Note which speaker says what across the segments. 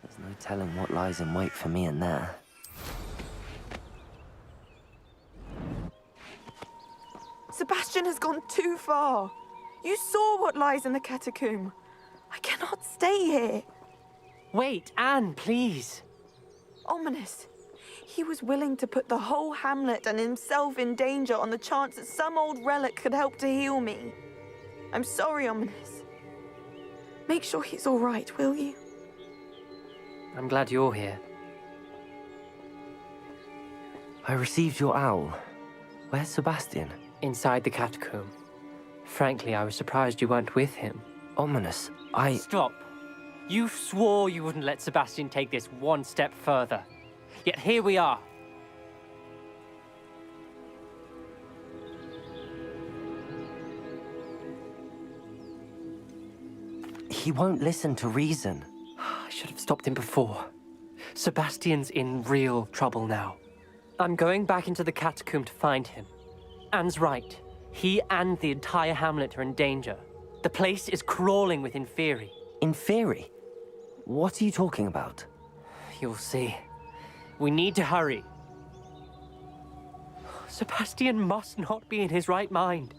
Speaker 1: There's no telling what lies in wait for me in there.
Speaker 2: Sebastian has gone too far. You saw what lies in the catacomb. I cannot stay here.
Speaker 3: Wait, Anne, please.
Speaker 2: Ominous. He was willing to put the whole hamlet and himself in danger on the chance that some old relic could help to heal me. I'm sorry, Ominous. Make sure he's all right, will you?
Speaker 3: I'm glad you're here.
Speaker 1: I received your owl. Where's Sebastian?
Speaker 3: Inside the catacomb. Frankly, I was surprised you weren't with him.
Speaker 1: Ominous,
Speaker 3: Stop. You swore you wouldn't let Sebastian take this one step further. Yet here we are.
Speaker 1: He won't listen to reason.
Speaker 3: I should have stopped him before. Sebastian's in real trouble now. I'm going back into the catacomb to find him. Anne's right. He and the entire hamlet are in danger. The place is crawling with Inferi.
Speaker 1: Inferi? What are you talking about?
Speaker 3: You'll see. We need to hurry. Sebastian must not be in his right mind.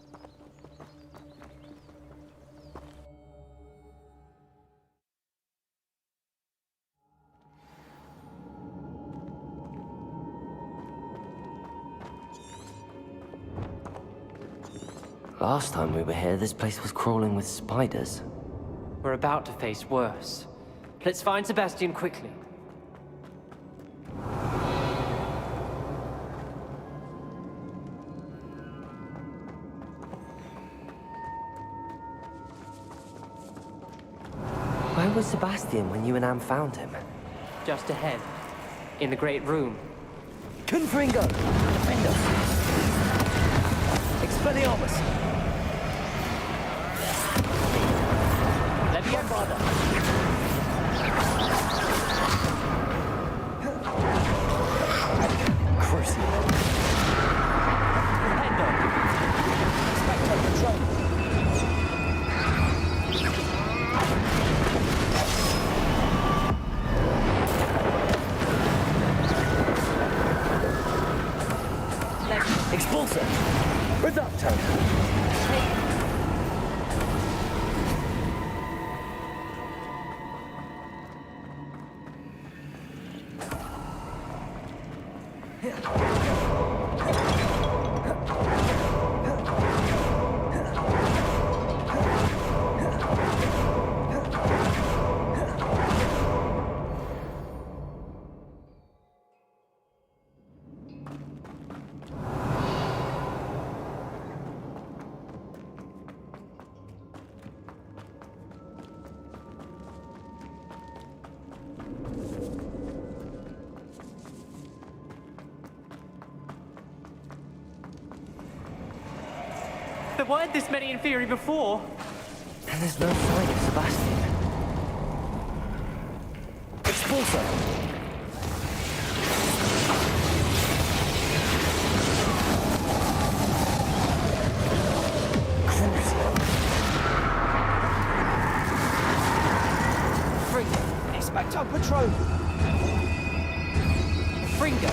Speaker 1: Last time we were here, this place was crawling with spiders.
Speaker 3: We're about to face worse. Let's find Sebastian quickly.
Speaker 1: Where was Sebastian when you and Anne found him?
Speaker 3: Just ahead. In the Great Room.
Speaker 1: Confringo! Defender! Expelliarmus!
Speaker 3: Leviosa!
Speaker 1: Crucible!
Speaker 3: Defender!
Speaker 1: Spectre Patrol! Expulsor! Reducto!
Speaker 3: There weren't this many Inferi before.
Speaker 1: And there's no sign of Sebastian. Expulsor! Crucible! Fringo! Expecto Patron! Fringo!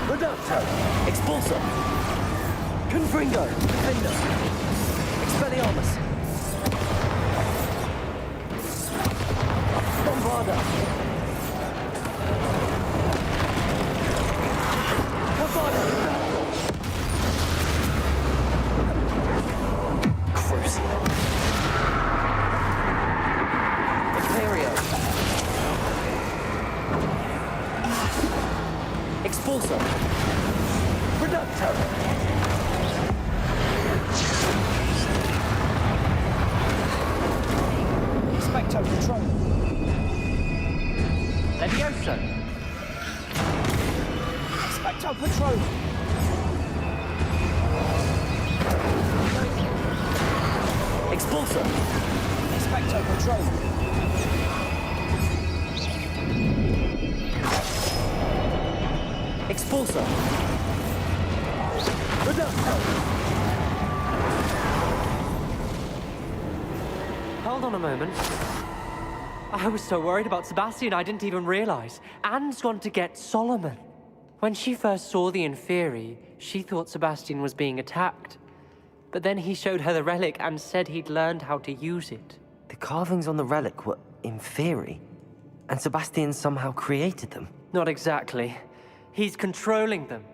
Speaker 1: Reducto! Expulsor! Confringo! Defender! Expelliarmus!
Speaker 3: Avada!
Speaker 1: Crucial. Imperio. Expulsor. Reducto.
Speaker 4: Expecto Control.
Speaker 3: Levioso!
Speaker 4: Expecto Control.
Speaker 1: Expulsor.
Speaker 4: Expecto Control.
Speaker 1: Expulsor. Reducto.
Speaker 3: Hold on a moment. I was so worried about Sebastian I didn't even realize. Anne's gone to get Solomon. When she first saw the Inferi, she thought Sebastian was being attacked. But then he showed her the relic and said he'd learned how to use it.
Speaker 1: The carvings on the relic were Inferi, and Sebastian somehow created them.
Speaker 3: Not exactly. He's controlling them.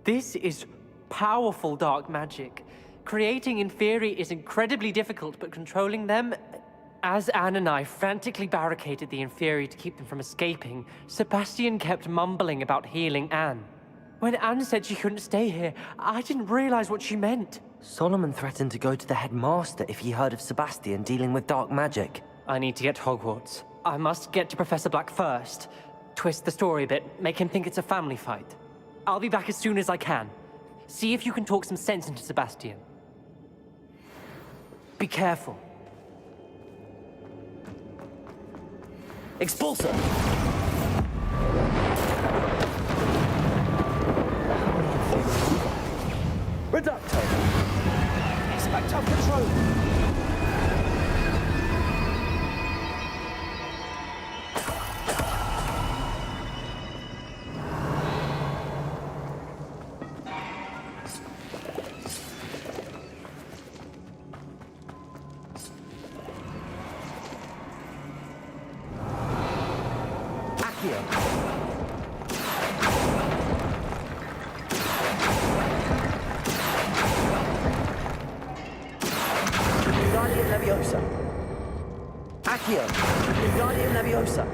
Speaker 3: This is powerful dark magic. Creating Inferi is incredibly difficult, but controlling them... As Anne and I frantically barricaded the Inferi to keep them from escaping, Sebastian kept mumbling about healing Anne. When Anne said she couldn't stay here, I didn't realize what she meant.
Speaker 1: Solomon threatened to go to the headmaster if he heard of Sebastian dealing with dark magic.
Speaker 3: I need to get to Hogwarts. I must get to Professor Black first. Twist the story a bit, make him think it's a family fight. I'll be back as soon as I can. See if you can talk some sense into Sebastian. Be careful.
Speaker 1: Expulsor! Reducto!
Speaker 4: Expecto Control.
Speaker 1: Wingardium Leviosa. Accio. Wingardium Leviosa.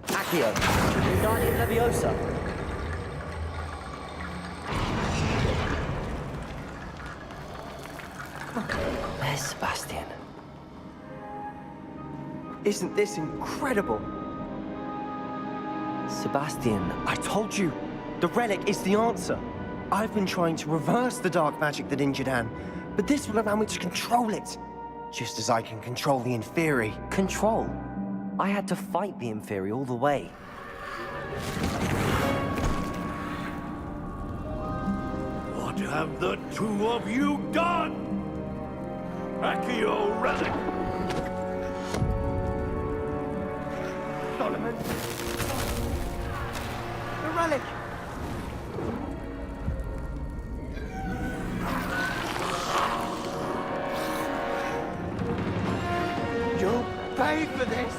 Speaker 1: Accio. Wingardium Leviosa. There's Sebastian.
Speaker 5: Isn't this incredible?
Speaker 1: Sebastian,
Speaker 5: I told you, the relic is the answer. I've been trying to reverse the dark magic that injured Anne, but this will allow me to control it. Just as I can control the Inferi.
Speaker 1: control. I had to fight the Inferi all the way.
Speaker 6: What have the two of you done? Accio relic!
Speaker 5: Solomon! The relic! You'll pay for this!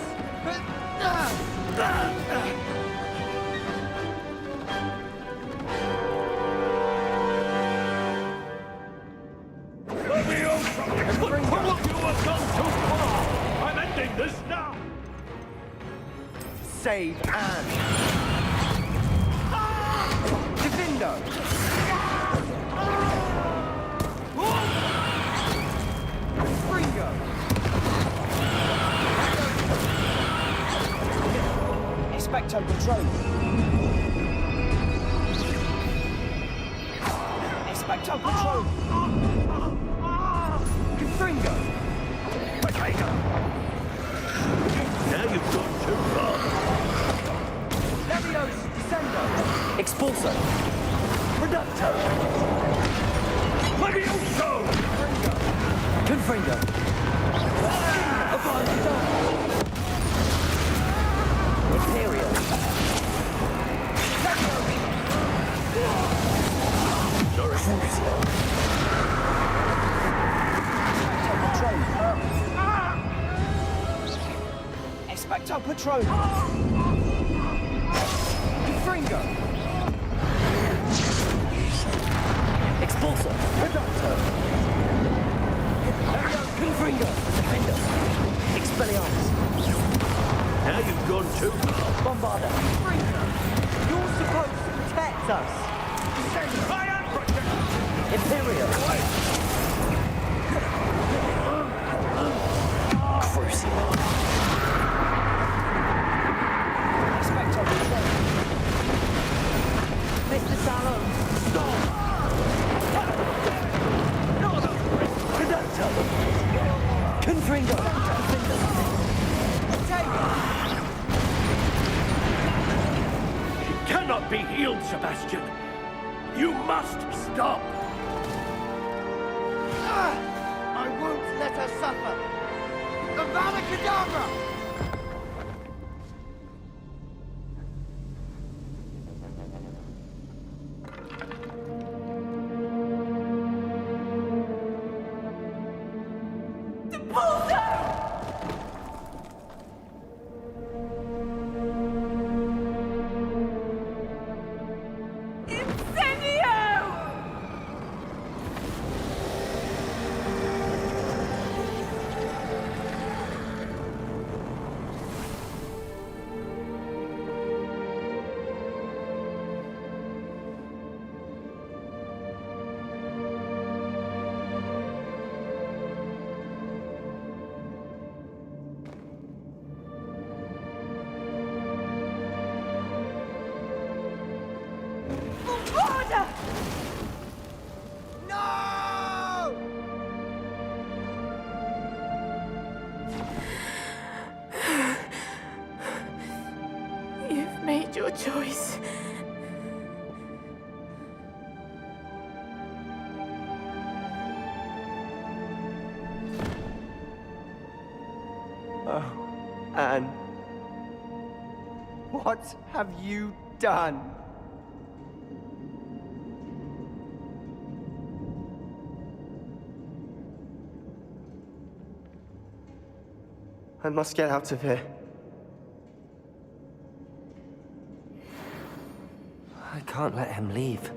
Speaker 6: You have gone too far! I'm ending this now!
Speaker 5: Save Anne! Divindo! Ringo!
Speaker 4: Expecto Control. Expecto Control.
Speaker 5: Ringo!
Speaker 6: Now you've gone too far.
Speaker 5: Leviosa! Descendo!
Speaker 1: Expulsor. Reducto.
Speaker 6: Levioso!
Speaker 1: Confringo. Avada. Imperial.
Speaker 4: Expecto Patronum! Confringo!
Speaker 3: Expulsor!
Speaker 4: Conductor! Confringo!
Speaker 3: Defender! Expelliarmus!
Speaker 6: Now you've gone too far.
Speaker 3: Bombarder!
Speaker 5: You're supposed to protect us.
Speaker 6: I am protecting.
Speaker 3: Imperial! Crucible!
Speaker 4: Expecto Patronum!
Speaker 3: Mr. Sallow!
Speaker 4: Conductor!
Speaker 3: Confringo!
Speaker 6: She cannot be healed, Sebastian. You must stop.
Speaker 5: I won't let her suffer. Avada Kedavra!
Speaker 2: You've made your choice.
Speaker 5: Oh, Anne. What have you done? I must get out of here.
Speaker 1: I can't let him leave.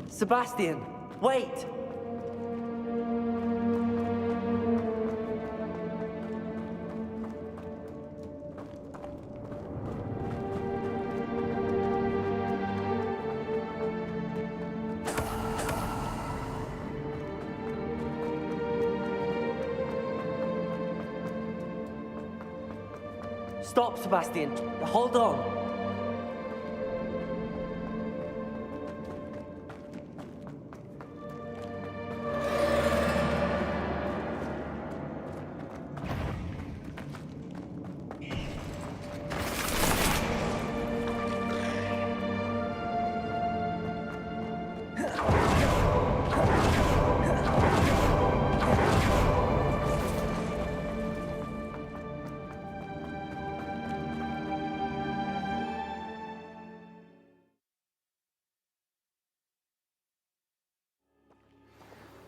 Speaker 3: Sebastian! Wait! Stop, Sebastian. Hold on.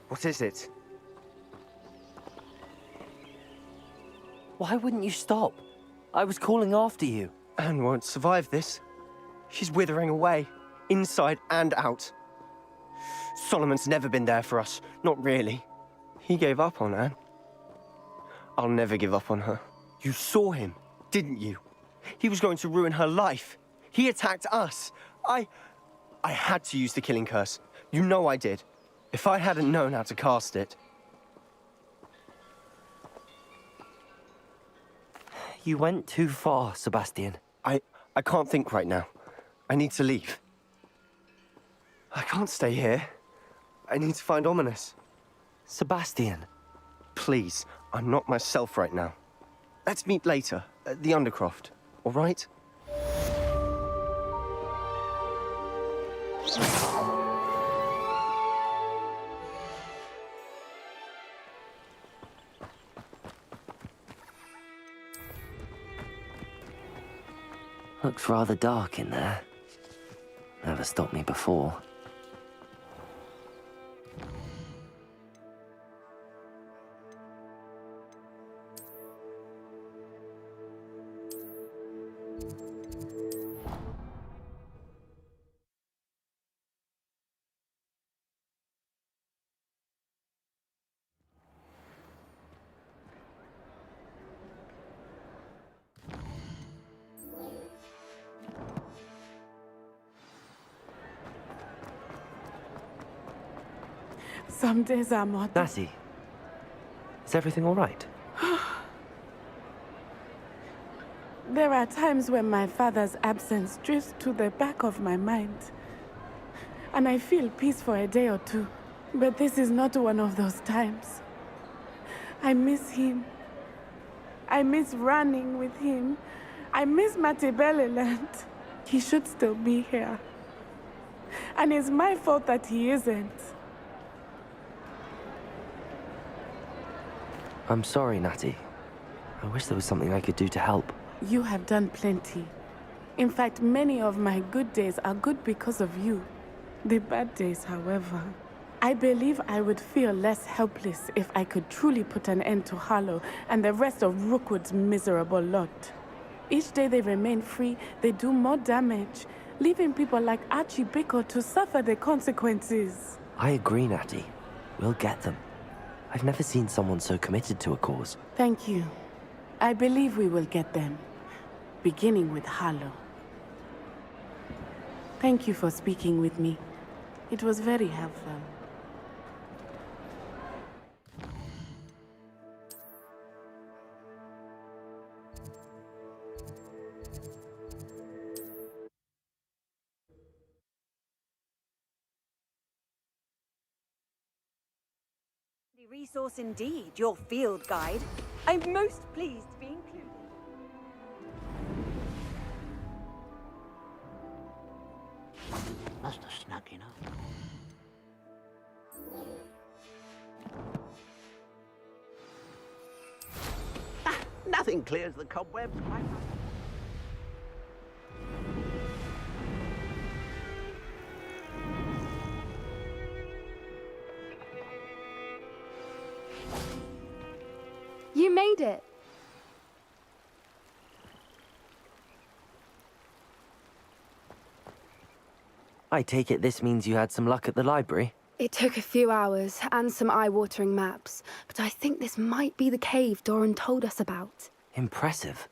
Speaker 5: What is it?
Speaker 3: Why wouldn't you stop? I was calling after you.
Speaker 5: Anne won't survive this. She's withering away, inside and out. Solomon's never been there for us, not really. He gave up on Anne. I'll never give up on her. You saw him, didn't you? He was going to ruin her life. He attacked us. I had to use the killing curse. You know I did. If I hadn't known how to cast it.
Speaker 1: You went too far, Sebastian.
Speaker 5: I can't think right now. I need to leave. I can't stay here. I need to find Ominous.
Speaker 1: Sebastian.
Speaker 5: Please, I'm not myself right now. Let's meet later at the Undercroft, all right?
Speaker 1: Looks rather dark in there. Never stopped me before.
Speaker 7: Some days are more.
Speaker 1: Natty, is everything all right?
Speaker 7: There are times when my father's absence drifts to the back of my mind. And I feel peace for a day or two. But this is not one of those times. I miss him. I miss running with him. I miss Matibeleland. He should still be here. And it's my fault that he isn't.
Speaker 1: I'm sorry, Natty. I wish there was something I could do to help.
Speaker 7: You have done plenty. In fact, many of my good days are good because of you. The bad days, however. I believe I would feel less helpless if I could truly put an end to Harlow and the rest of Rookwood's miserable lot. Each day they remain free, they do more damage, leaving people like Archie Bickle to suffer the consequences.
Speaker 1: I agree, Natty. We'll get them. I've never seen someone so committed to a cause.
Speaker 7: Thank you. I believe we will get them, beginning with Harlow. Thank you for speaking with me. It was very helpful.
Speaker 8: Resource indeed, your field guide. I'm most pleased to be included.
Speaker 9: Must have snuck enough. Nothing clears the cobwebs quite.
Speaker 10: You made it.
Speaker 1: I take it this means you had some luck at the library?
Speaker 10: It took a few hours and some eye-watering maps, but I think this might be the cave Doran told us about.
Speaker 1: Impressive.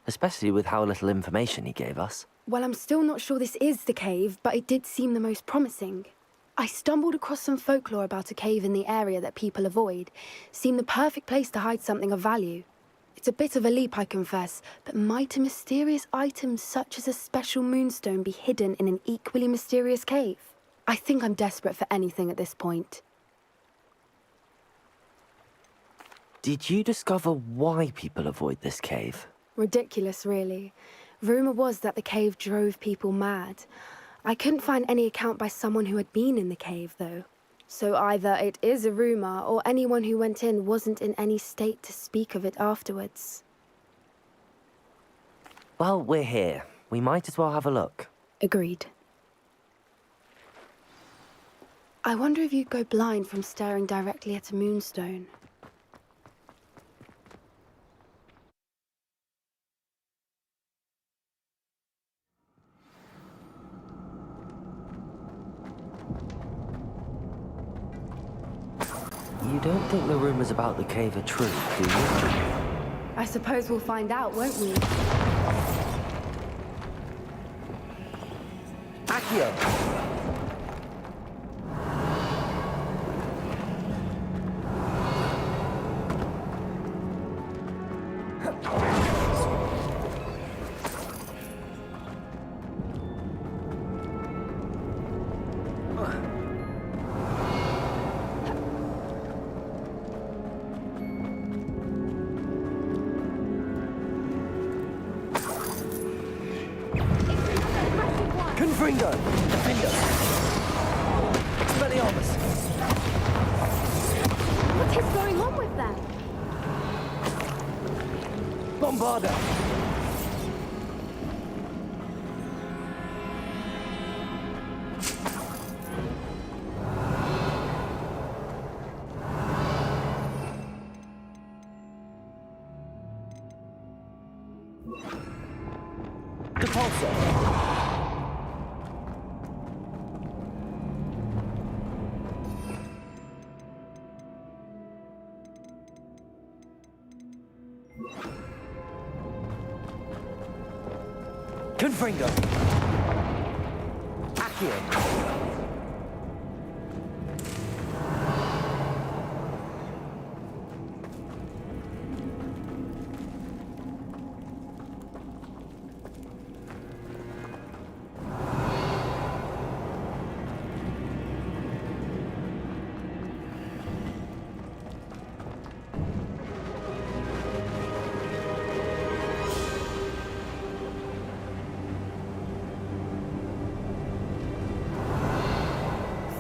Speaker 1: Especially with how little information he gave us.
Speaker 10: Well, I'm still not sure this is the cave, but it did seem the most promising. I stumbled across some folklore about a cave in the area that people avoid. Seemed the perfect place to hide something of value. It's a bit of a leap, I confess, but might a mysterious item such as a special moonstone be hidden in an equally mysterious cave? I think I'm desperate for anything at this point.
Speaker 1: Did you discover why people avoid this cave?
Speaker 10: Ridiculous, really. Rumor was that the cave drove people mad. I couldn't find any account by someone who had been in the cave, though. So either it is a rumor, or anyone who went in wasn't in any state to speak of it afterwards.
Speaker 1: Well, we're here. We might as well have a look.
Speaker 10: Agreed. I wonder if you'd go blind from staring directly at a moonstone.
Speaker 1: You don't think the rumors about the cave are true, do you?
Speaker 10: I suppose we'll find out, won't we?
Speaker 5: Accio!
Speaker 4: Confringo! Defender! Expelliarmus!
Speaker 10: What is going on with them?
Speaker 4: Bombarda! Depulso! Confringo! Accio!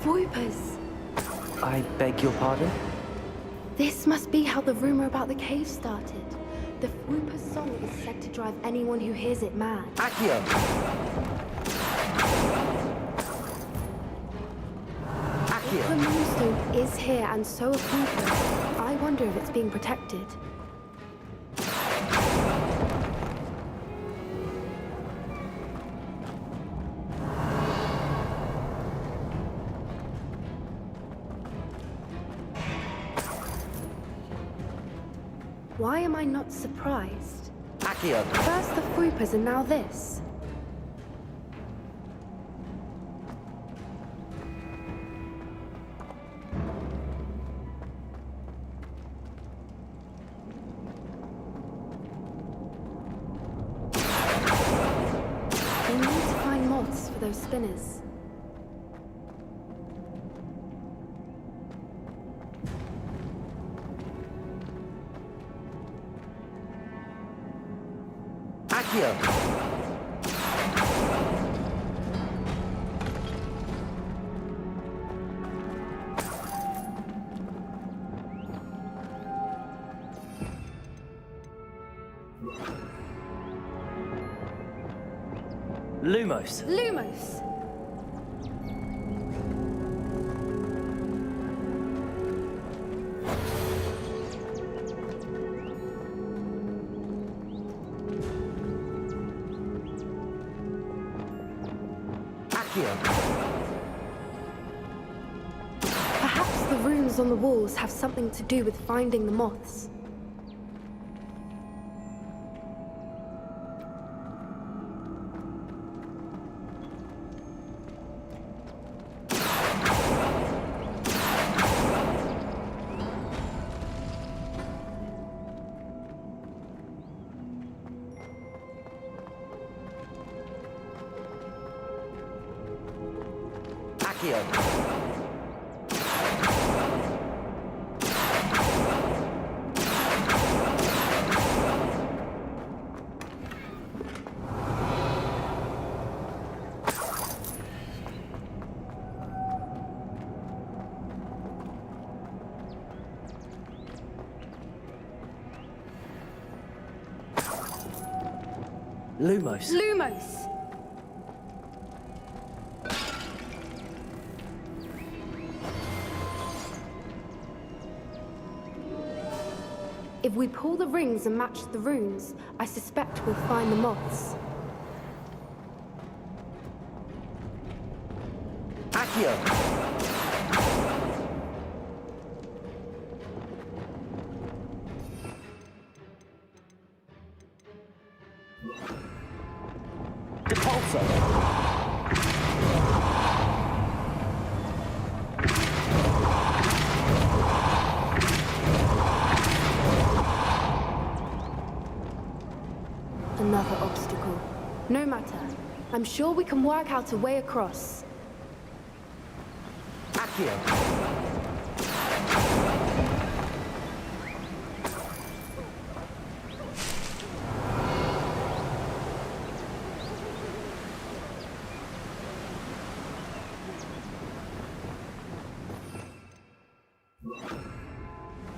Speaker 10: Voipers.
Speaker 1: I beg your pardon?
Speaker 10: This must be how the rumor about the cave started. The Voipers song is said to drive anyone who hears it mad.
Speaker 1: Accio!
Speaker 10: If the moonstone is here and so are Voipers, I wonder if it's being protected. Why am I not surprised?
Speaker 1: Accio!
Speaker 10: First the Voipers and now this. We need to find moths for those spinners.
Speaker 1: Accio!
Speaker 4: Lumos.
Speaker 10: Lumos!
Speaker 1: Accio!
Speaker 10: Perhaps the runes on the walls have something to do with finding the moths.
Speaker 1: Accio!
Speaker 4: Lumos.
Speaker 10: Lumos! If we pull the rings and match the runes, I suspect we'll find the moths.
Speaker 1: Accio!
Speaker 10: Another obstacle. No matter. I'm sure we can work out a way across.
Speaker 1: Accio!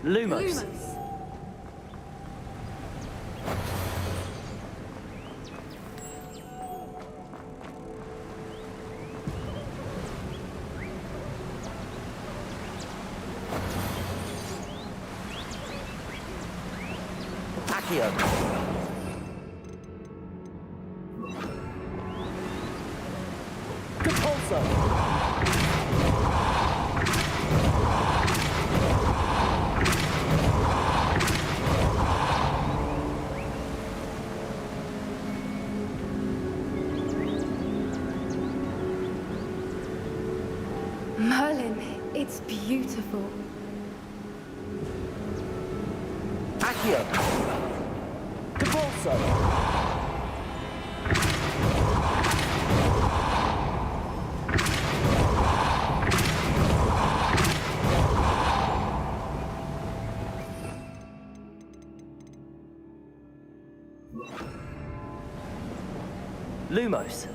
Speaker 4: Lumos.
Speaker 1: Accio!
Speaker 10: Merlin, it's beautiful.
Speaker 1: Accio!
Speaker 4: Lumos.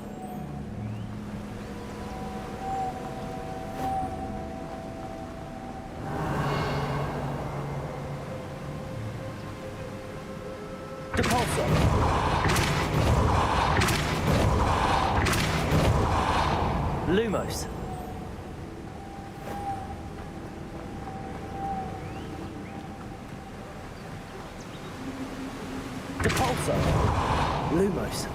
Speaker 4: Lumos. Depulsar. Lumos.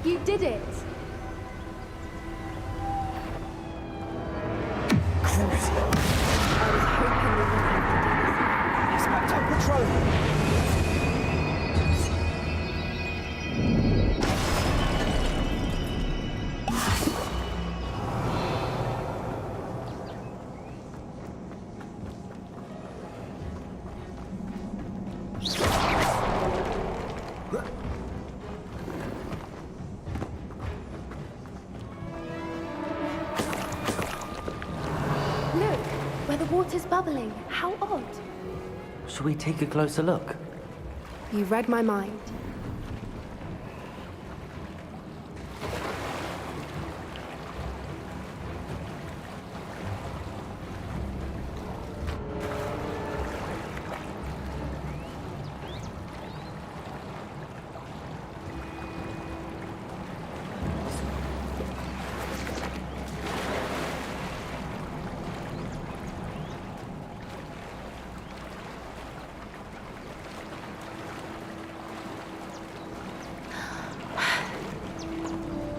Speaker 10: You did it!
Speaker 4: Crucial.
Speaker 10: I was hoping we wouldn't have to do this.
Speaker 4: Expecto Patronum.
Speaker 10: Look, where the water's bubbling. How odd.
Speaker 1: Shall we take a closer look?
Speaker 10: You read my mind.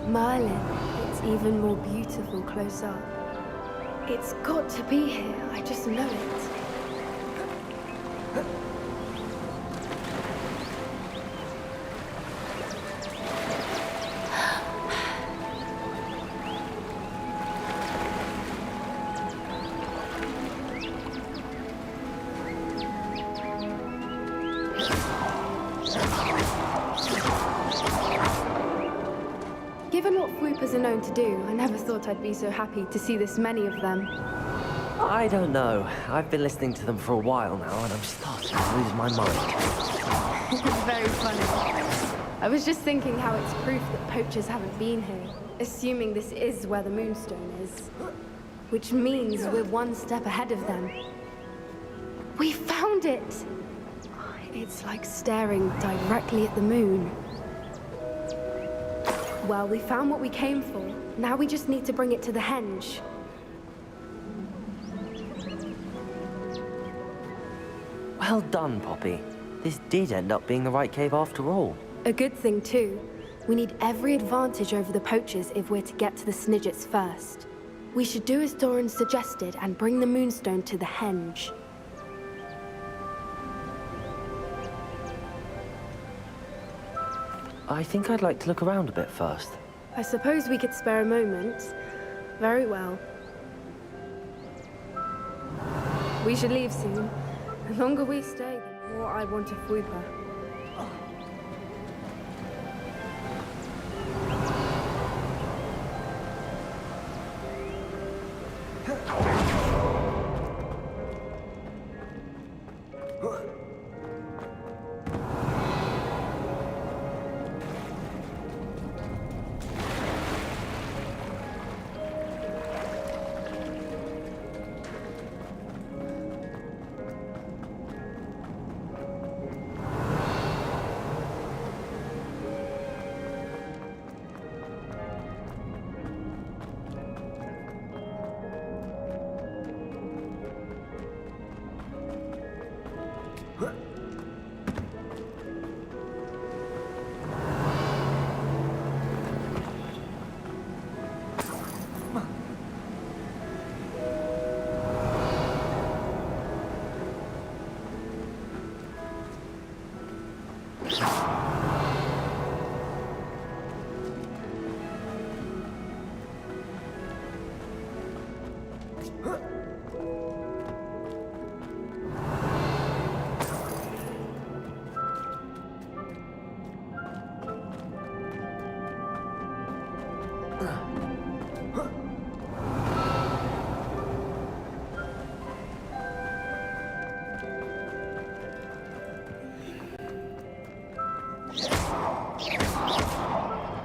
Speaker 10: Merlin, it's even more beautiful close up. It's got to be here, I just know it. Given what swoopers are known to do, I never thought I'd be so happy to see this many of them.
Speaker 1: I don't know. I've been listening to them for a while now, and I'm starting to lose my mind.
Speaker 10: It's very funny. I was just thinking how it's proof that poachers haven't been here, assuming this is where the Moonstone is. Which means we're one step ahead of them. We found it! It's like staring directly at the moon. Well, we found what we came for. Now we just need to bring it to the henge.
Speaker 1: Well done, Poppy. This did end up being the right cave after all.
Speaker 10: A good thing, too. We need every advantage over the poachers if we're to get to the Snidgets first. We should do as Doran suggested and bring the Moonstone to the henge.
Speaker 1: I think I'd like to look around a bit first.
Speaker 10: I suppose we could spare a moment. Very well. We should leave soon. The longer we stay, the more I want a Fwooper.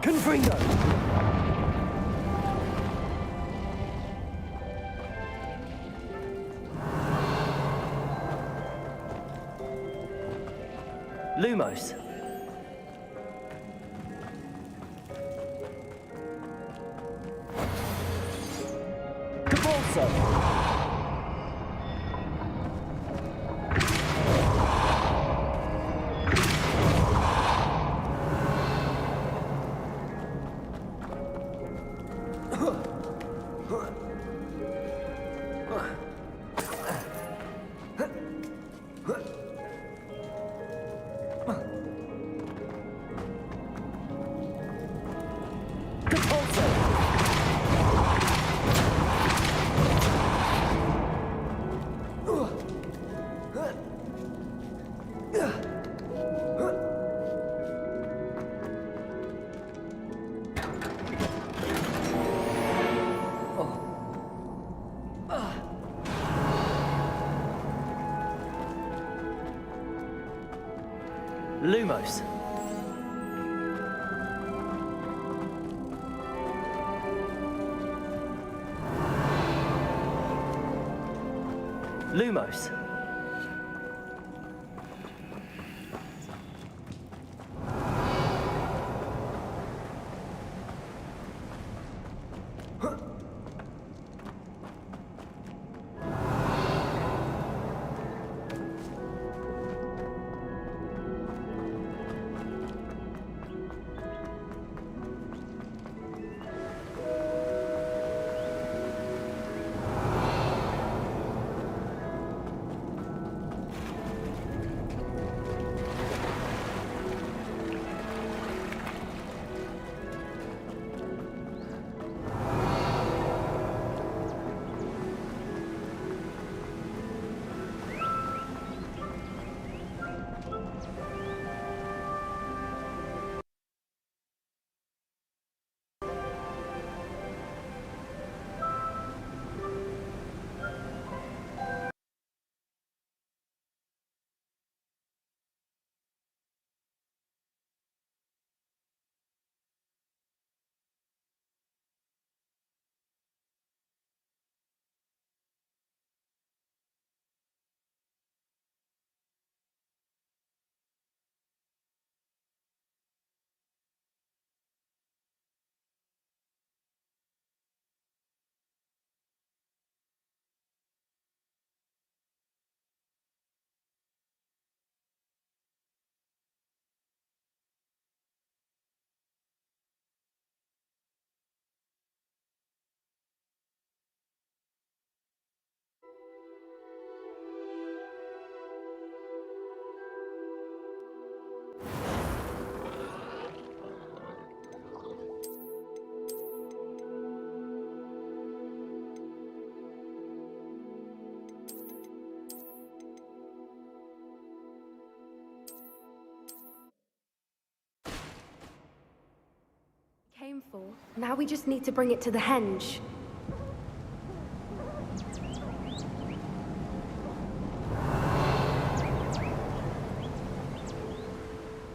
Speaker 4: Confringo!
Speaker 1: Lumos.
Speaker 4: Capalso.
Speaker 1: Lumos. Lumos.
Speaker 10: Came for. Now we just need to bring it to the henge.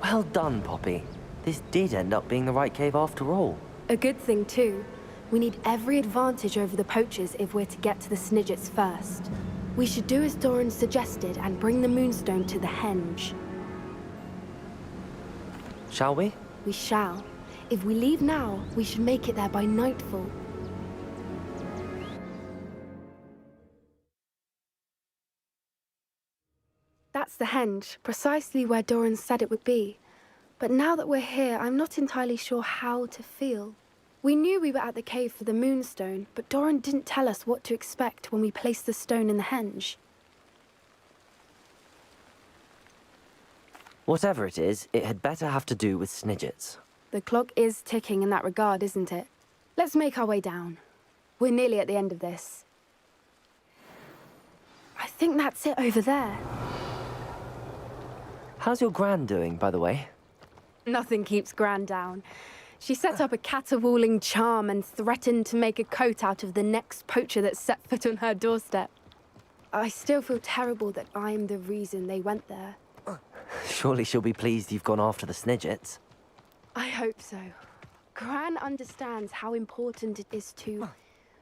Speaker 1: Well done, Poppy. This did end up being the right cave after all.
Speaker 10: A good thing, too. We need every advantage over the poachers if we're to get to the Snidgets first. We should do as Doran suggested and bring the Moonstone to the henge.
Speaker 1: Shall we?
Speaker 10: We shall. If we leave now, we should make it there by nightfall. That's the henge, precisely where Doran said it would be. But now that we're here, I'm not entirely sure how to feel. We knew we were at the cave for the Moonstone, but Doran didn't tell us what to expect when we placed the stone in the henge.
Speaker 1: Whatever it is, it had better have to do with Snidgets.
Speaker 10: The clock is ticking in that regard, isn't it? Let's make our way down. We're nearly at the end of this. I think that's it over there.
Speaker 1: How's your gran doing, by the way?
Speaker 10: Nothing keeps Gran down. She set up a caterwauling charm and threatened to make a coat out of the next poacher that set foot on her doorstep. I still feel terrible that I'm the reason they went there.
Speaker 1: Surely she'll be pleased you've gone after the Snidgets.
Speaker 10: I hope so. Gran understands how important it is to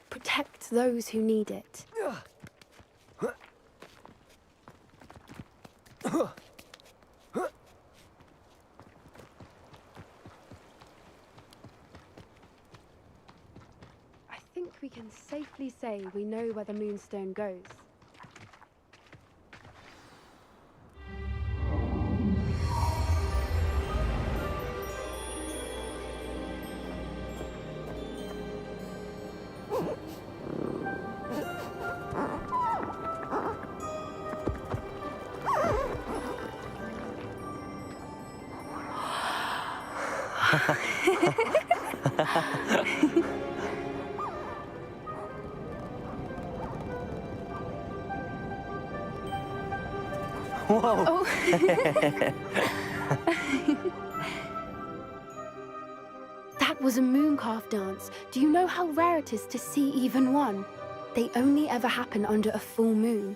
Speaker 10: protect those who need it. safely say we know where the Moonstone goes.
Speaker 5: Whoa!
Speaker 10: Oh. That was a mooncalf dance. Do you know how rare it is to see even one? They only ever happen under a full moon.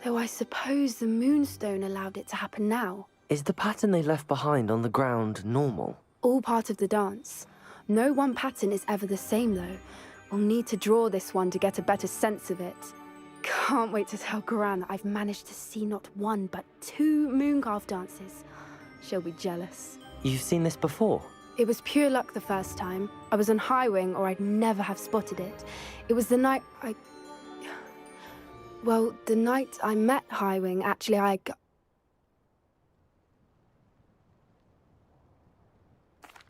Speaker 10: Though I suppose the Moonstone allowed it to happen now.
Speaker 1: Is the pattern they left behind on the ground normal?
Speaker 10: All part of the dance. No one pattern is ever the same, though. We'll need to draw this one to get a better sense of it. Can't wait to tell Gran that I've managed to see not one, but 2 mooncalf dances. She'll be jealous.
Speaker 1: You've seen this before?
Speaker 10: It was pure luck the first time. I was on Highwing, or I'd never have spotted it. It was the night Well, the night I met Highwing, actually,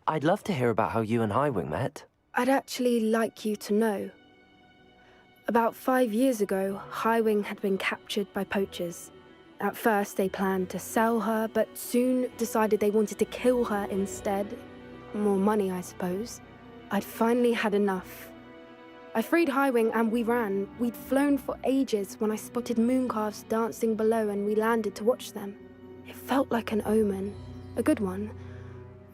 Speaker 1: I'd love to hear about how you and Highwing met.
Speaker 10: I'd actually like you to know. About 5 years ago, Highwing had been captured by poachers. At first, they planned to sell her, but soon decided they wanted to kill her instead. More money, I suppose. I'd finally had enough. I freed Highwing and we ran. We'd flown for ages when I spotted mooncalves dancing below and we landed to watch them. It felt like an omen. A good one.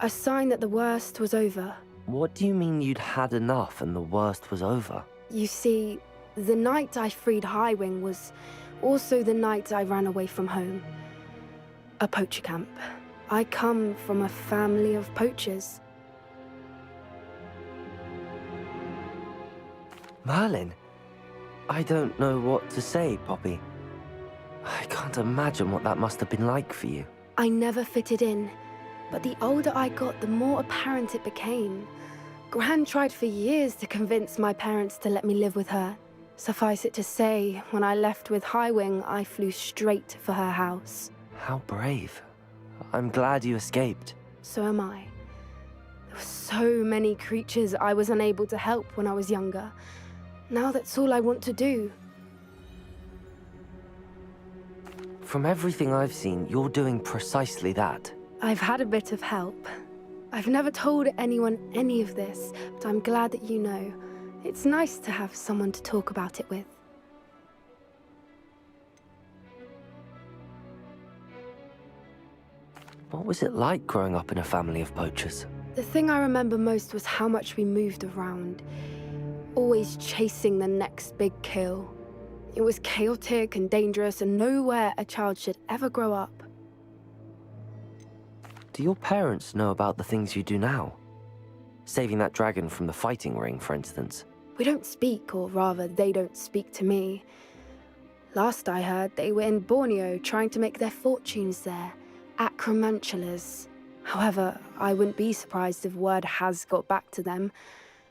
Speaker 10: A sign that the worst was over.
Speaker 1: What do you mean you'd had enough and the worst was over?
Speaker 10: You see, the night I freed Highwing was also the night I ran away from home. A poacher camp. I come from a family of poachers.
Speaker 1: Merlin? I don't know what to say, Poppy. I can't imagine what that must have been like for you.
Speaker 10: I never fitted in, but the older I got, the more apparent it became. Gran tried for years to convince my parents to let me live with her. Suffice it to say, when I left with Highwing, I flew straight for her house.
Speaker 1: How brave. I'm glad you escaped.
Speaker 10: So am I. There were so many creatures I was unable to help when I was younger. Now that's all I want to do.
Speaker 1: From everything I've seen, you're doing precisely that.
Speaker 10: I've had a bit of help. I've never told anyone any of this, but I'm glad that you know. It's nice to have someone to talk about it with.
Speaker 1: What was it like growing up in a family of poachers?
Speaker 10: The thing I remember most was how much we moved around. Always chasing the next big kill. It was chaotic and dangerous and nowhere a child should ever grow up.
Speaker 1: Do your parents know about the things you do now? Saving that dragon from the fighting ring, for instance.
Speaker 10: We don't speak, or rather, they don't speak to me. Last I heard, they were in Borneo trying to make their fortunes there. Acromantulas. However, I wouldn't be surprised if word has got back to them.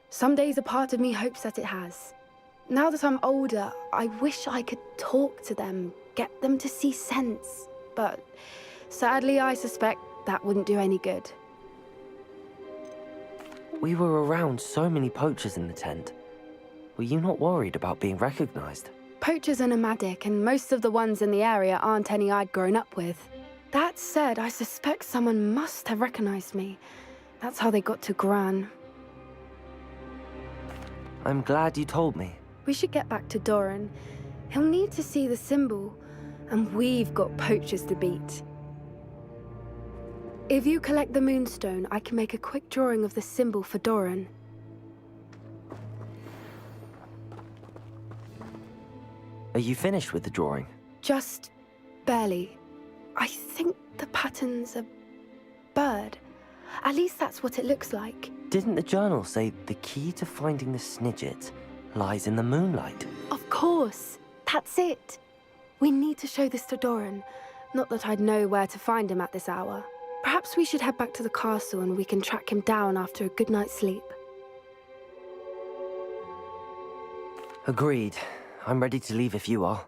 Speaker 10: Some days a part of me hopes that it has. Now that I'm older, I wish I could talk to them, get them to see sense. But sadly, I suspect that wouldn't do any good.
Speaker 1: We were around so many poachers in the tent. Were you not worried about being recognized?
Speaker 10: Poachers are nomadic, and most of the ones in the area aren't any I'd grown up with. That said, I suspect someone must have recognized me. That's how they got to Gran.
Speaker 1: I'm glad you told me.
Speaker 10: We should get back to Doran. He'll need to see the symbol, and we've got poachers to beat. If you collect the Moonstone, I can make a quick drawing of the symbol for Doran.
Speaker 1: Are you finished with the drawing?
Speaker 10: Just barely. I think the pattern's a bird. At least that's what it looks like.
Speaker 1: Didn't the journal say the key to finding the Snidget lies in the moonlight?
Speaker 10: Of course. That's it. We need to show this to Doran. Not that I'd know where to find him at this hour. Perhaps we should head back to the castle and we can track him down after a good night's sleep.
Speaker 1: Agreed. I'm ready to leave if you are.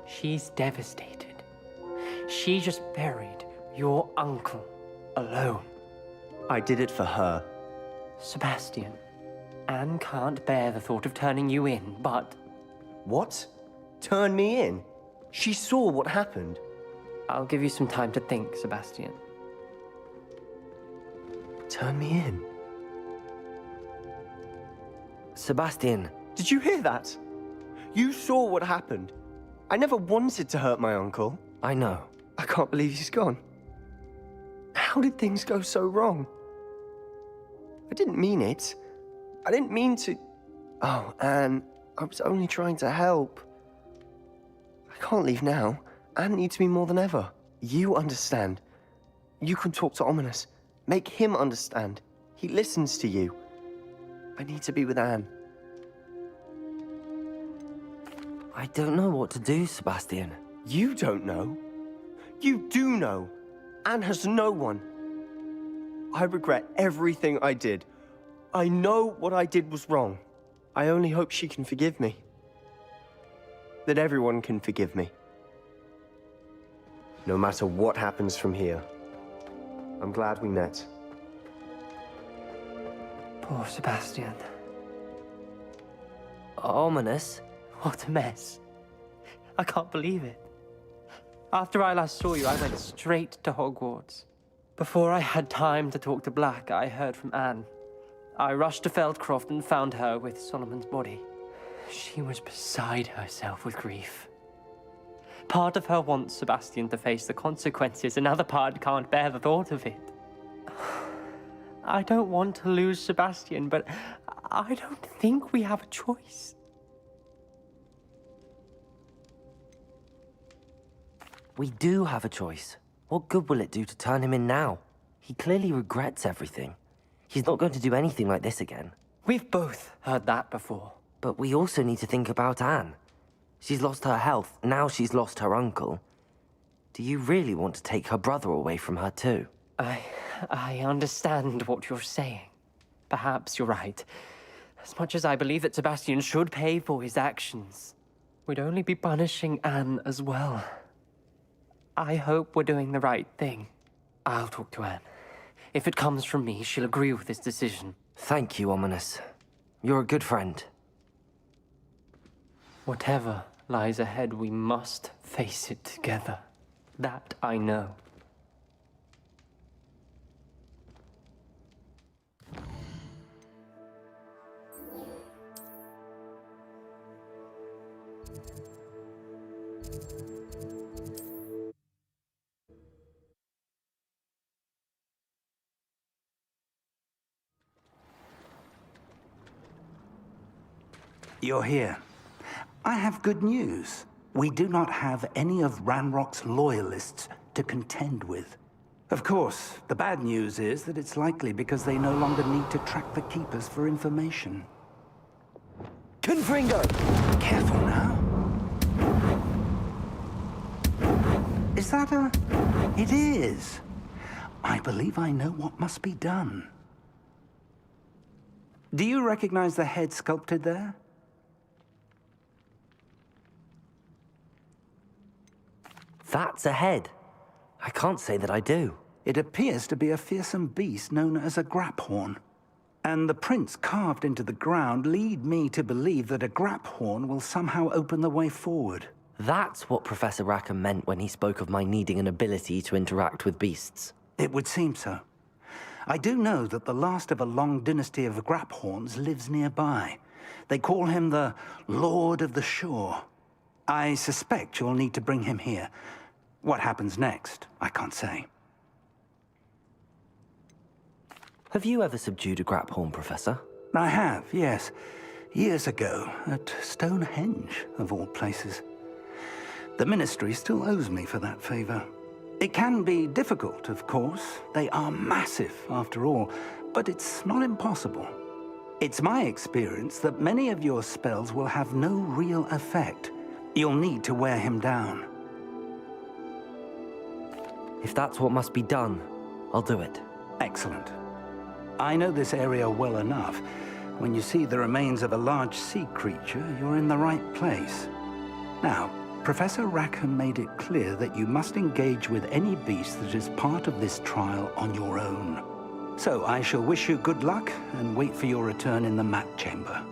Speaker 3: She's devastated. She just buried your uncle alone.
Speaker 5: I did it for her.
Speaker 3: Sebastian, Anne can't bear the thought of turning you in, but
Speaker 5: What? Turn me in? She saw what happened.
Speaker 3: I'll give you some time to think, Sebastian.
Speaker 5: Turn me in?
Speaker 1: Sebastian,
Speaker 5: Did you hear that? You saw what happened. I never wanted to hurt my uncle.
Speaker 1: I know.
Speaker 5: I can't believe he's gone. How did things go so wrong? I didn't mean it. I didn't mean to... Oh, Anne, I was only trying to help. I can't leave now. Anne needs me more than ever. You understand. You can talk to Ominous. Make him understand. He listens to you. I need to be with Anne.
Speaker 1: I don't know what to do, Sebastian.
Speaker 5: You don't know. You do know. Anne has no one. I regret everything I did. I know what I did was wrong. I only hope she can forgive me. That everyone can forgive me. No matter what happens from here. I'm glad we met.
Speaker 3: Poor Sebastian.
Speaker 1: Ominous?
Speaker 3: What a mess. I can't believe it. After I last saw you, I went straight to Hogwarts. Before I had time to talk to Black, I heard from Anne. I rushed to Feldcroft and found her with Solomon's body. She was beside herself with grief. Part of her wants Sebastian to face the consequences, another part can't bear the thought of it. I don't want to lose Sebastian, but I don't think we have a choice.
Speaker 1: We do have a choice. What good will it do to turn him in now? He clearly regrets everything. He's not going to do anything like this again.
Speaker 3: We've both heard that before.
Speaker 1: But we also need to think about Anne. She's lost her health, now she's lost her uncle. Do you really want to take her brother away from her too?
Speaker 3: I understand what you're saying. Perhaps you're right. As much as I believe that Sebastian should pay for his actions, we'd only be punishing Anne as well. I hope we're doing the right thing. I'll talk to Anne. If it comes from me, she'll agree with this decision.
Speaker 1: Thank you, Ominous. You're a good friend.
Speaker 3: Whatever lies ahead, we must face it together. That I know.
Speaker 9: You're here. I have good news. We do not have any of Ranrock's loyalists to contend with. Of course, the bad news is that it's likely because they no longer need to track the Keepers for information.
Speaker 4: Confringo!
Speaker 9: Careful now. Is that a... It is. I believe I know what must be done. Do you recognize the head sculpted there?
Speaker 1: That's a head. I can't say that I do.
Speaker 9: It appears to be a fearsome beast known as a graphorn. And the prints carved into the ground lead me to believe that a graphorn will somehow open the way forward.
Speaker 1: That's what Professor Rackham meant when he spoke of my needing an ability to interact with beasts.
Speaker 9: It would seem so. I do know that the last of a long dynasty of graphorns lives nearby. They call him the Lord of the Shore. I suspect you'll need to bring him here. What happens next, I can't say.
Speaker 1: Have you ever subdued a graphorn, Professor?
Speaker 9: I have, yes. Years ago, at Stonehenge, of all places. The Ministry still owes me for that favor. It can be difficult, of course. They are massive, after all, but it's not impossible. It's my experience that many of your spells will have no real effect. You'll need to wear him down.
Speaker 1: If that's what must be done, I'll do it.
Speaker 9: Excellent. I know this area well enough. When you see the remains of a large sea creature, you're in the right place. Now, Professor Rackham made it clear that you must engage with any beast that is part of this trial on your own. So I shall wish you good luck and wait for your return in the mat chamber.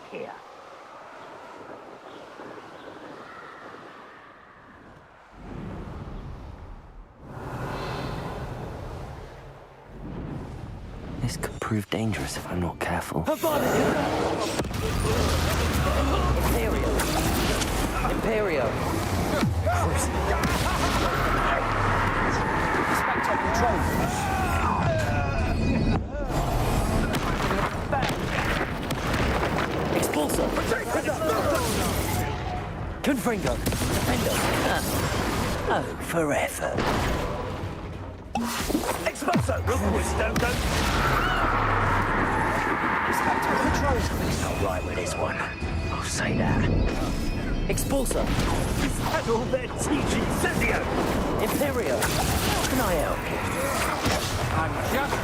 Speaker 4: Here.
Speaker 1: This could prove dangerous if I'm not careful.
Speaker 4: Imperio. Imperio. Spectre control. Expulsor. Confringo. Defender. Oh, forever. Expulsor. Don't. Spectre control. Something's not right with this one. I'll say that. Expulsor.
Speaker 6: Is that all their teaching, Cezio?
Speaker 4: Imperio. How can I help you?
Speaker 6: I'm just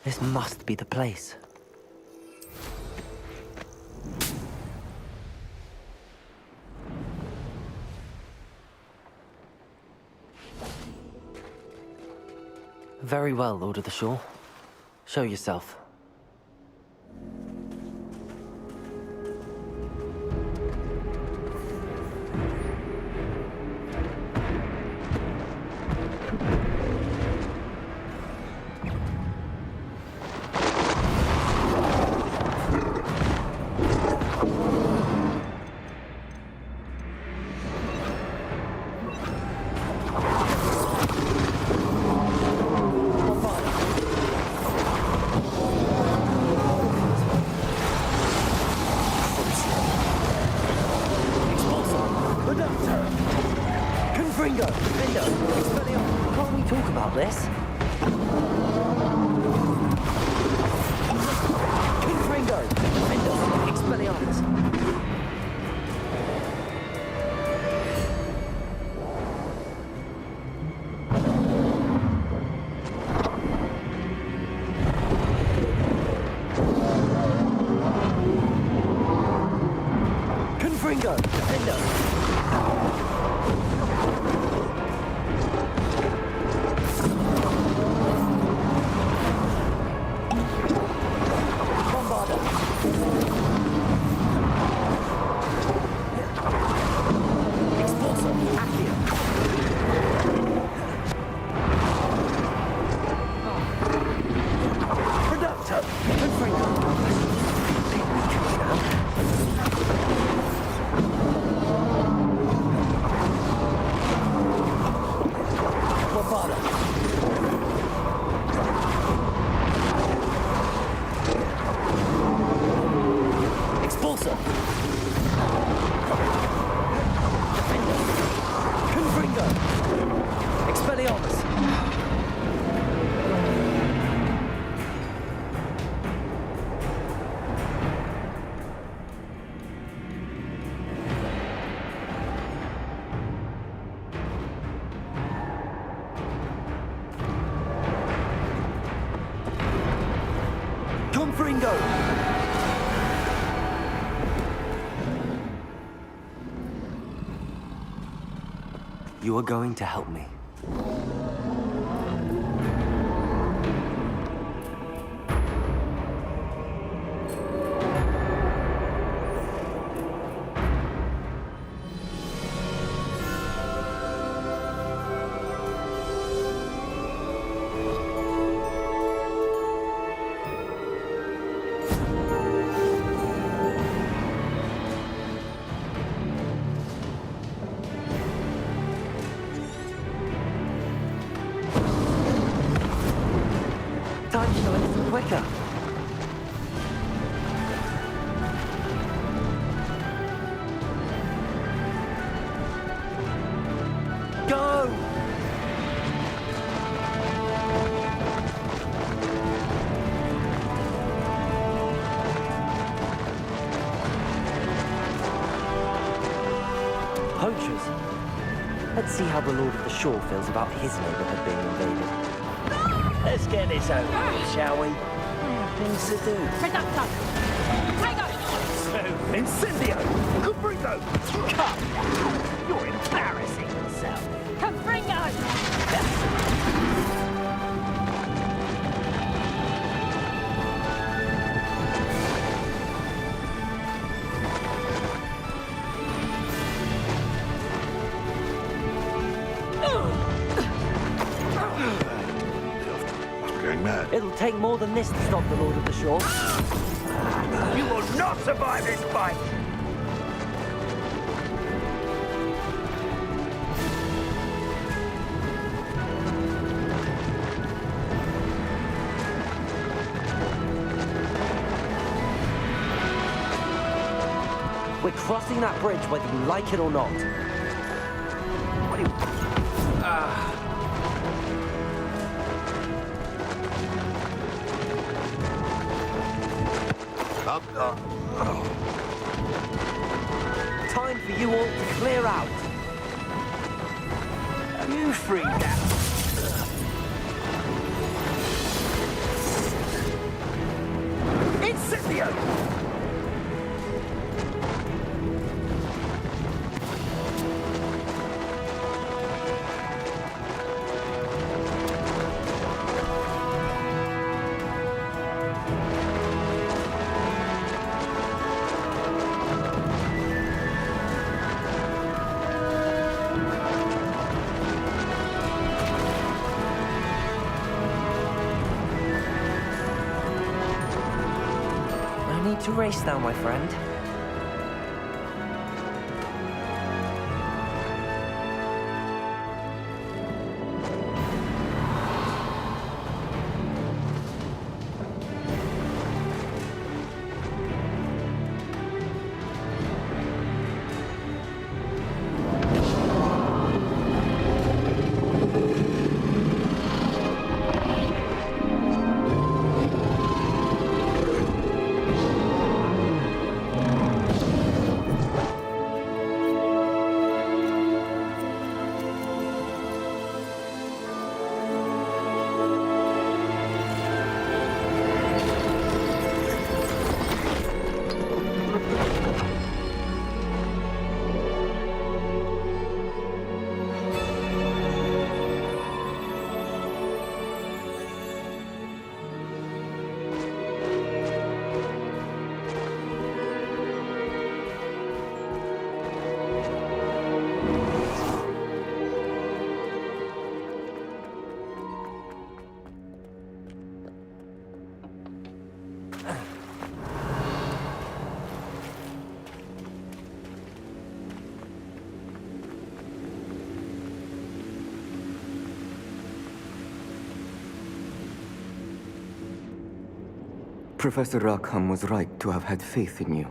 Speaker 1: This must be the place. Very well, Lord of the Shore. Show yourself.
Speaker 4: Confringo! Defender!
Speaker 1: You are going to help me.
Speaker 4: Time to go a little quicker. Go!
Speaker 1: Poachers? Let's see how the Lord of the Shore feels about his neighborhood being invaded.
Speaker 4: Let's get this over with, shall we? Things to do.
Speaker 8: Reducto! Tiger!
Speaker 4: Incendio! Confringo! Come! You're embarrassing yourself.
Speaker 8: Confringo!
Speaker 1: It'll take more than this to stop the Lord of the Shore.
Speaker 4: You will not survive this fight!
Speaker 1: We're crossing that bridge whether you like it or not.
Speaker 4: What do you...
Speaker 1: Time for you all to clear out.
Speaker 4: You freed that. Incendio!
Speaker 1: No need to race now, my friend.
Speaker 11: Professor Rackham was right to have had faith in you.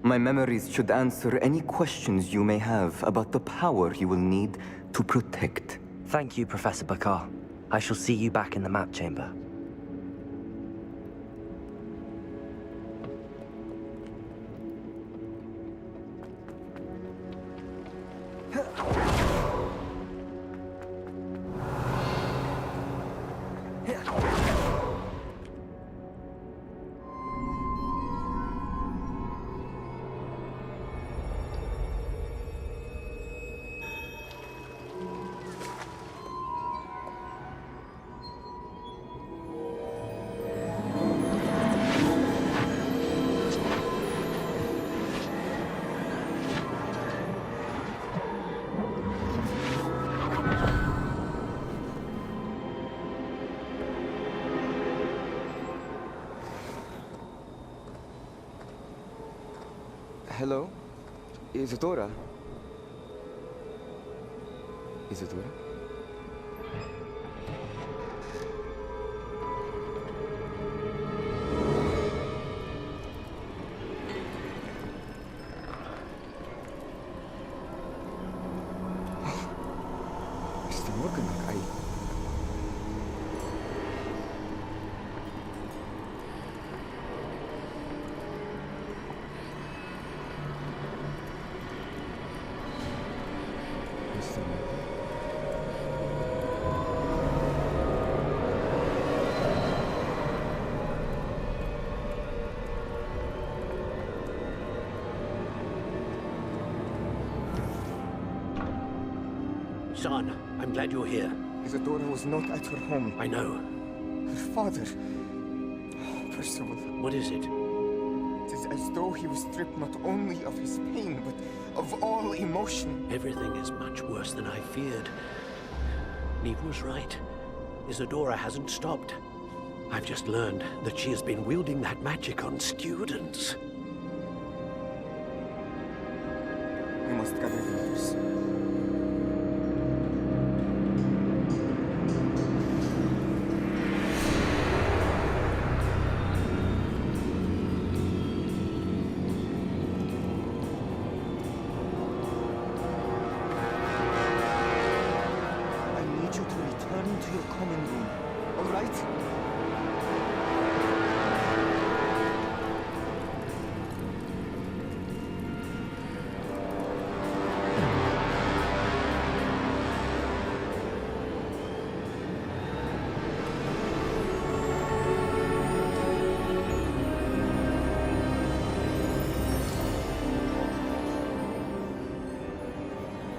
Speaker 11: My memories should answer any questions you may have about the power you will need to protect.
Speaker 4: Thank you, Professor Bakar. I shall see you back in the map chamber.
Speaker 11: Hello? Isadora? Isadora? Este morgen ay.
Speaker 6: Son, I'm glad you're here.
Speaker 5: Isadora was not at her home.
Speaker 6: I know.
Speaker 5: Her father... Percival.
Speaker 6: What is it?
Speaker 5: It is as though he was stripped not only of his pain, but of all emotion.
Speaker 6: Everything is much worse than I feared. Neve was right. Isadora hasn't stopped. I've just learned that she has been wielding that magic on students.
Speaker 5: We must gather the others.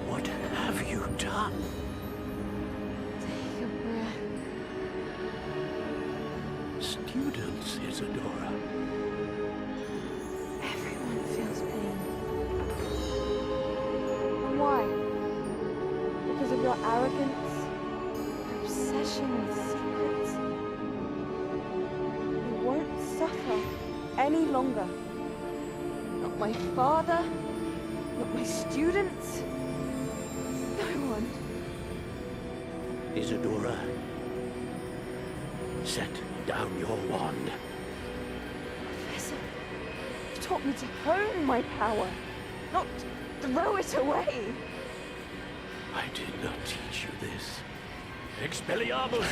Speaker 6: What have you done?
Speaker 2: Take a breath.
Speaker 6: Students, Isadora.
Speaker 2: Everyone feels pain. Why? Because of your arrogance? Your obsession with secrets? You won't suffer any longer. Not my father, not my students. No one.
Speaker 6: Isadora, set down your wand.
Speaker 2: Professor, you taught me to hone my power, not throw it away.
Speaker 6: I did not teach you this. Expelliarmus!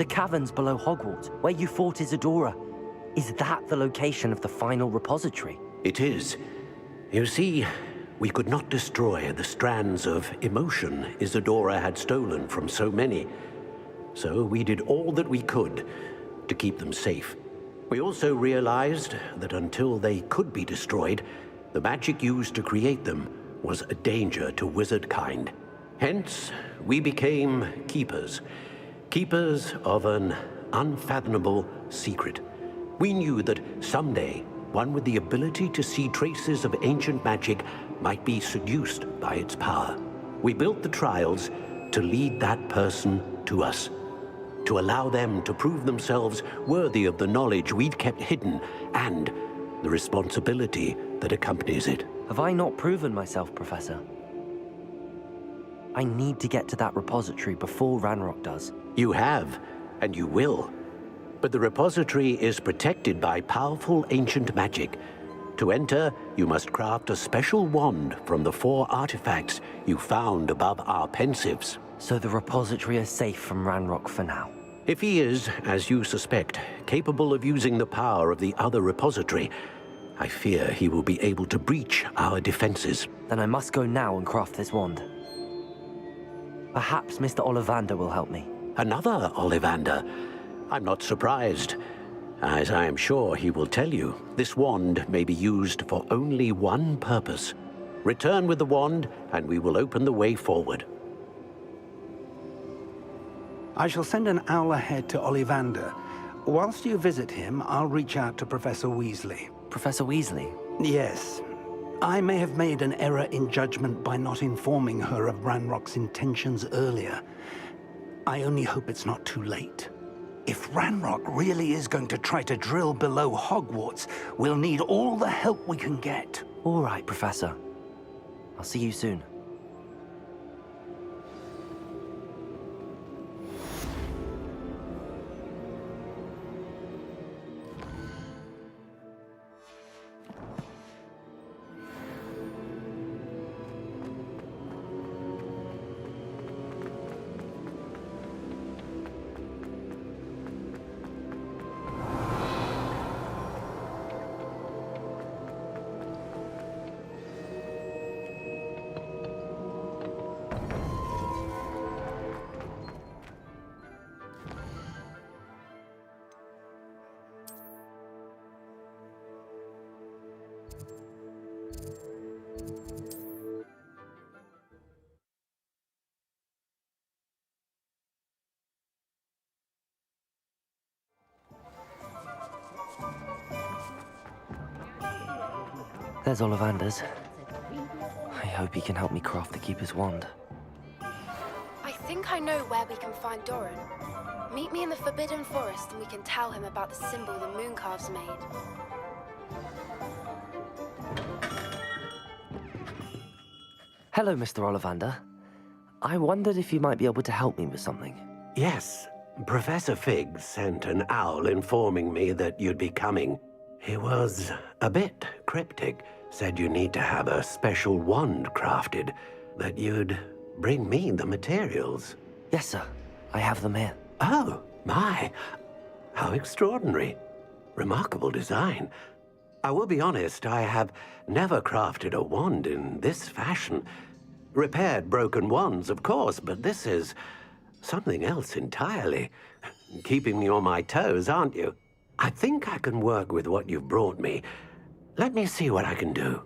Speaker 1: The caverns below Hogwarts, where you fought Isadora. Is that the location of the final repository?
Speaker 6: It is. You see, we could not destroy the strands of emotion Isadora had stolen from so many. So we did all that we could to keep them safe. We also realized that until they could be destroyed, the magic used to create them was a danger to wizard kind. Hence, we became keepers. Keepers of an unfathomable secret. We knew that someday, one with the ability to see traces of ancient magic might be seduced by its power. We built the trials to lead that person to us, to allow them to prove themselves worthy of the knowledge we'd kept hidden and the responsibility that accompanies it.
Speaker 1: Have I not proven myself, Professor? I need to get to that repository before Ranrock does.
Speaker 6: You have, and you will. But the repository is protected by powerful ancient magic. To enter, you must craft a special wand from the 4 artifacts you found above our pensives.
Speaker 1: So the repository is safe from Ranrock for now.
Speaker 6: If he is, as you suspect, capable of using the power of the other repository, I fear he will be able to breach our defenses.
Speaker 1: Then I must go now and craft this wand. Perhaps Mr. Ollivander will help me.
Speaker 6: Another Ollivander? I'm not surprised. As I am sure he will tell you, this wand may be used for only one purpose. Return with the wand, and we will open the way forward.
Speaker 9: I shall send an owl ahead to Ollivander. Whilst you visit him, I'll reach out to Professor Weasley.
Speaker 1: Professor Weasley?
Speaker 9: Yes. I may have made an error in judgment by not informing her of Ranrock's intentions earlier. I only hope it's not too late. If Ranrock really is going to try to drill below Hogwarts, we'll need all the help we can get.
Speaker 1: All right, Professor. I'll see you soon. There's Ollivander's. I hope he can help me craft the Keeper's wand.
Speaker 10: I think I know where we can find Doran. Meet me in the Forbidden Forest and we can tell him about the symbol the Mooncalves made.
Speaker 1: Hello, Mr. Ollivander. I wondered if you might be able to help me with something.
Speaker 6: Yes, Professor Fig sent an owl informing me that you'd be coming. He was a bit cryptic, said you need to have a special wand crafted, that you'd bring me the materials.
Speaker 1: Yes, sir. I have them here.
Speaker 6: Oh, my. How extraordinary. Remarkable design. I will be honest, I have never crafted a wand in this fashion. Repaired broken wands, of course, but this is something else entirely. Keeping me on my toes, aren't you? I think I can work with what you've brought me. Let me see what I can do.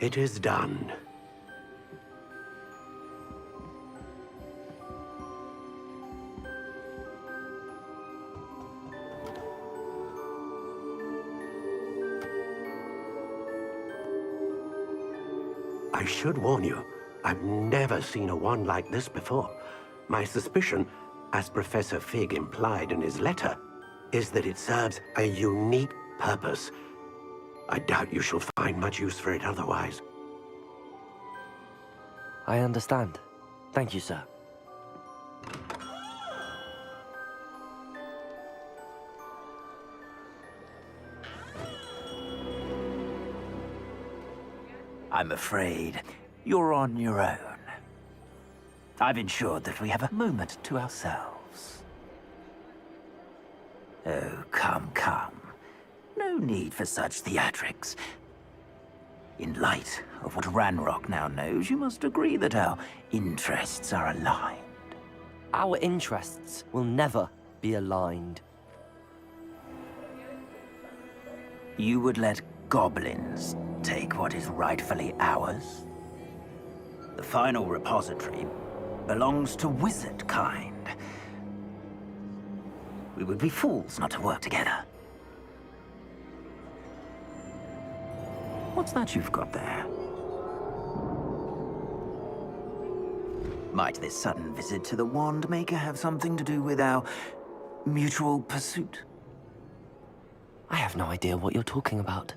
Speaker 6: It is done. I should warn you, I've never seen a wand like this before. My suspicion, as Professor Fig implied in his letter, is that it serves a unique purpose. I doubt you shall find much use for it otherwise.
Speaker 1: I understand. Thank you, sir.
Speaker 4: I'm afraid you're on your own. I've ensured that we have a moment to ourselves. Oh, come, come. No need for such theatrics. In light of what Ranrock now knows, you must agree that our interests are aligned.
Speaker 1: Our interests will never be aligned.
Speaker 4: You would let goblins take what is rightfully ours? The final repository belongs to wizard kind. We would be fools not to work together. What's that you've got there? Might this sudden visit to the Wand Maker have something to do with our mutual pursuit?
Speaker 1: I have no idea what you're talking about.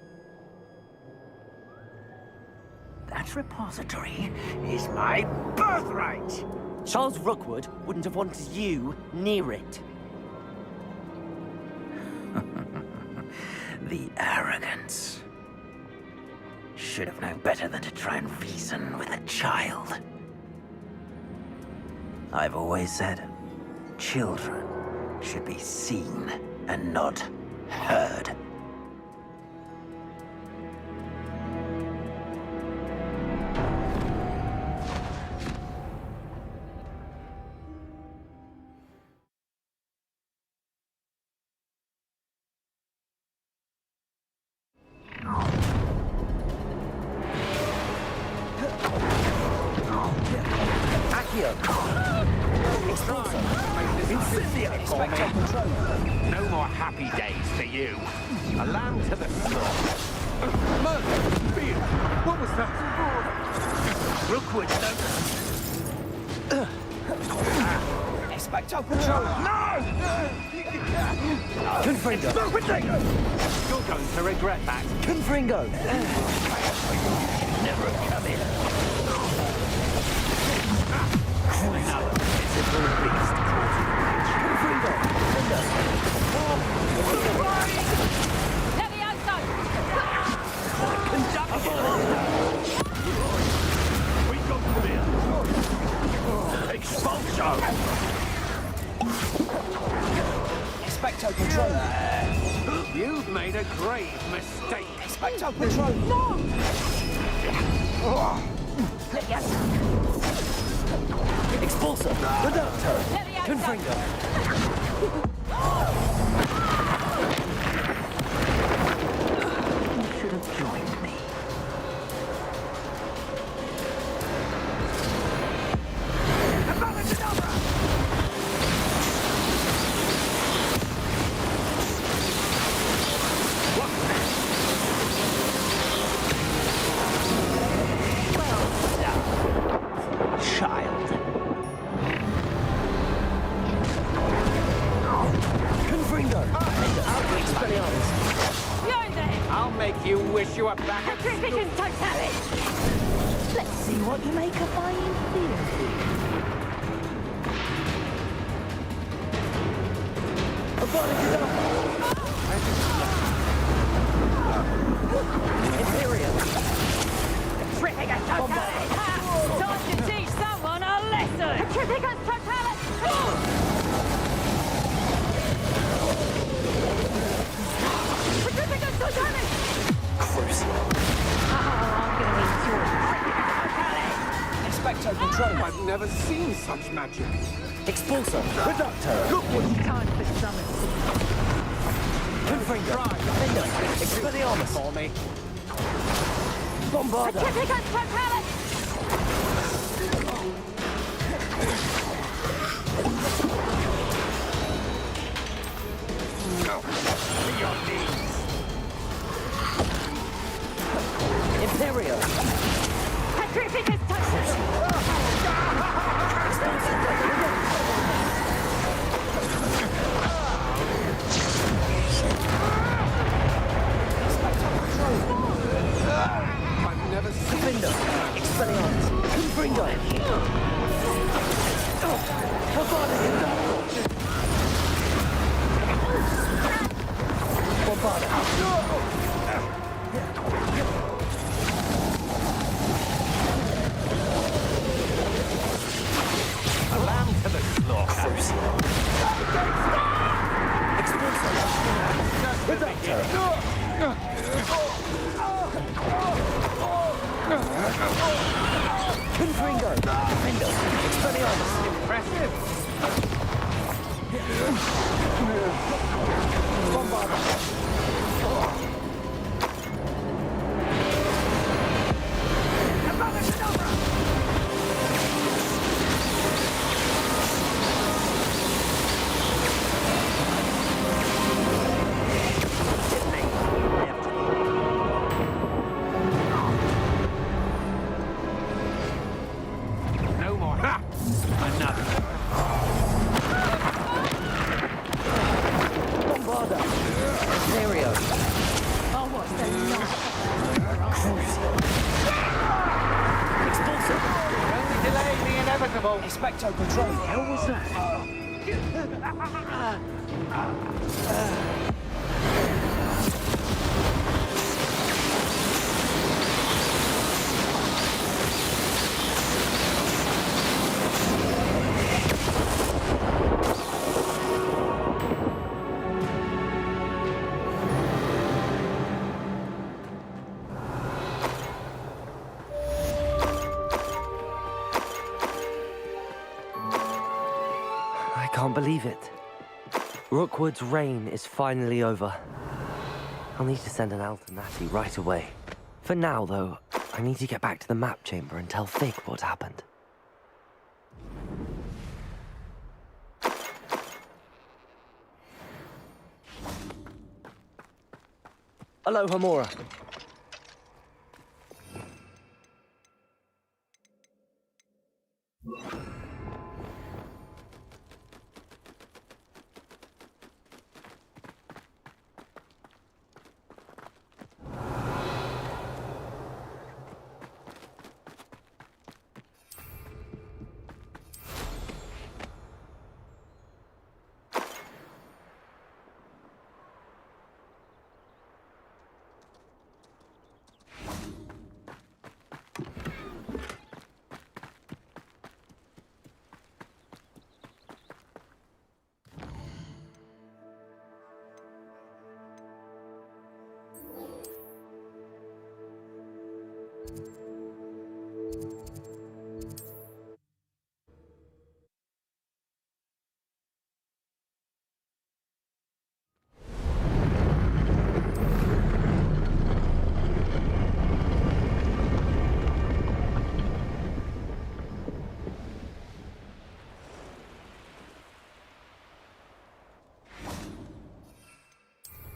Speaker 4: That repository is my birthright!
Speaker 1: Charles Rookwood wouldn't have wanted you near it.
Speaker 4: The arrogance. Should have known better than to try and reason with a child. I've always said, children should be seen and not heard.
Speaker 12: No more happy days for you. A lamb to the slaughter. Murder! Fear! What was that?
Speaker 4: Rookwood,
Speaker 12: Expecto Patronum! No!
Speaker 1: Confringo!
Speaker 12: You're going to regret that.
Speaker 1: Confringo!
Speaker 4: never come in.
Speaker 12: Another pitiful beast.
Speaker 1: Confringo!
Speaker 12: We got clear. Expulso!
Speaker 4: Expecto Patronum!
Speaker 12: You've made a grave mistake.
Speaker 4: Expecto Patronum! No!
Speaker 1: Expulso! Reducto! Confringo!
Speaker 4: You should have joined me.
Speaker 12: I'll make you wish you were back at school.
Speaker 8: Let's see what you make of my inferior.
Speaker 1: Imperial!
Speaker 8: Tripicus Totalis! Time to teach someone a lesson! Tripicus Totalis! Tripicus Totalis!
Speaker 1: Crucial!
Speaker 8: I'm gonna eat yours.
Speaker 1: Expecto Patronum!
Speaker 12: I've never seen such magic.
Speaker 1: Expulso! Reducto! Rookwood!
Speaker 8: Time for summon.
Speaker 1: Confringo! Expelliarmus!
Speaker 12: For me.
Speaker 1: Bombarda!
Speaker 8: Tripicus Totalis!
Speaker 1: Imperial!
Speaker 12: A lamb to the slaughter. Impressive. No more. Ha! Another.
Speaker 8: Oh, what's
Speaker 12: Only delay the inevitable.
Speaker 13: Expecto Patron. The hell was that?
Speaker 1: I can't believe it. Rookwood's reign is finally over. I'll need to send an L to Natty right away. For now, though, I need to get back to the map chamber and tell Fig what happened. Hello, Hamura.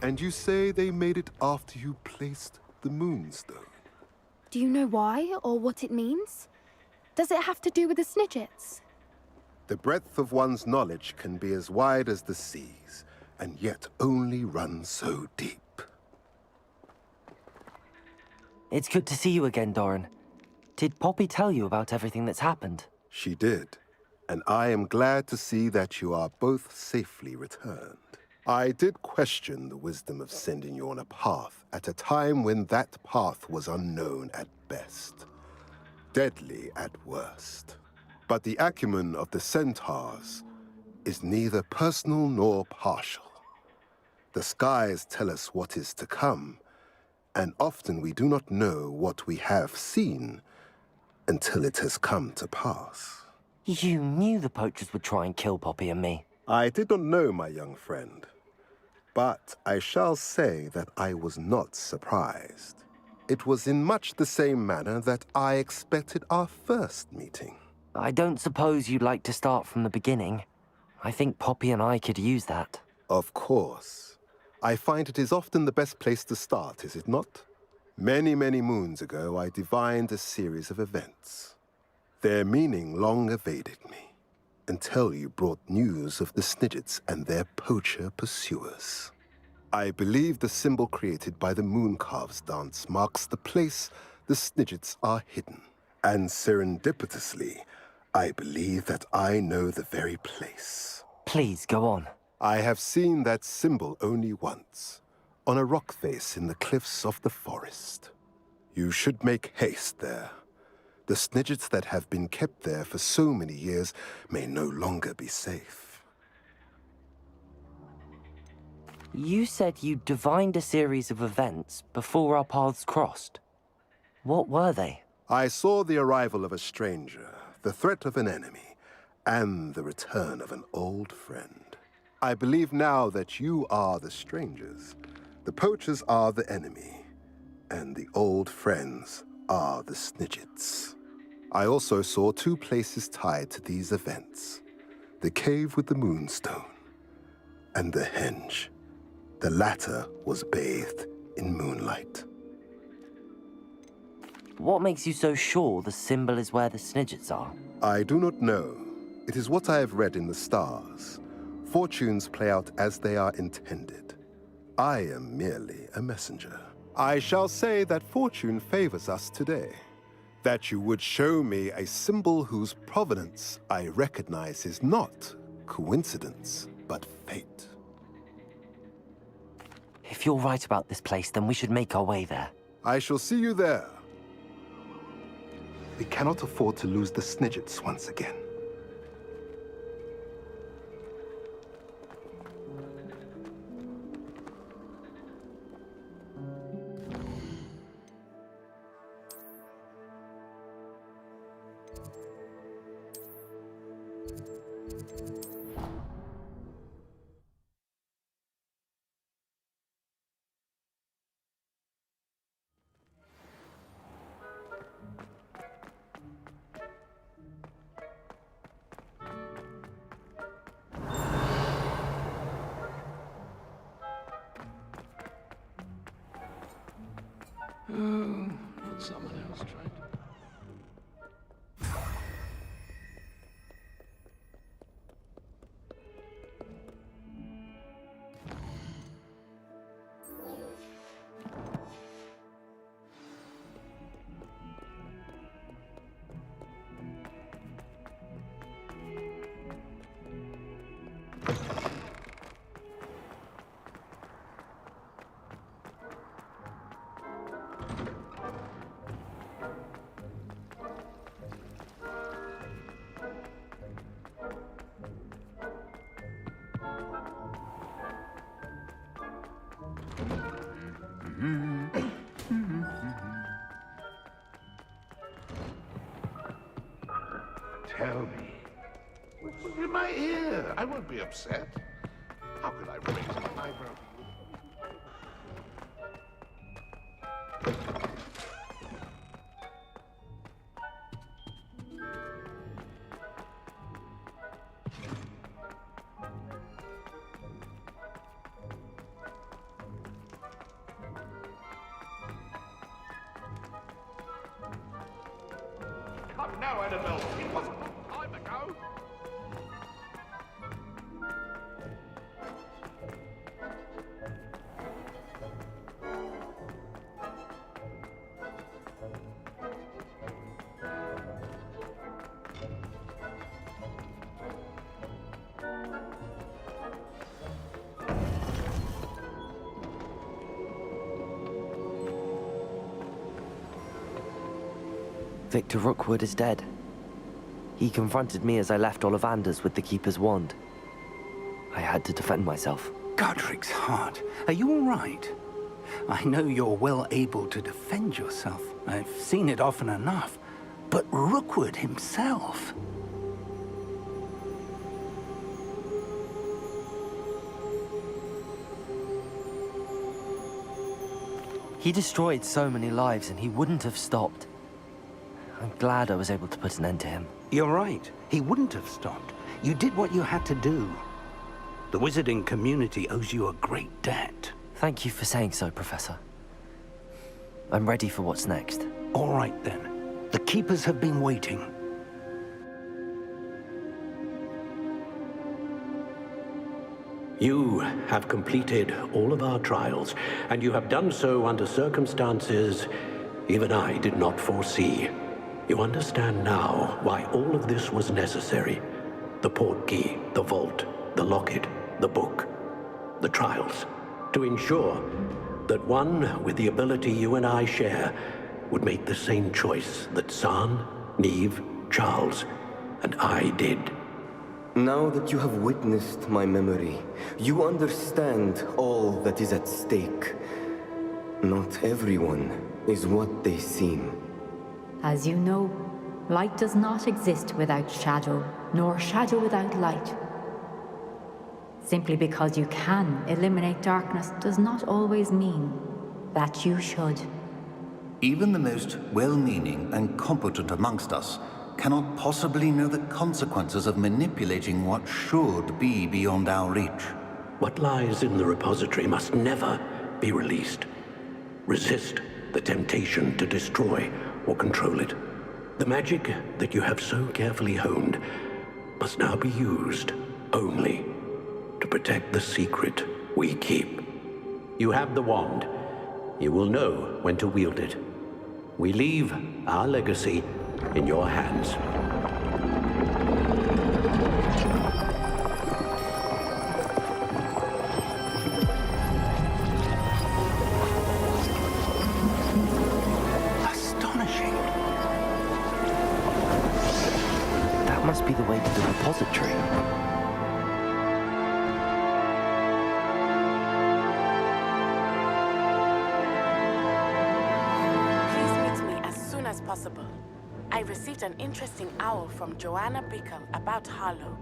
Speaker 14: And you say they made it after you placed the moonstone?
Speaker 10: Do you know why or what it means? Does it have to do with the Snidgets?
Speaker 14: The breadth of one's knowledge can be as wide as the seas, and yet only run so deep.
Speaker 1: It's good to see you again, Doran. Did Poppy tell you about everything that's happened?
Speaker 14: She did, and I am glad to see that you are both safely returned. I did question the wisdom of sending you on a path at a time when that path was unknown at best, deadly at worst. But the acumen of the centaurs is neither personal nor partial. The skies tell us what is to come, and often we do not know what we have seen until it has come to pass.
Speaker 1: You knew the poachers would try and kill Poppy and me.
Speaker 14: I did not know, my young friend, but I shall say that I was not surprised. It was in much the same manner that I expected our first meeting.
Speaker 1: I don't suppose you'd like to start from the beginning. I think Poppy and I could use that.
Speaker 14: Of course. I find it is often the best place to start, is it not? Many, many moons ago, I divined a series of events. Their meaning long evaded me, until you brought news of the Snidgets and their poacher pursuers. I believe the symbol created by the Mooncalves dance marks the place the Snidgets are hidden. And serendipitously, I believe that I know the very place.
Speaker 1: Please, go on.
Speaker 14: I have seen that symbol only once, on a rock face in the cliffs of the forest. You should make haste there. The Snidgets that have been kept there for so many years may no longer be safe.
Speaker 1: You said you divined a series of events before our paths crossed. What were they?
Speaker 14: I saw the arrival of a stranger, the threat of an enemy, and the return of an old friend. I believe now that you are the strangers. The poachers are the enemy, and the old friends are the Snidgets. I also saw two places tied to these events. The cave with the moonstone, and the henge. The latter was bathed in moonlight.
Speaker 1: What makes you so sure the symbol is where the Snidgets are?
Speaker 14: I do not know. It is what I have read in the stars. Fortunes play out as they are intended. I am merely a messenger. I shall say that fortune favors us today. That you would show me a symbol whose provenance I recognize is not coincidence, but fate.
Speaker 1: If you're right about this place, then we should make our way there.
Speaker 14: I shall see you there. We cannot afford to lose the Snidgets once again.
Speaker 12: Someone else tried. Tell me. Whisper in my ear. I won't be upset. How could I raise an eyebrow? Come now, Annabelle. It was a long time ago.
Speaker 1: Victor Rookwood is dead. He confronted me as I left Ollivander's with the Keeper's wand. I had to defend myself.
Speaker 9: Godric's heart, are you all right? I know you're well able to defend yourself. I've seen it often enough. But Rookwood himself...
Speaker 1: He destroyed so many lives and he wouldn't have stopped. I'm glad I was able to put an end to him.
Speaker 9: You're right. He wouldn't have stopped. You did what you had to do. The wizarding community owes you a great debt.
Speaker 1: Thank you for saying so, Professor. I'm ready for what's next.
Speaker 9: All right, then. The Keepers have been waiting.
Speaker 6: You have completed all of our trials, and you have done so under circumstances even I did not foresee. You understand now why all of this was necessary. The portkey, the vault, the locket, the book, the trials. to ensure that one with the ability you and I share would make the same choice that San, Neve, Charles, and I did.
Speaker 11: Now that you have witnessed my memory, you understand all that is at stake. Not everyone is what they seem.
Speaker 8: As you know, light does not exist without shadow, nor shadow without light. Simply because you can eliminate darkness does not always mean that you should.
Speaker 15: Even the most well-meaning and competent amongst us cannot possibly know the consequences of manipulating what should be beyond our reach.
Speaker 6: What lies in the repository must never be released. Resist the temptation to destroy or control it. The magic that you have so carefully honed must now be used only to protect the secret we keep. You have the wand. You will know when to wield it. We leave our legacy in your hands.
Speaker 9: Astonishing.
Speaker 1: That must be the way to the repository.
Speaker 16: Possible. I received an interesting owl from Joanna Bickham about Harlow.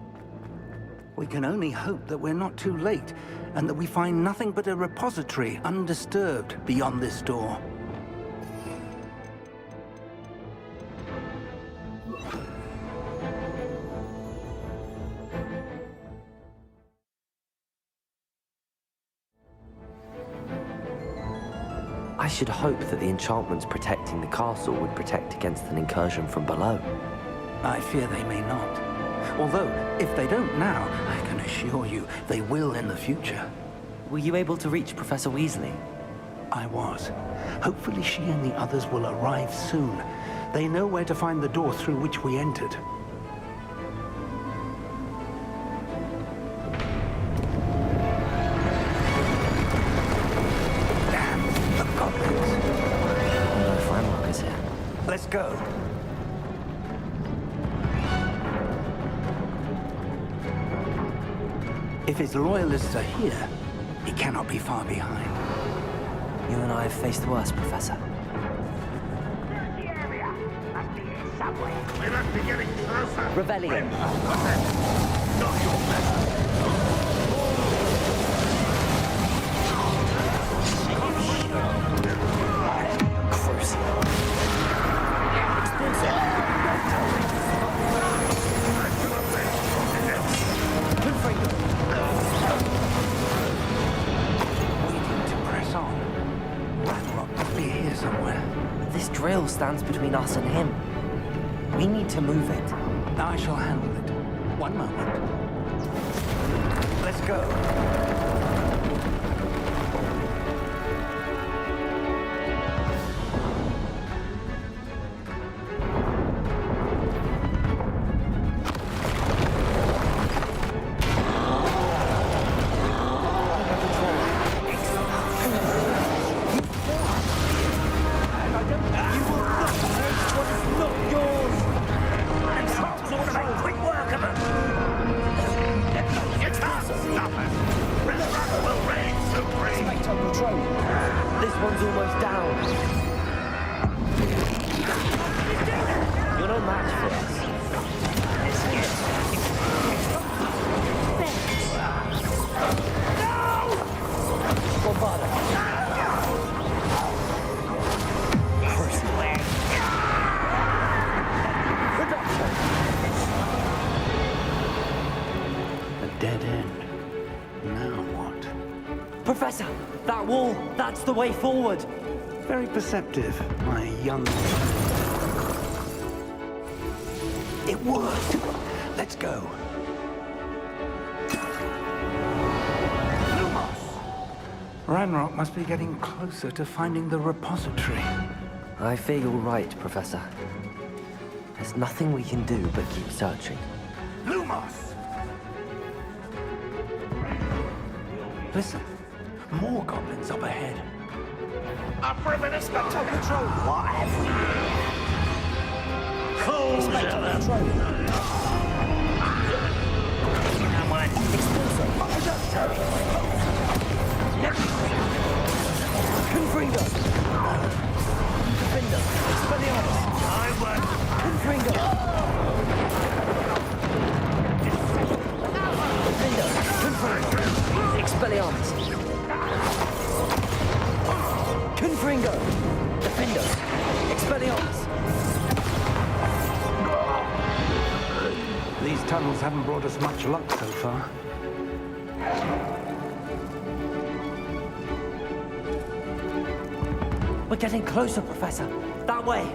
Speaker 9: We can only hope that we're not too late, and that we find nothing but a repository undisturbed beyond this door.
Speaker 1: I should hope that the enchantments protecting the castle would protect against an incursion from below.
Speaker 9: I fear they may not. Although, if they don't now, I can assure you they will in the future.
Speaker 1: Were you able to reach Professor Weasley?
Speaker 9: I was. Hopefully she and the others will arrive soon. They know where to find the door through which we entered. Let's go. If his loyalists are here, he cannot be far behind.
Speaker 1: You and I have faced worse, Professor.
Speaker 12: We must be getting closer.
Speaker 1: Rebellion.
Speaker 12: Not your best.
Speaker 1: This drill stands between us and him. We need to move it.
Speaker 9: I shall handle it. One moment. Let's go.
Speaker 1: This one's almost down. You're no match for us.
Speaker 9: A dead end. Now what?
Speaker 1: Professor, that wall, that's the way forward.
Speaker 9: Very perceptive, my young... It worked. Let's go. Ranrock must be getting closer to finding the repository.
Speaker 1: I fear you're right, Professor. There's nothing we can do but keep searching.
Speaker 9: Lumos! Listen. More goblins up ahead.
Speaker 12: Up for a minute, Spectre Patrol!
Speaker 9: What have we?
Speaker 12: Spectre Patrol! Someone! Expulsor!
Speaker 1: Confringo! Defender! Expelliarmus!
Speaker 12: I won!
Speaker 1: Confringo! Defender! Confringo! Expelliarmus! Confringo! Defender! Expelliarmus!
Speaker 9: These tunnels haven't brought us much luck so far.
Speaker 1: We're getting closer, Professor. That way.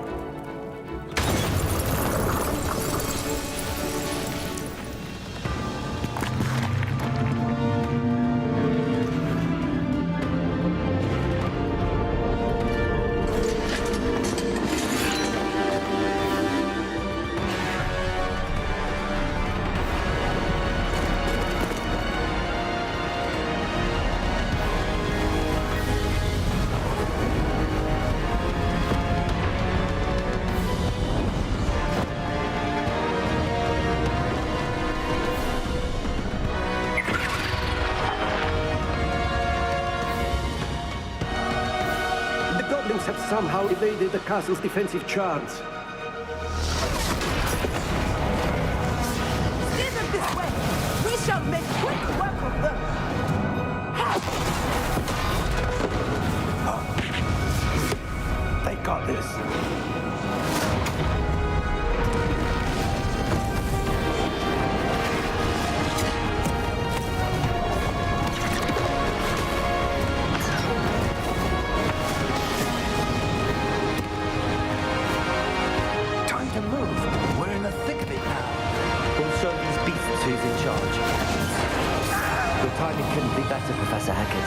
Speaker 6: Have somehow evaded the castle's defensive charge.
Speaker 2: Steer them this way! We shall make quick work of them!
Speaker 9: They got this.
Speaker 1: Timing couldn't be better, Professor Hackett.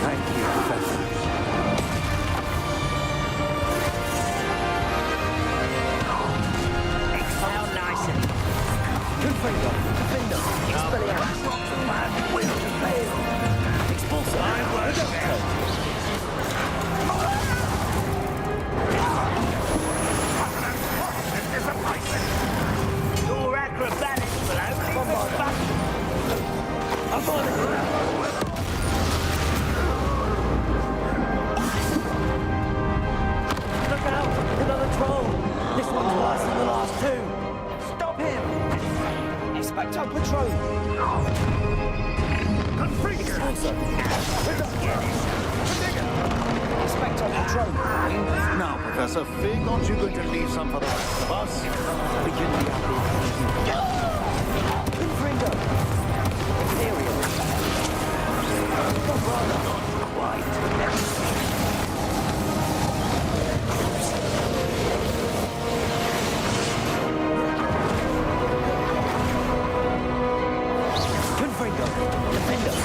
Speaker 9: Thank you, Professor.
Speaker 12: How nice and
Speaker 1: Confringo! Defender! Expelliarmus!
Speaker 12: man will fail!
Speaker 1: Expulsor!
Speaker 12: I won't fail! Your acrobatics will only be fun!
Speaker 1: I'm on it! Look out! Another troll! This one's worse than the last two!
Speaker 12: Stop him! Inspector Patrol! Confringo! Inspector Patrol!
Speaker 15: Now, Professor, Fig, aren't you going to leave some for the rest of us?
Speaker 1: We couldn't be happy. Confringo! Ethereal! Not rather. Quite. Confringo! Defender!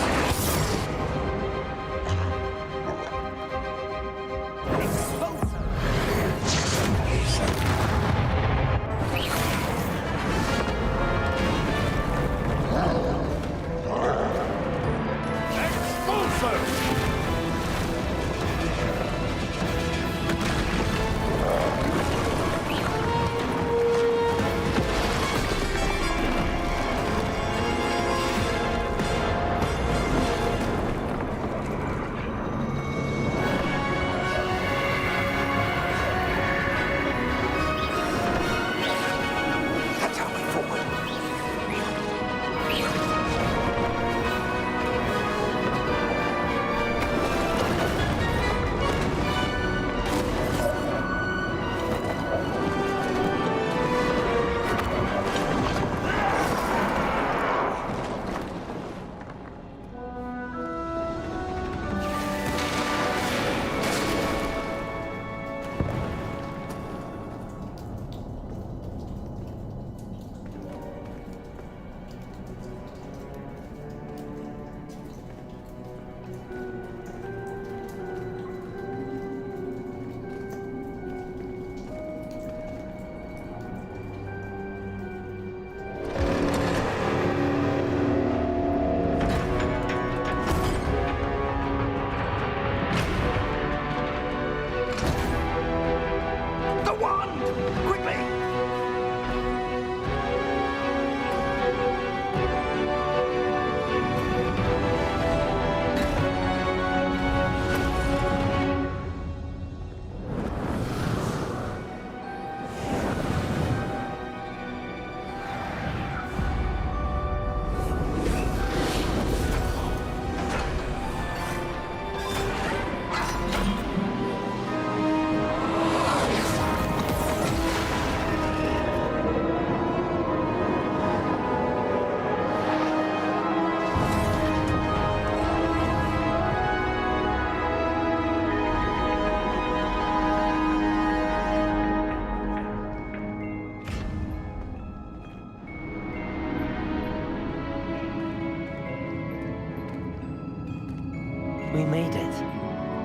Speaker 1: We made it.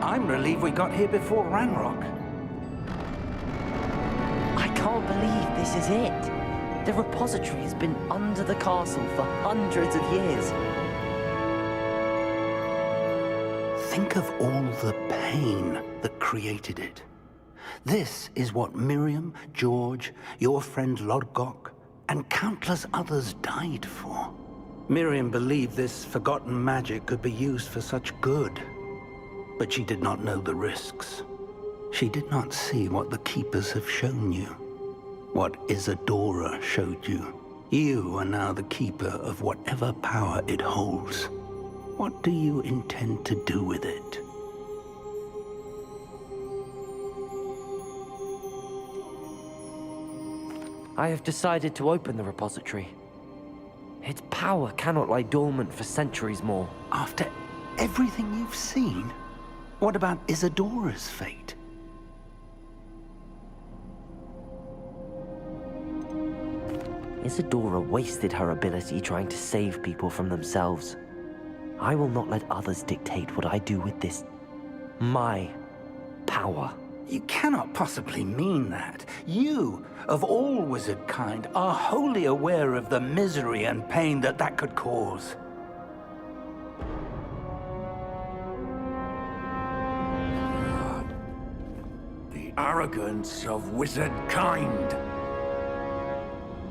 Speaker 9: I'm relieved we got here before Ranrock.
Speaker 1: I can't believe this is it. The repository has been under the castle for hundreds of years.
Speaker 4: Think of all the pain that created it. This is what Miriam, George, your friend Lodgok, and countless others died for. Miriam believed this forgotten magic could be used for such good. But she did not know the risks. She did not see what the Keepers have shown you. What Isadora showed you. You are now the Keeper of whatever power it holds. What do you intend to do with it?
Speaker 1: I have decided to open the repository. Its power cannot lie dormant for centuries more.
Speaker 4: After everything you've seen? What about Isadora's fate?
Speaker 1: Isadora wasted her ability trying to save people from themselves. I will not let others dictate what I do with this. My power.
Speaker 4: You cannot possibly mean that. You, of all wizard kind, are wholly aware of the misery and pain that could cause.
Speaker 12: The arrogance of wizard kind.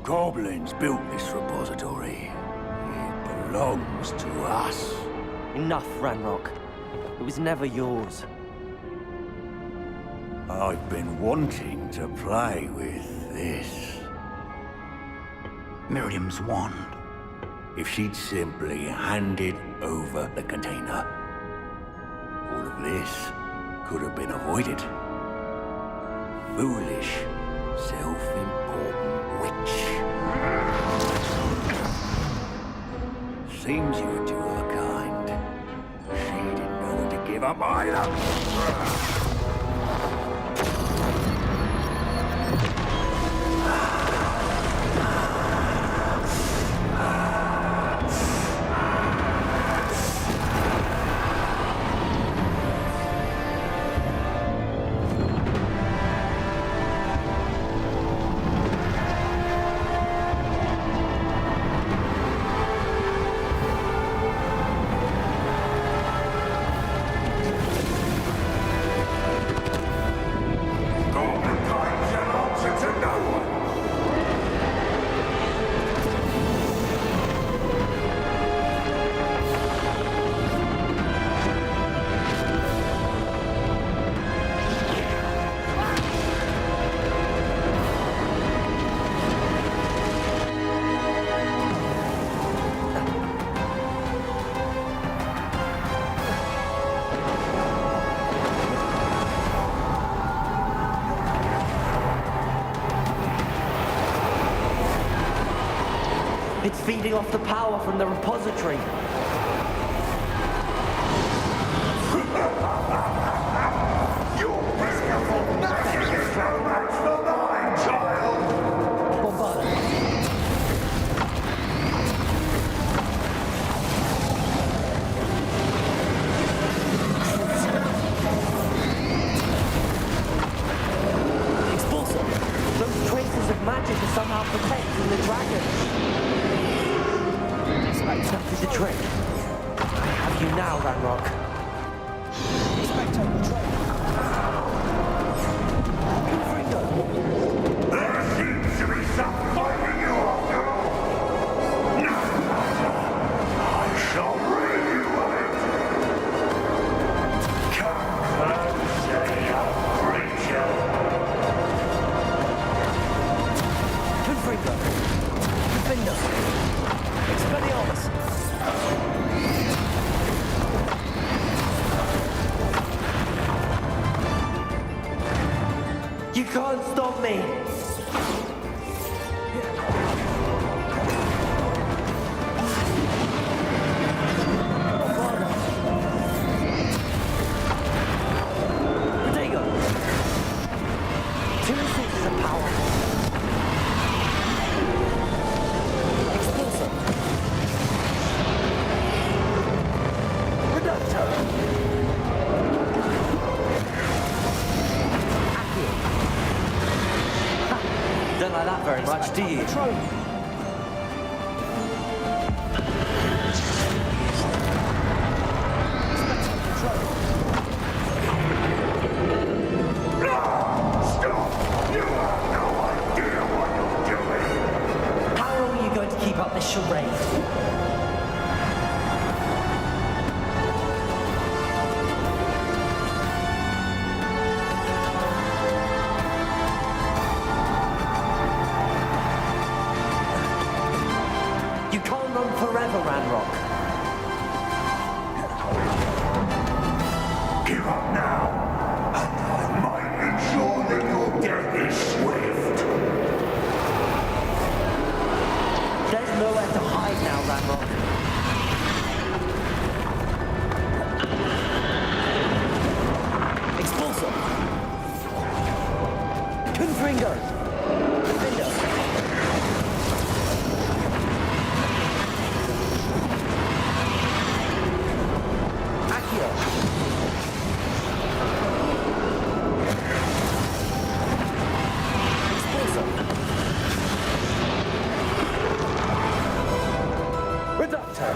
Speaker 12: Goblins built this repository. It belongs to us.
Speaker 1: Enough, Ranrock. It was never yours.
Speaker 12: I've been wanting to play with this.
Speaker 4: Miriam's wand.
Speaker 12: If she'd simply handed over the container, all of this could have been avoided. Foolish, self-important witch. Seems you were two of a kind. She didn't know when to give up either.
Speaker 1: It's feeding off the power from the repository. Those traces of magic are somehow protecting the dragon. That is the trick. I have you now, Ranrock.
Speaker 12: There seems to be some fighting you after all. No matter. I shall rid you of it. Come and say a creature.
Speaker 1: Confringo. Defender. Expelliarmus. You can't stop me! Protego! 2 sources of power. Expulsor. Reductor. like that very much, do you?
Speaker 3: How long are you going to keep up this charade?
Speaker 1: You can't run forever, Ranrock.
Speaker 12: Give up now, and I might ensure that your death is swift.
Speaker 1: There's nowhere to hide now, Ranrock. Expulsor! Confringo! Defender! Accio! Expulsor! Reductor!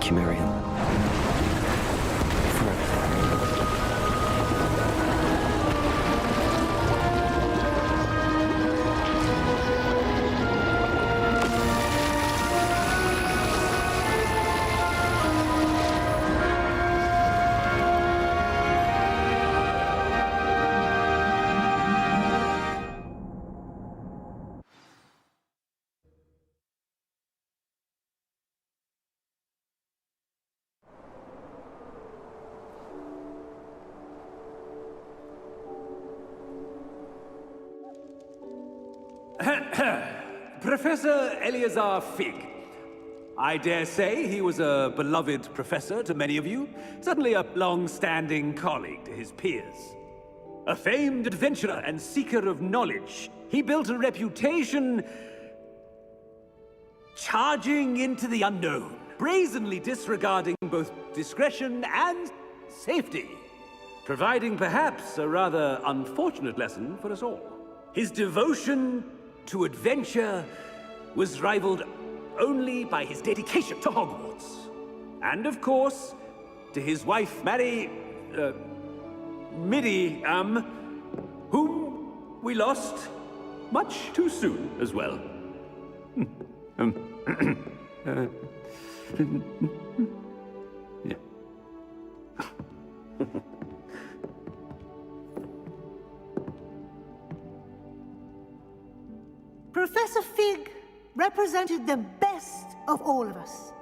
Speaker 1: Thank you, Miriam. For everything.
Speaker 17: Professor Eleazar Fig. I dare say he was a beloved professor to many of you, certainly a long-standing colleague to his peers. A famed adventurer and seeker of knowledge, he built a reputation charging into the unknown, brazenly disregarding both discretion and safety, providing perhaps a rather unfortunate lesson for us all. His devotion to adventure was rivaled only by his dedication to Hogwarts. And of course, to his wife, Miriam, whom we lost much too soon as well. Yeah.
Speaker 18: Professor Fig represented the best of all of us.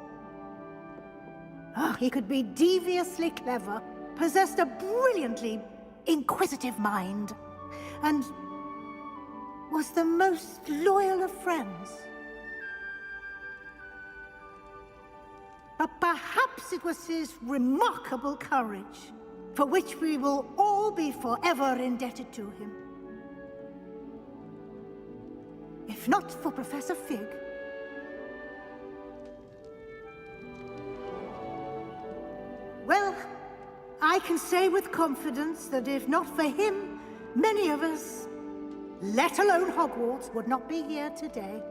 Speaker 18: He could be deviously clever, possessed a brilliantly inquisitive mind, and was the most loyal of friends. But perhaps it was his remarkable courage, for which we will all be forever indebted to him. If not for Professor Fig, well, I can say with confidence that if not for him, many of us, let alone Hogwarts, would not be here today.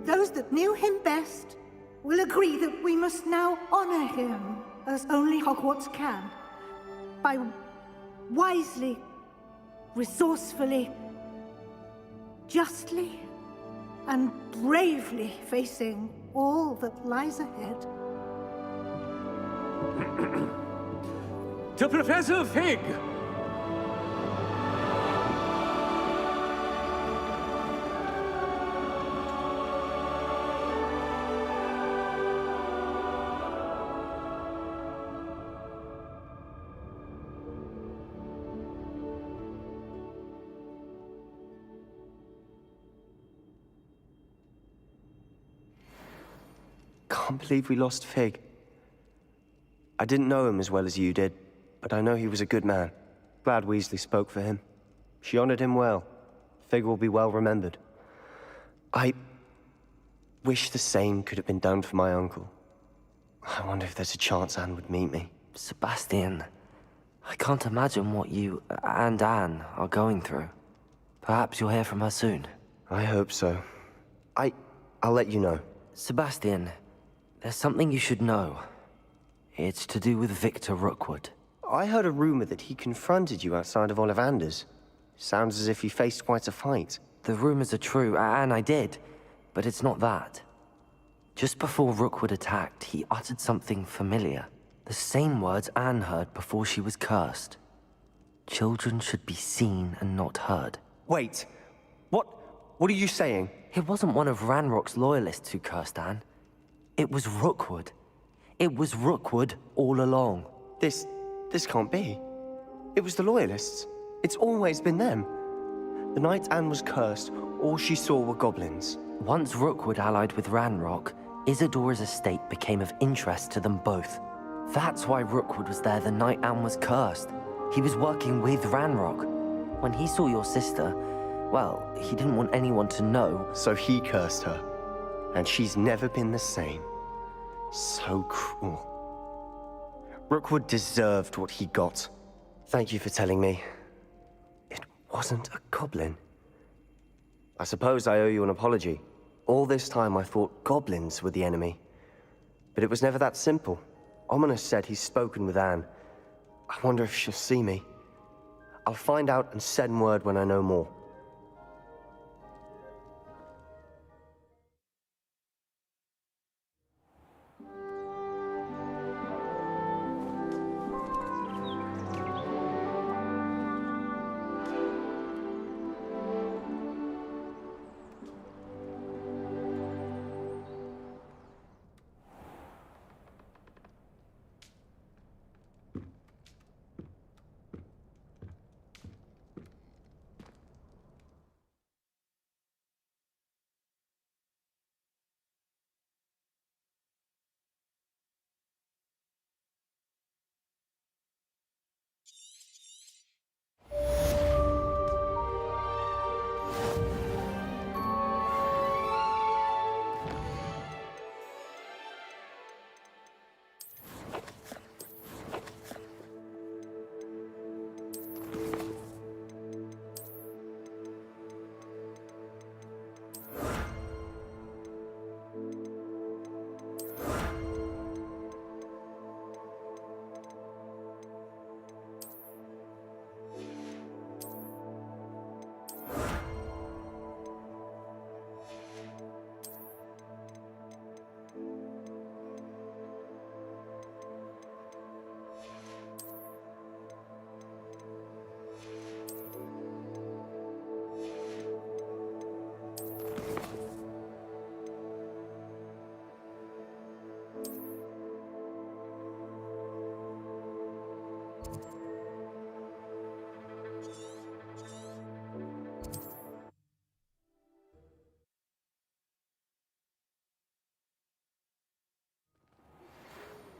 Speaker 18: Those that knew him best will agree that we must now honor him as only Hogwarts can, by wisely, resourcefully, justly, and bravely facing all that lies ahead.
Speaker 17: To Professor Fig!
Speaker 5: Can't believe we lost Fig. I didn't know him as well as you did, but I know he was a good man. Glad Weasley spoke for him. She honored him well. Fig will be well remembered. I wish the same could have been done for my uncle. I wonder if there's a chance Anne would meet me.
Speaker 1: Sebastian, I can't imagine what you and Anne are going through. Perhaps you'll hear from her soon.
Speaker 5: I hope so. I'll let you know.
Speaker 1: Sebastian, there's something you should know. It's to do with Victor Rookwood.
Speaker 5: I heard a rumor that he confronted you outside of Ollivander's. Sounds as if he faced quite a fight.
Speaker 1: The rumors are true, and I did, but it's not that. Just before Rookwood attacked, he uttered something familiar. The same words Anne heard before she was cursed. Children should be seen and not heard.
Speaker 5: Wait, what are you saying?
Speaker 1: It wasn't one of Ranrock's loyalists who cursed Anne. It was Rookwood. It was Rookwood all along.
Speaker 5: This can't be. It was the Loyalists. It's always been them. The night Anne was cursed, all she saw were goblins.
Speaker 1: Once Rookwood allied with Ranrock, Isadora's estate became of interest to them both. That's why Rookwood was there the night Anne was cursed. He was working with Ranrock. When he saw your sister, well, he didn't want anyone to know.
Speaker 5: So he cursed her. And she's never been the same. So cruel. Rookwood deserved what he got. Thank you for telling me. It wasn't a goblin. I suppose I owe you an apology. All this time I thought goblins were the enemy. But it was never that simple. Ominous said he's spoken with Anne. I wonder if she'll see me. I'll find out and send word when I know more.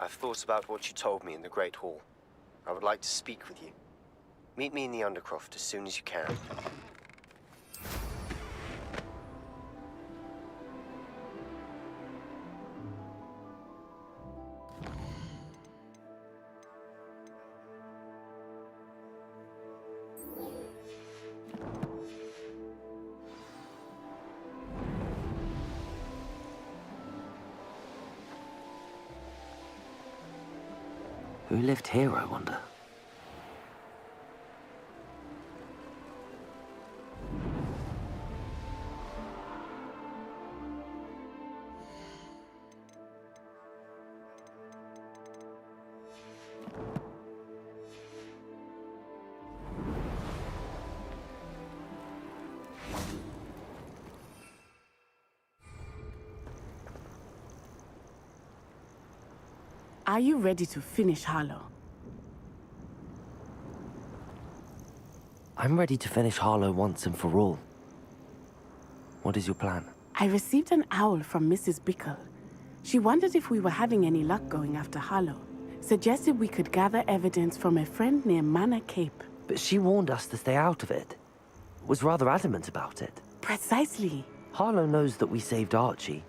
Speaker 5: I've thought about what you told me in the Great Hall. I would like to speak with you. Meet me in the Undercroft as soon as you can.
Speaker 1: Who lived here, I wonder?
Speaker 7: Are you ready to finish Harlow?
Speaker 1: I'm ready to finish Harlow once and for all. What is your plan?
Speaker 7: I received an owl from Mrs. Bickle. She wondered if we were having any luck going after Harlow. Suggested we could gather evidence from a friend near Manor Cape.
Speaker 1: But she warned us to stay out of it. Was rather adamant about it.
Speaker 7: Precisely.
Speaker 1: Harlow knows that we saved Archie,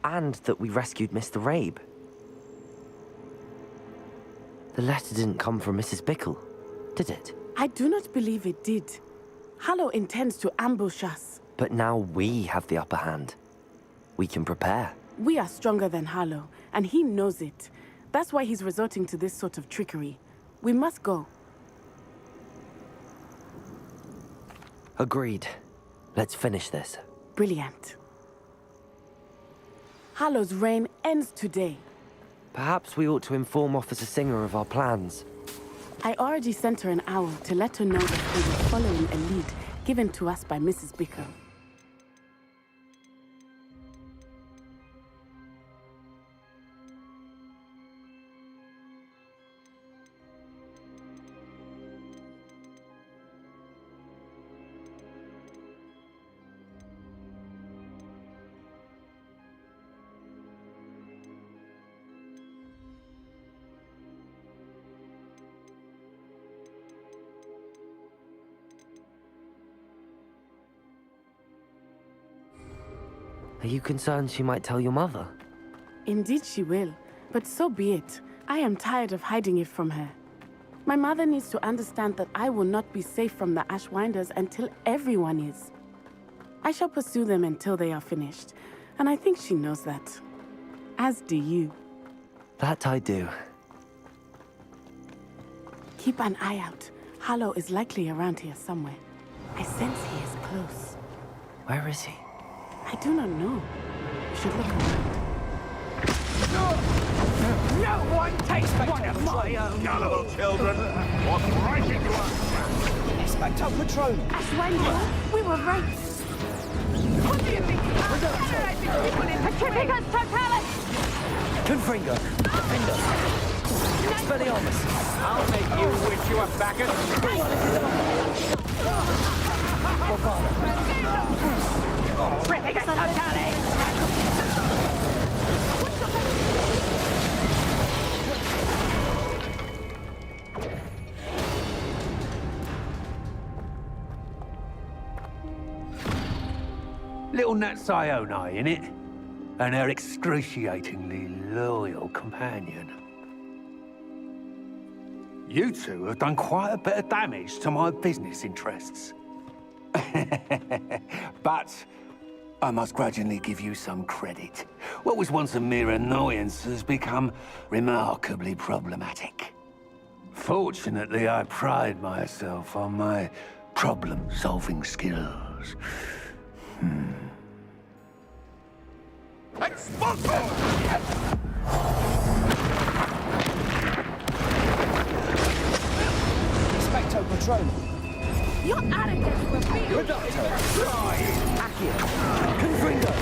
Speaker 1: and that we rescued Mr. Rabe. The letter didn't come from Mrs. Bickle, did it?
Speaker 7: I do not believe it did. Harlow intends to ambush us.
Speaker 1: But now we have the upper hand. We can prepare.
Speaker 7: We are stronger than Harlow, and he knows it. That's why he's resorting to this sort of trickery. We must go.
Speaker 1: Agreed. Let's finish this.
Speaker 7: Brilliant. Harlow's reign ends today.
Speaker 1: Perhaps we ought to inform Officer Singer of our plans.
Speaker 7: I already sent her an owl to let her know that we were following a lead given to us by Mrs. Bickle.
Speaker 1: Are you concerned she might tell your mother?
Speaker 7: Indeed she will, but so be it. I am tired of hiding it from her. My mother needs to understand that I will not be safe from the Ashwinders until everyone is. I shall pursue them until they are finished, and I think she knows that. As do you.
Speaker 1: That I do.
Speaker 7: Keep an eye out. Harlow is likely around here somewhere. I sense he is close.
Speaker 1: Where is he?
Speaker 7: I do not know. You should look around.
Speaker 13: No one takes one of my own!
Speaker 12: Gullible children! What right did you have?
Speaker 13: Expecto Patronum!
Speaker 7: Ashwendo, we were right.
Speaker 13: What do you think?
Speaker 7: Pacificus Totalis!
Speaker 1: Confringo! Defender! Expelliarmus!
Speaker 13: I'll make you wish you were back at
Speaker 7: Pacificus Totalis!
Speaker 17: Little Nat Sione, innit? And her excruciatingly loyal companion. You two have done quite a bit of damage to my business interests. But I must grudgingly give you some credit. What was once a mere annoyance has become remarkably problematic. Fortunately, I pride myself on my problem-solving skills.
Speaker 13: Expecto Patronum!
Speaker 7: Your arrogance will be
Speaker 1: Reducto! Accio! Confringo!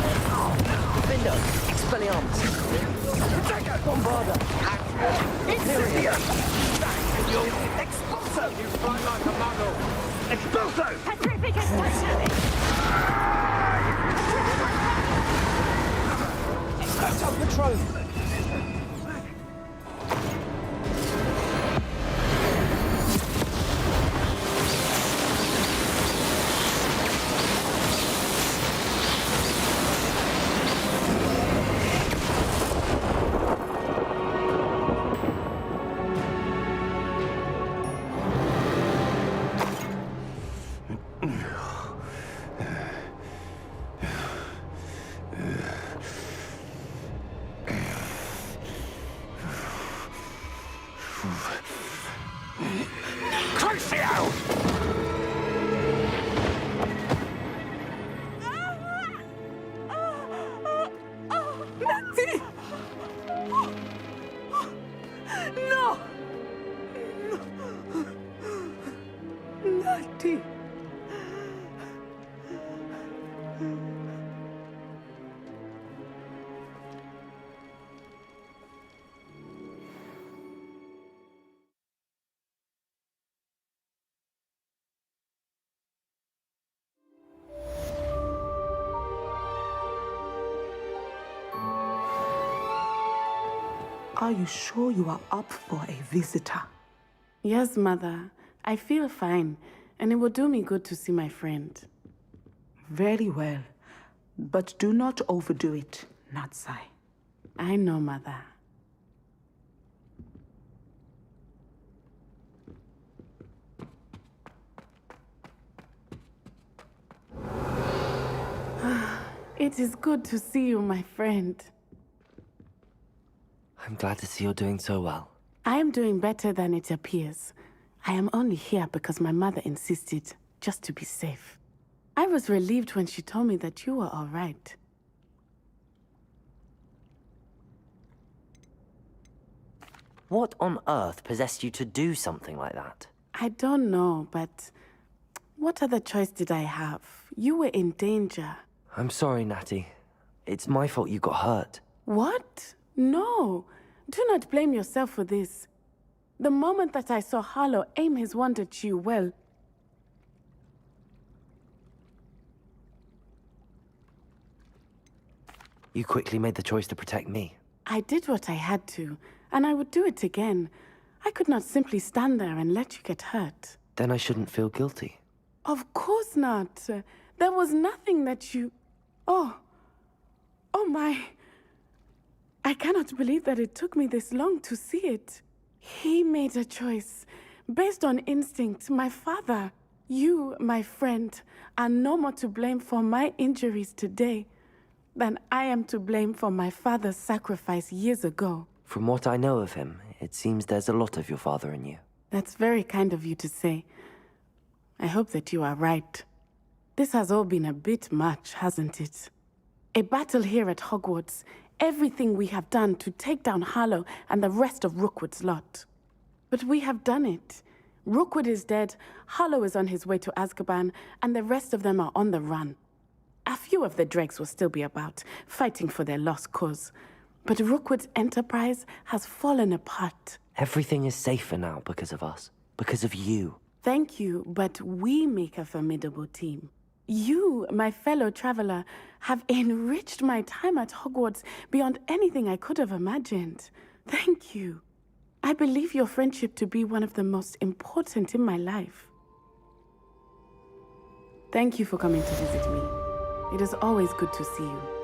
Speaker 1: Defender! Expelliarmus! Bombarda! Incendio!
Speaker 13: Expulso! You fly like a muggle!
Speaker 17: Expulso!
Speaker 7: Pacificus Totalis!
Speaker 13: Expecto Patronum!
Speaker 2: No! Natty!
Speaker 19: Are you sure you are up for a visitor?
Speaker 7: Yes, Mother. I feel fine, and it will do me good to see my friend.
Speaker 19: Very well. But do not overdo it, Natsai.
Speaker 7: I know, Mother. It is good to see you, my friend.
Speaker 1: I'm glad to see you're doing so well.
Speaker 7: I am doing better than it appears. I am only here because my mother insisted, just to be safe. I was relieved when she told me that you were all right.
Speaker 1: What on earth possessed you to do something like that?
Speaker 7: I don't know, but what other choice did I have? You were in danger.
Speaker 1: I'm sorry, Natty. It's my fault you got hurt.
Speaker 7: What? No. Do not blame yourself for this. The moment that I saw Harlow aim his wand at you, well...
Speaker 1: You quickly made the choice to protect me.
Speaker 7: I did what I had to, and I would do it again. I could not simply stand there and let you get hurt.
Speaker 1: Then I shouldn't feel guilty.
Speaker 7: Of course not. There was nothing that you... Oh my... I cannot believe that it took me this long to see it. He made a choice, based on instinct. My father, you, my friend, are no more to blame for my injuries today than I am to blame for my father's sacrifice years ago.
Speaker 1: From what I know of him, it seems there's a lot of your father in you.
Speaker 7: That's very kind of you to say. I hope that you are right. This has all been a bit much, hasn't it? A battle here at Hogwarts. Everything we have done to take down Harlow and the rest of Rookwood's lot. But we have done it. Rookwood is dead, Harlow is on his way to Azkaban, and the rest of them are on the run. A few of the dregs will still be about, fighting for their lost cause. But Rookwood's enterprise has fallen apart.
Speaker 1: Everything is safer now because of us. Because of you.
Speaker 7: Thank you, but we make a formidable team. You, my fellow traveler, have enriched my time at Hogwarts beyond anything I could have imagined. Thank you. I believe your friendship to be one of the most important in my life. Thank you for coming to visit me. It is always good to see you.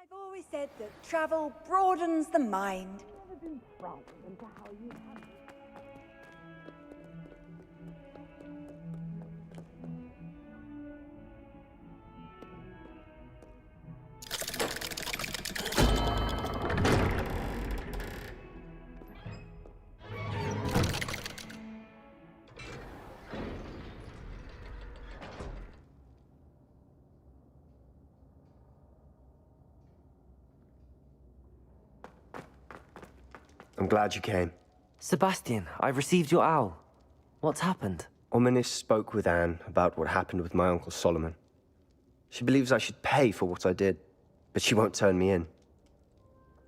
Speaker 20: I've always said that travel broadens the mind.
Speaker 5: I'm glad you came.
Speaker 1: Sebastian, I received your owl. What's happened?
Speaker 5: Ominis spoke with Anne about what happened with my Uncle Solomon. She believes I should pay for what I did, but she won't turn me in.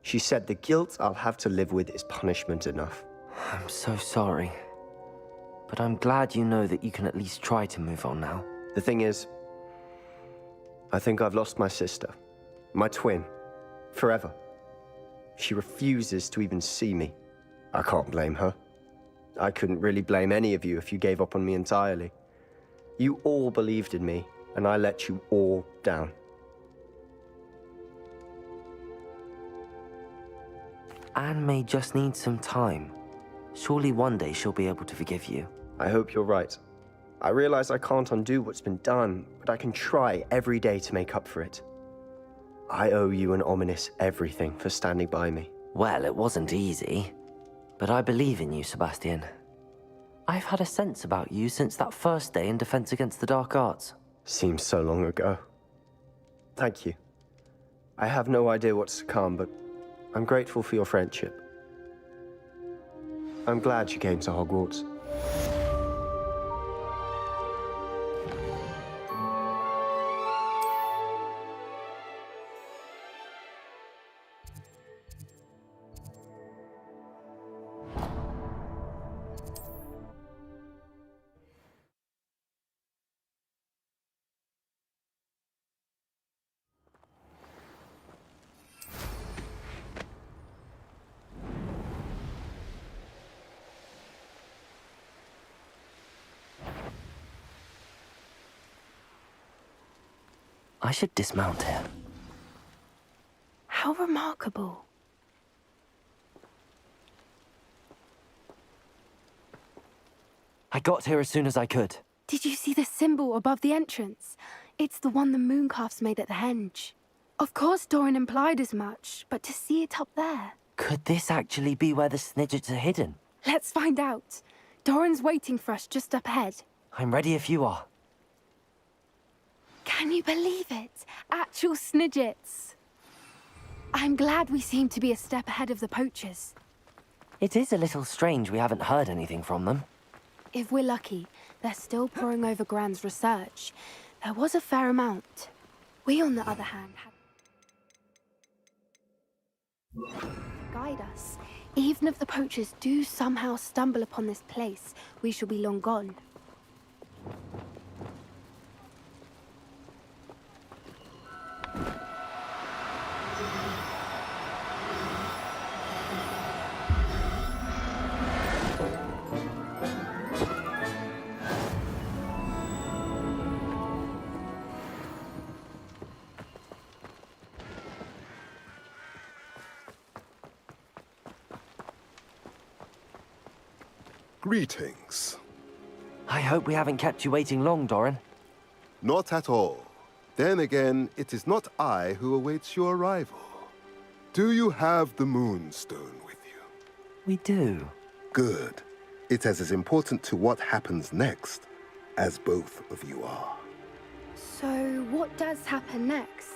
Speaker 5: She said the guilt I'll have to live with is punishment enough.
Speaker 1: I'm so sorry. But I'm glad you know that you can at least try to move on now.
Speaker 5: The thing is, I think I've lost my sister, my twin, forever. She refuses to even see me. I can't blame her. I couldn't really blame any of you if you gave up on me entirely. You all believed in me, and I let you all down.
Speaker 1: Anne may just need some time. Surely one day she'll be able to forgive you.
Speaker 5: I hope you're right. I realize I can't undo what's been done, but I can try every day to make up for it. I owe you and Ominis everything for standing by me.
Speaker 1: Well, it wasn't easy. But I believe in you, Sebastian. I've had a sense about you since that first day in Defense Against the Dark Arts.
Speaker 5: Seems so long ago. Thank you. I have no idea what's to come, but I'm grateful for your friendship. I'm glad you came to Hogwarts.
Speaker 1: I should dismount here.
Speaker 10: How remarkable.
Speaker 1: I got here as soon as I could.
Speaker 10: Did you see the symbol above the entrance? It's the one the mooncalfs made at the henge. Of course Doran implied as much, but to see it up there...
Speaker 1: Could this actually be where the Snidgets are hidden?
Speaker 10: Let's find out. Doran's waiting for us just up ahead.
Speaker 1: I'm ready if you are.
Speaker 10: Can you believe it? Actual Snidgets. I'm glad we seem to be a step ahead of the poachers.
Speaker 1: It is a little strange we haven't heard anything from them.
Speaker 10: If we're lucky, they're still poring over Gran's research. There was a fair amount. We, on the other hand, had... guide us. Even if the poachers do somehow stumble upon this place, we shall be long gone.
Speaker 14: Greetings.
Speaker 1: I hope we haven't kept you waiting long, Doran.
Speaker 14: Not at all. Then again, it is not I who awaits your arrival. Do you have the Moonstone with you?
Speaker 1: We do.
Speaker 14: Good. It is as important to what happens next as both of you are.
Speaker 10: So, what does happen next?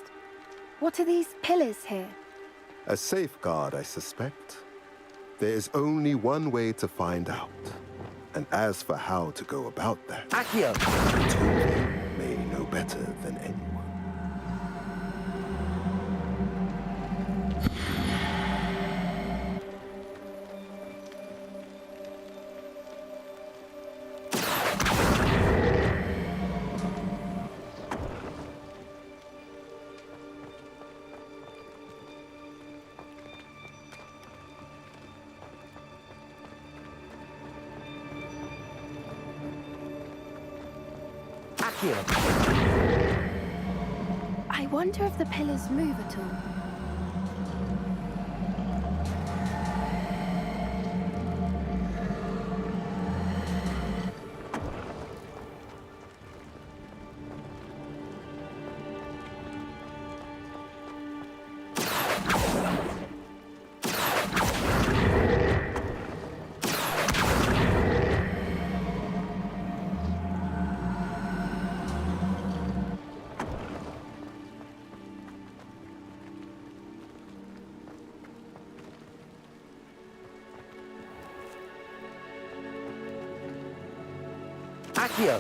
Speaker 10: What are these pillars here?
Speaker 14: A safeguard, I suspect. There is only one way to find out. And as for how to go about that...
Speaker 1: Accio!
Speaker 14: Tolkien may know better than anyone.
Speaker 1: Accio.
Speaker 10: I wonder if the pillars move at all.
Speaker 1: Accio.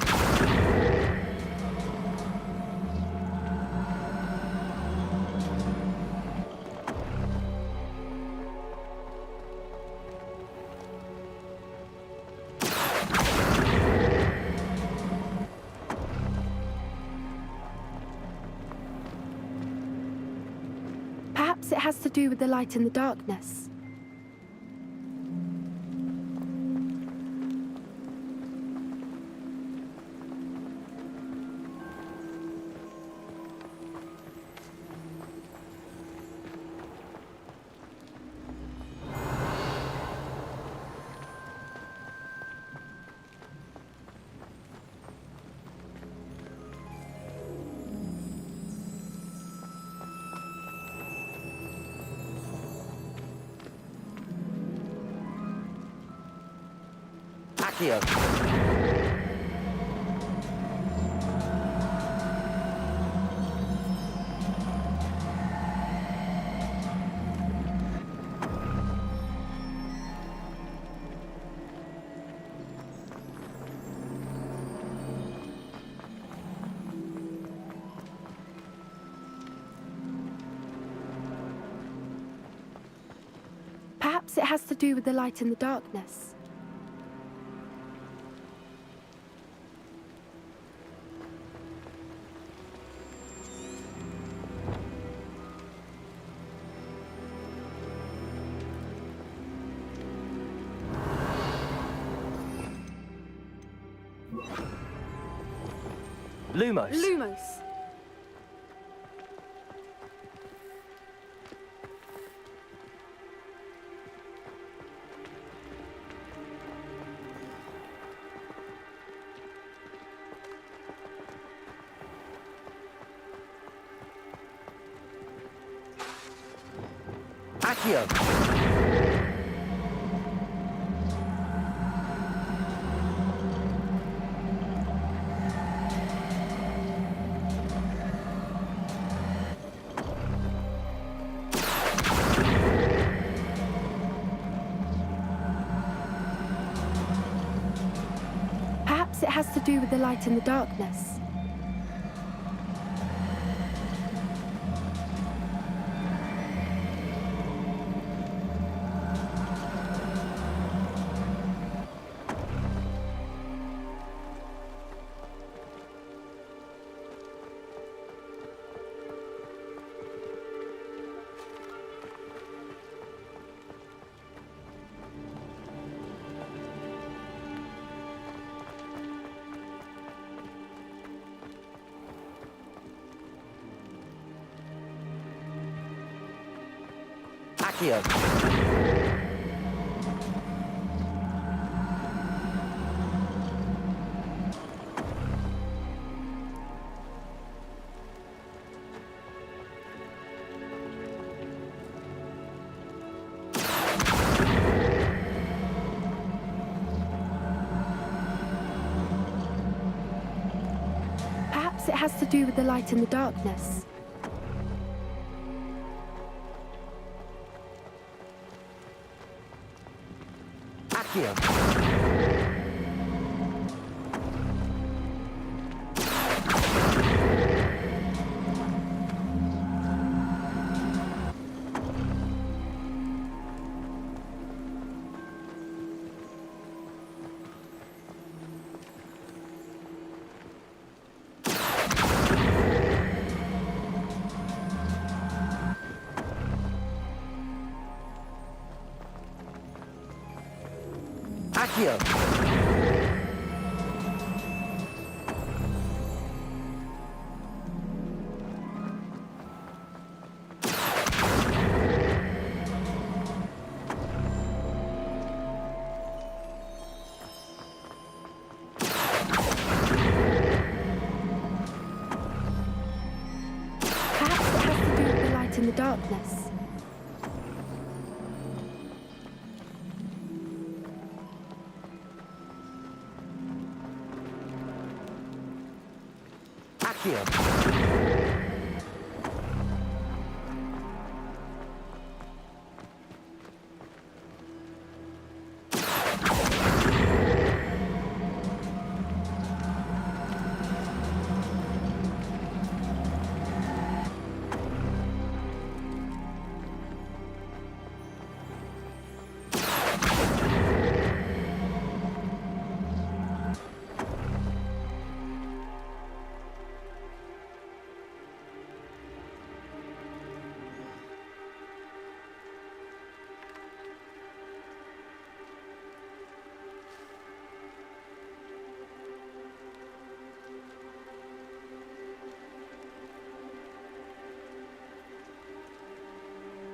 Speaker 10: Perhaps it has to do with the light in the darkness.
Speaker 1: Accio.
Speaker 10: Perhaps it has to do with the light in the darkness.
Speaker 1: Lumos.
Speaker 10: Lumos.
Speaker 1: Accio.
Speaker 10: Perhaps it has to do with the light in the darkness.
Speaker 1: Accio.
Speaker 10: Perhaps it has to do with the light in the darkness.
Speaker 1: Accio. Accio. Accio.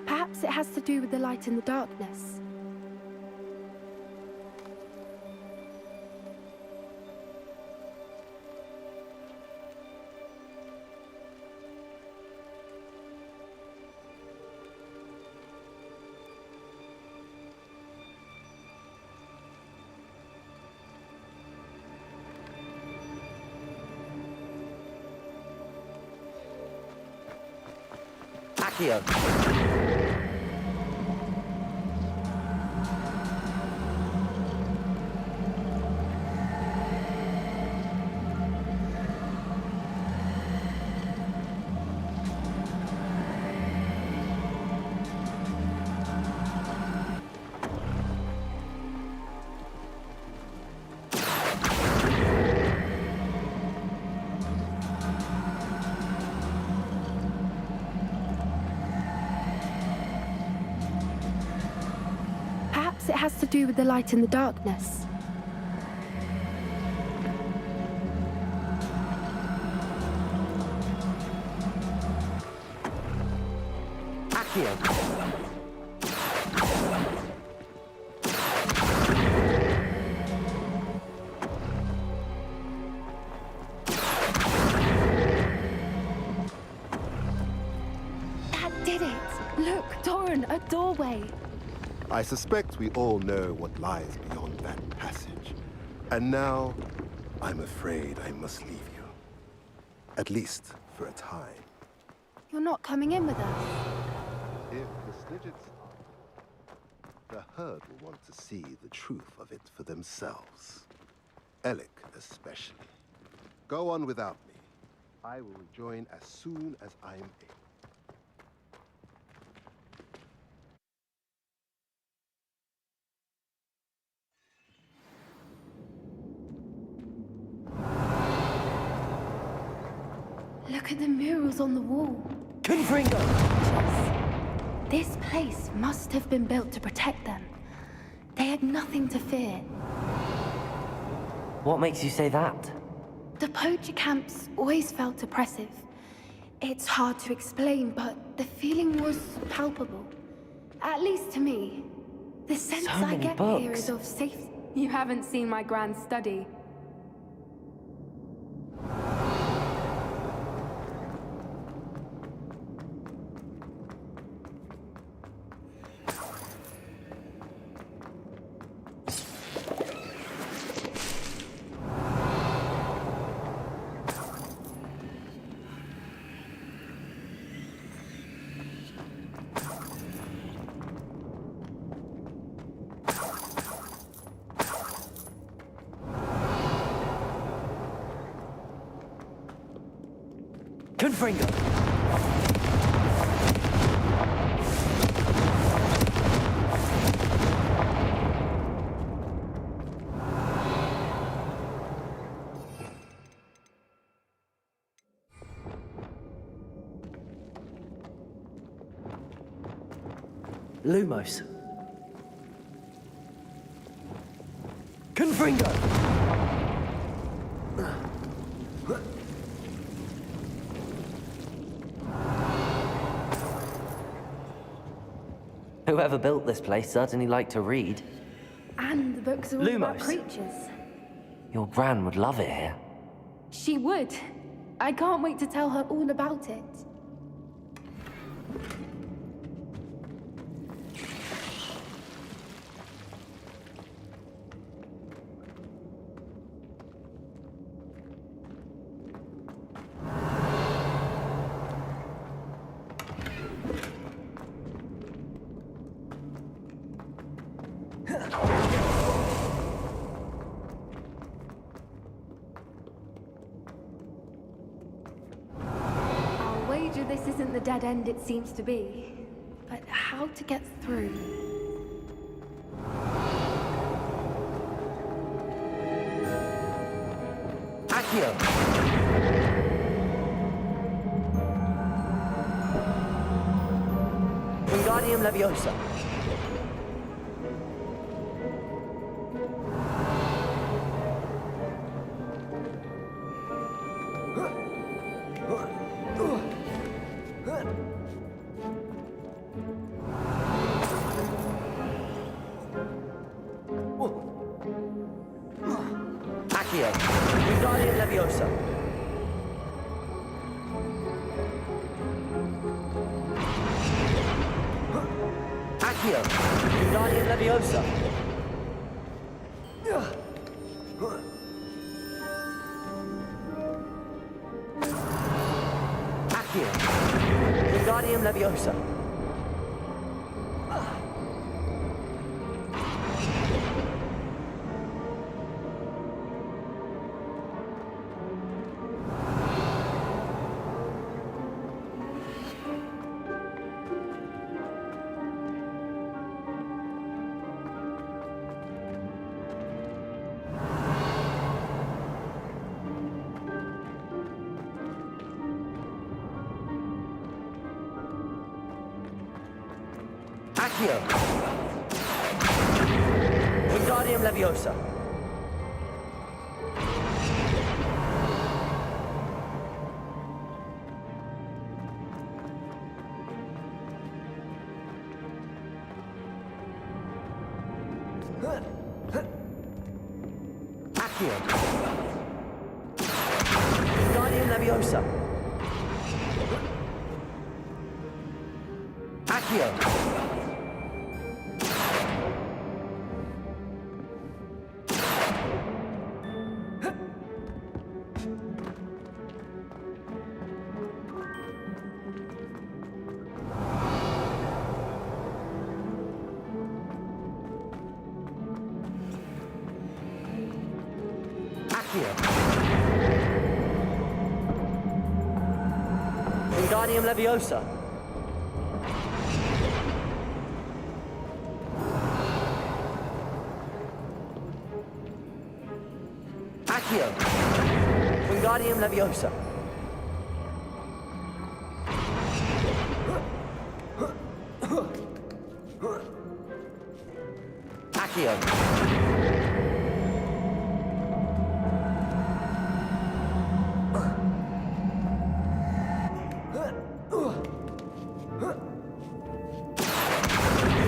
Speaker 10: Perhaps it has to do with the light and the darkness.
Speaker 1: Accio.
Speaker 10: Perhaps it has to do with the light and the darkness.
Speaker 1: Accio.
Speaker 10: That did it! Look, Doran, a doorway.
Speaker 14: I suspect we all know what lies beyond that passage. And now, I'm afraid I must leave you. At least for a time.
Speaker 10: You're not coming in with us.
Speaker 14: If the Snidgets are, the herd will want to see the truth of it for themselves. Alec especially. Go on without me. I will rejoin as soon as I am able.
Speaker 10: Look at the murals on the wall.
Speaker 1: Confringo!
Speaker 10: This place must have been built to protect them. They had nothing to fear.
Speaker 1: What makes you say that?
Speaker 10: The poacher camps always felt oppressive. It's hard to explain, but the feeling was palpable. At least to me. The sense
Speaker 1: So
Speaker 10: I
Speaker 1: many
Speaker 10: get
Speaker 1: books.
Speaker 10: here is of safety. You haven't seen my grand study.
Speaker 1: Confringo! Lumos. Confringo! Whoever built this place certainly liked to read.
Speaker 10: And the books are all about
Speaker 1: Lumos.
Speaker 10: creatures.
Speaker 1: Your gran would love it here.
Speaker 10: She would. I can't wait to tell her all about it. isn't the dead end it seems to be. But how to get through?
Speaker 1: Accio! Wingardium Leviosa. Accio. Wingardium Leviosa. Accio. Wingardium Leviosa. Accio. Wingardium Leviosa. Accio. Wingardium Leviosa. Accio. Wingardium Leviosa. Accio. Accio. Wingardium Leviosa. Accio. Wingardium Leviosa. Accio.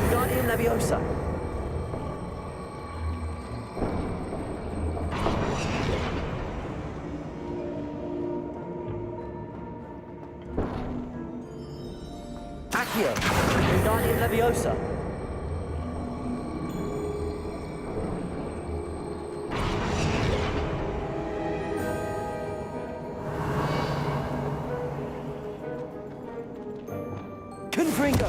Speaker 1: Wingardium Leviosa. Accio. Wingardium Leviosa. Confringo.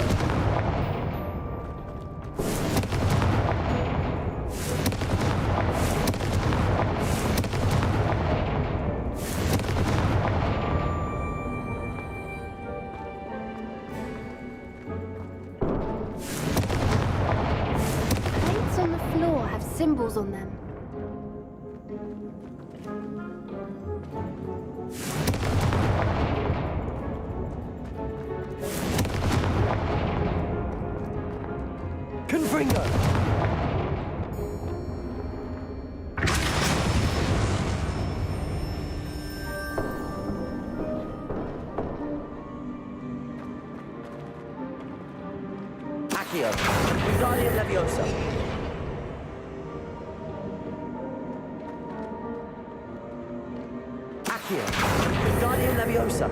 Speaker 10: Plates on the floor have symbols on them.
Speaker 1: Confringo. Accio. Wingardium Leviosa. Accio. Wingardium Leviosa.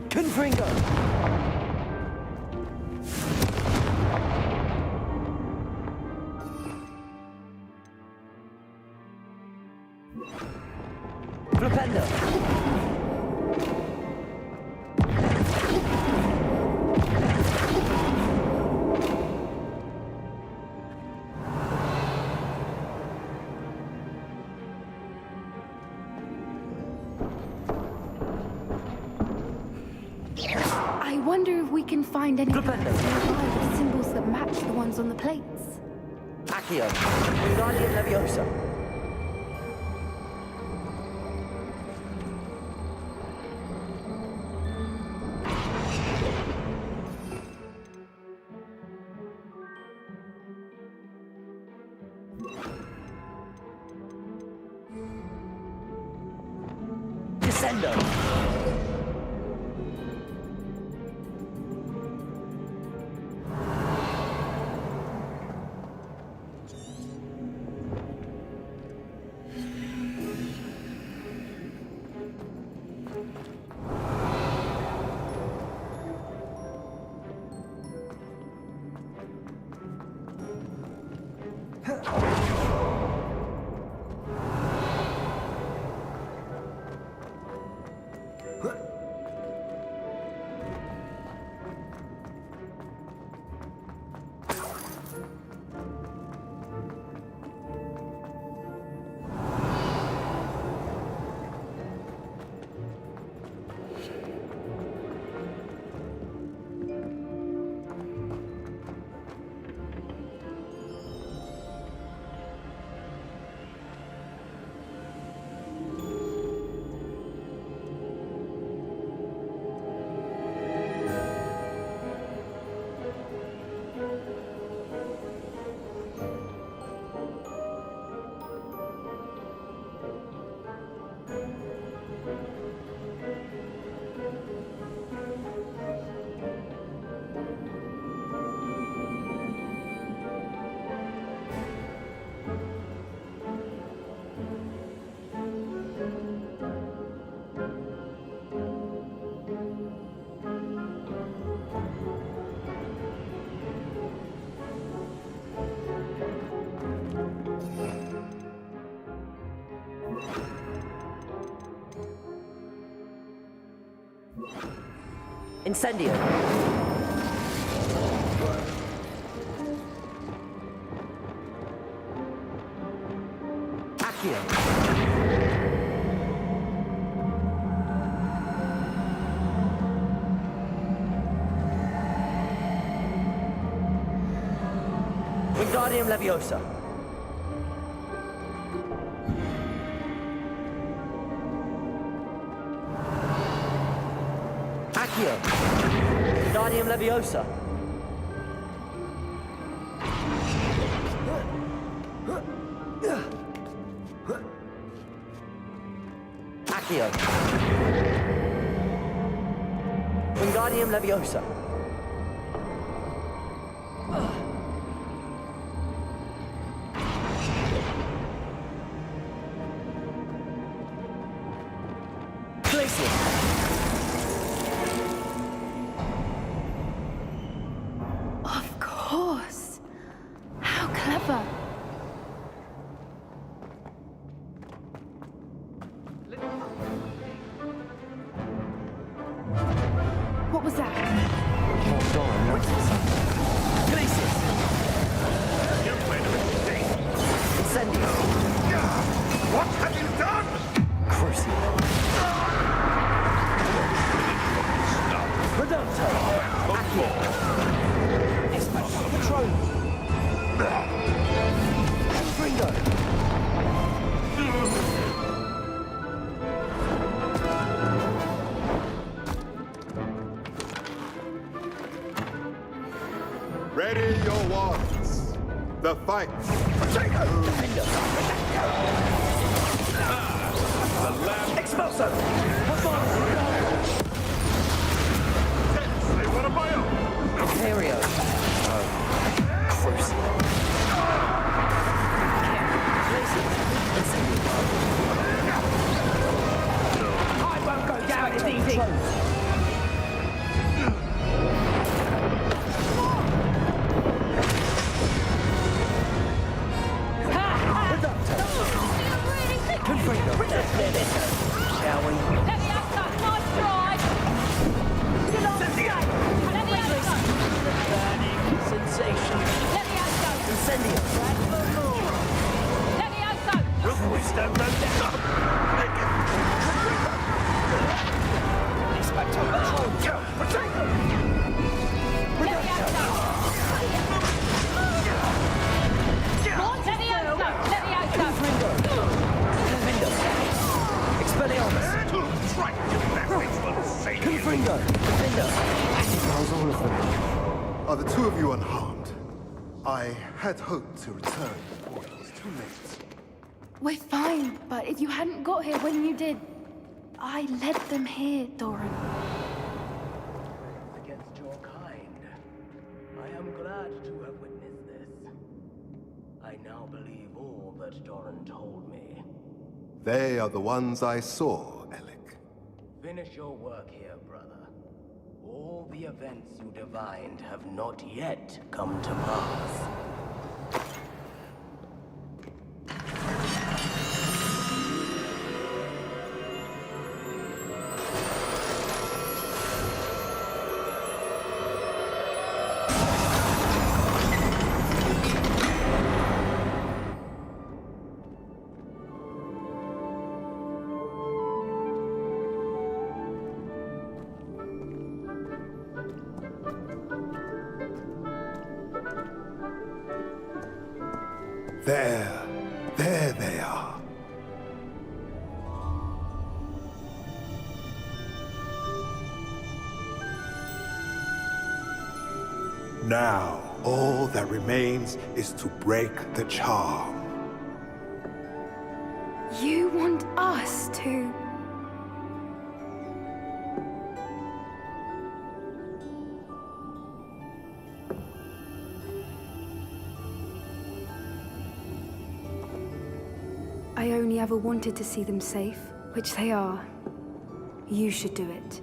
Speaker 1: Confringo. Flipendo.
Speaker 10: wonder if we can find any
Speaker 1: Flipendo.
Speaker 10: nearby with symbols that match the ones on the plates.
Speaker 1: Accio. Wingardium Leviosa. Descendo. Incendio. Accio. Wingardium Leviosa. Accio. Wingardium Leviosa. Accio. Wingardium Leviosa.
Speaker 10: Of course. How clever. What was that?
Speaker 12: You made a mistake.
Speaker 1: Incendio.
Speaker 12: What have you done?
Speaker 1: Crucio. Redonto. Accio.
Speaker 13: Patrol.
Speaker 1: Ringo.
Speaker 14: Ready your wands. The fight.
Speaker 12: Expulso! They want a bio!
Speaker 1: Imperio. Crucio.
Speaker 13: I won't go down as easy.
Speaker 1: Shall we?
Speaker 21: Let me have that nice drive. Get on the side. Let me have that.
Speaker 1: Burning sensation.
Speaker 21: Let me have that.
Speaker 1: Incendio.
Speaker 21: Let me have that.
Speaker 12: Wisdom, no doubt. Inspector, go! Protect them!
Speaker 14: Are the two of you unharmed? I had hoped to return before it was too late.
Speaker 10: We're fine, but if you hadn't got here when you did, I led them here, Doran.
Speaker 11: Against your kind. I am glad to have witnessed this. I now believe all that Doran told me.
Speaker 14: They are the ones I saw, Alec.
Speaker 11: Finish your work here, brother. All the events you divined have not yet come to pass.
Speaker 14: There they are. Now, all that remains is to break the charm.
Speaker 10: You want us to... I only ever wanted to see them safe, which they are. You should do it.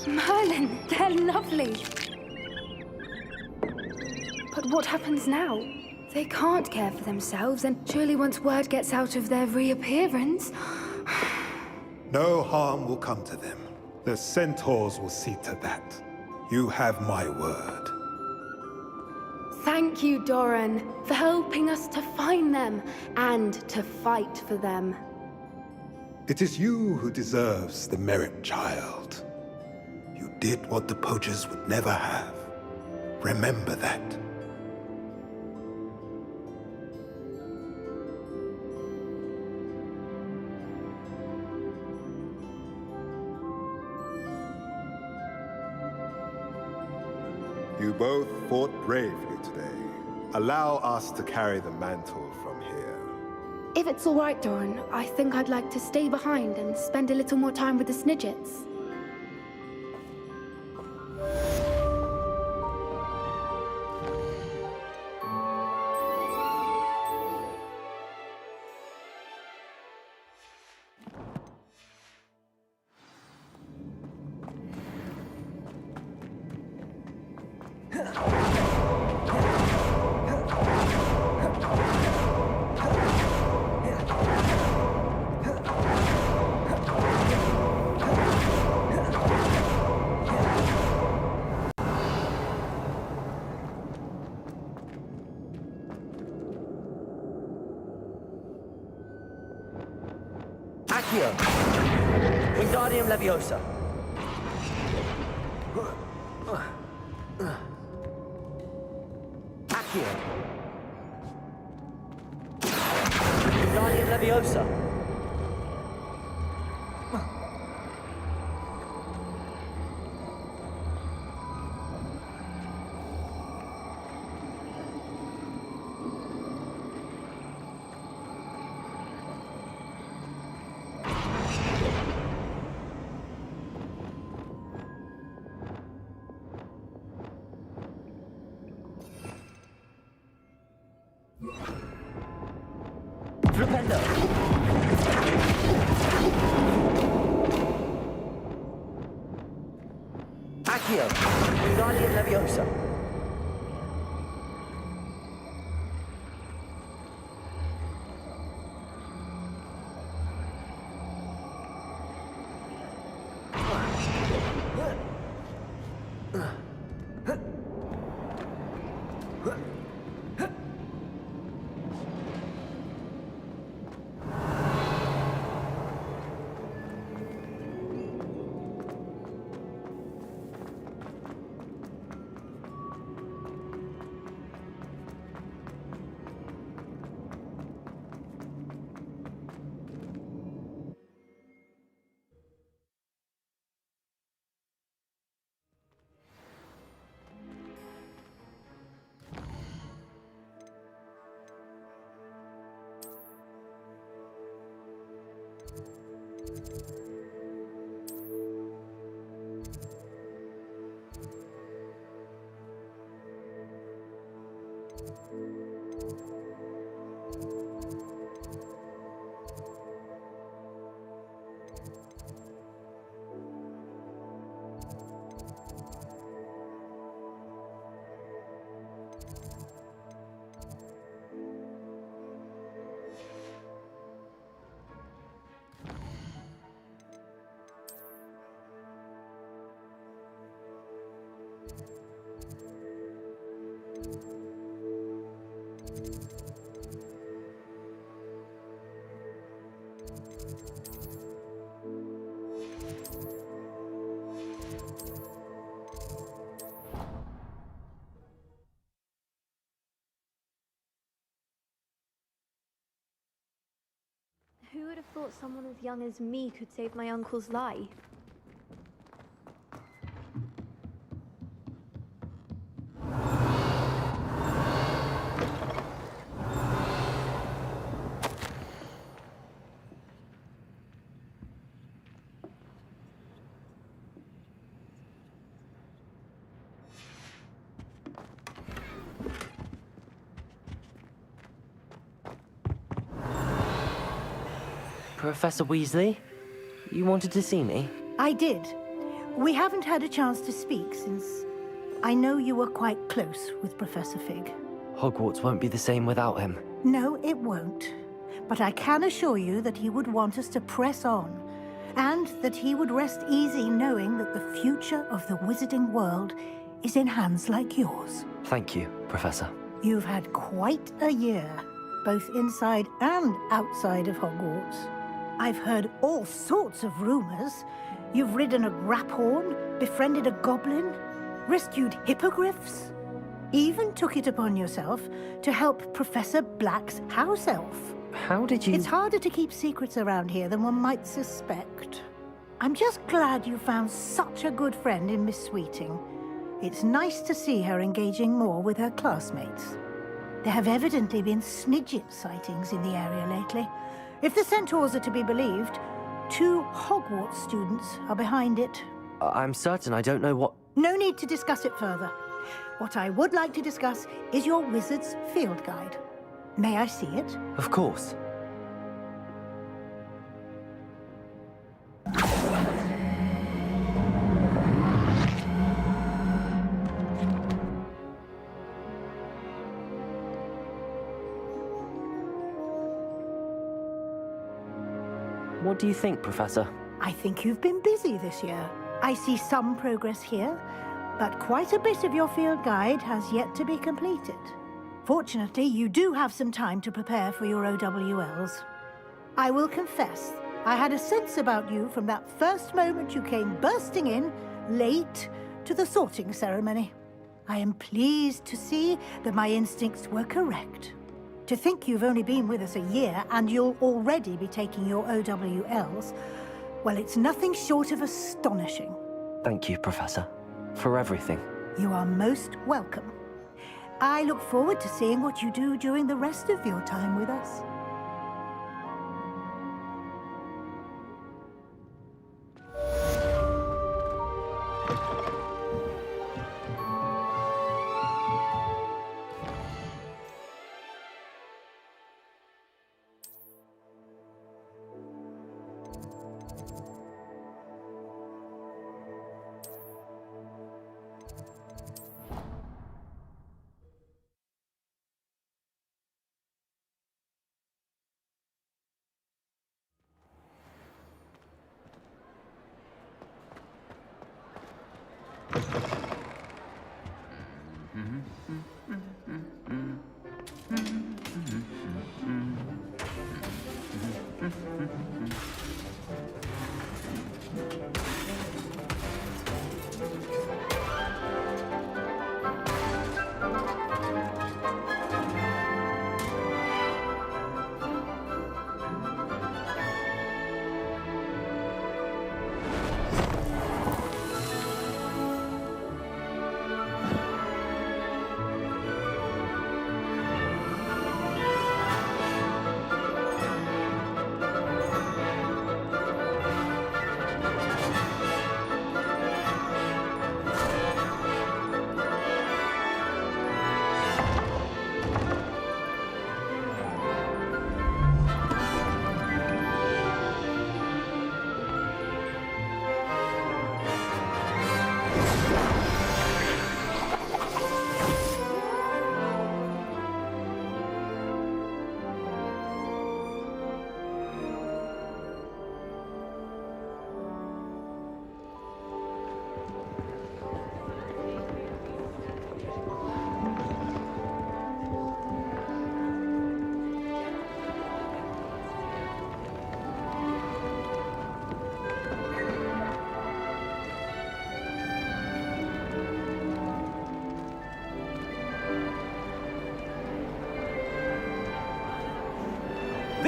Speaker 10: Merlin, they're lovely. But what happens now? They can't care for themselves, and surely once word gets out of their reappearance...
Speaker 14: No harm will come to them. The centaurs will see to that. You have my word.
Speaker 10: Thank you, Doran, for helping us to find them and to fight for them.
Speaker 14: It is you who deserves the merit, child. You did what the poachers would never have. Remember that. You both fought bravely today. Allow us to carry the mantle from here.
Speaker 10: If it's all right, Doran, I think I'd like to stay behind and spend a little more time with the Snidgets.
Speaker 1: Accio! Wingardium Leviosa! Accio! Wingardium Leviosa! Flipendo! Accio! Wingardium Leviosa!
Speaker 8: Who would have thought someone as young as me could save my uncle's life?
Speaker 1: Professor Weasley, you wanted to see me?
Speaker 18: I did. We haven't had a chance to speak since I know you were quite close with Professor Fig.
Speaker 1: Hogwarts won't be the same without him.
Speaker 18: No, it won't. But I can assure you that he would want us to press on, and that he would rest easy knowing that the future of the wizarding world is in hands like yours.
Speaker 1: Thank you, Professor.
Speaker 18: You've had quite a year, both inside and outside of Hogwarts. I've heard all sorts of rumors. You've ridden a graphorn, befriended a goblin, rescued hippogriffs, even took it upon yourself to help Professor Black's house elf.
Speaker 1: How did you...
Speaker 18: It's harder to keep secrets around here than one might suspect. I'm just glad you found such a good friend in Miss Sweeting. It's nice to see her engaging more with her classmates. There have evidently been Snidget sightings in the area lately. If the centaurs are to be believed, 2 Hogwarts students are behind it.
Speaker 1: I'm certain I don't know what...
Speaker 18: No need to discuss it further. What I would like to discuss is your wizard's field guide. May I see it?
Speaker 1: Of course. What do you think, Professor?
Speaker 18: I think you've been busy this year. I see some progress here, but quite a bit of your field guide has yet to be completed. Fortunately, you do have some time to prepare for your OWLs. I will confess, I had a sense about you from that first moment you came bursting in, late, to the sorting ceremony. I am pleased to see that my instincts were correct. To think you've only been with us a year and you'll already be taking your OWLs, well, it's nothing short of astonishing.
Speaker 1: Thank you, Professor, for everything.
Speaker 18: You are most welcome. I look forward to seeing what you do during the rest of your time with us.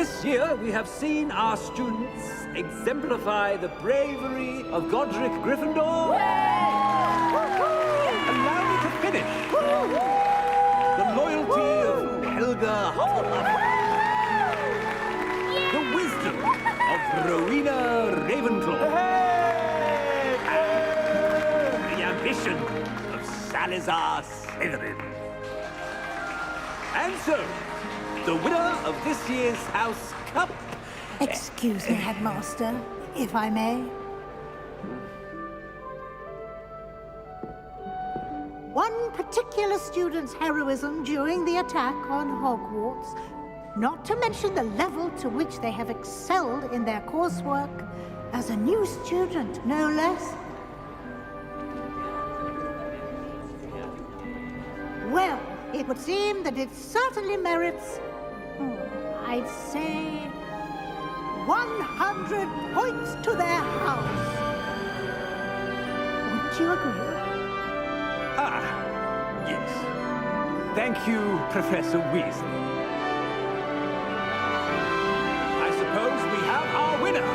Speaker 17: This year, we have seen our students exemplify the bravery of Godric Gryffindor. Allow me to finish. The loyalty of Helga Hufflepuff. The wisdom of Rowena Ravenclaw. And the ambition of Salazar Slytherin. And so, the winner of this year's House Cup...
Speaker 18: Excuse me, Headmaster, if I may. One particular student's heroism during the attack on Hogwarts, not to mention the level to which they have excelled in their coursework, as a new student, no less. Well, it would seem that it certainly merits, I'd say, 100 points to their house. Wouldn't you agree?
Speaker 17: Ah, yes. Thank you, Professor Weasley. I suppose we have our winner.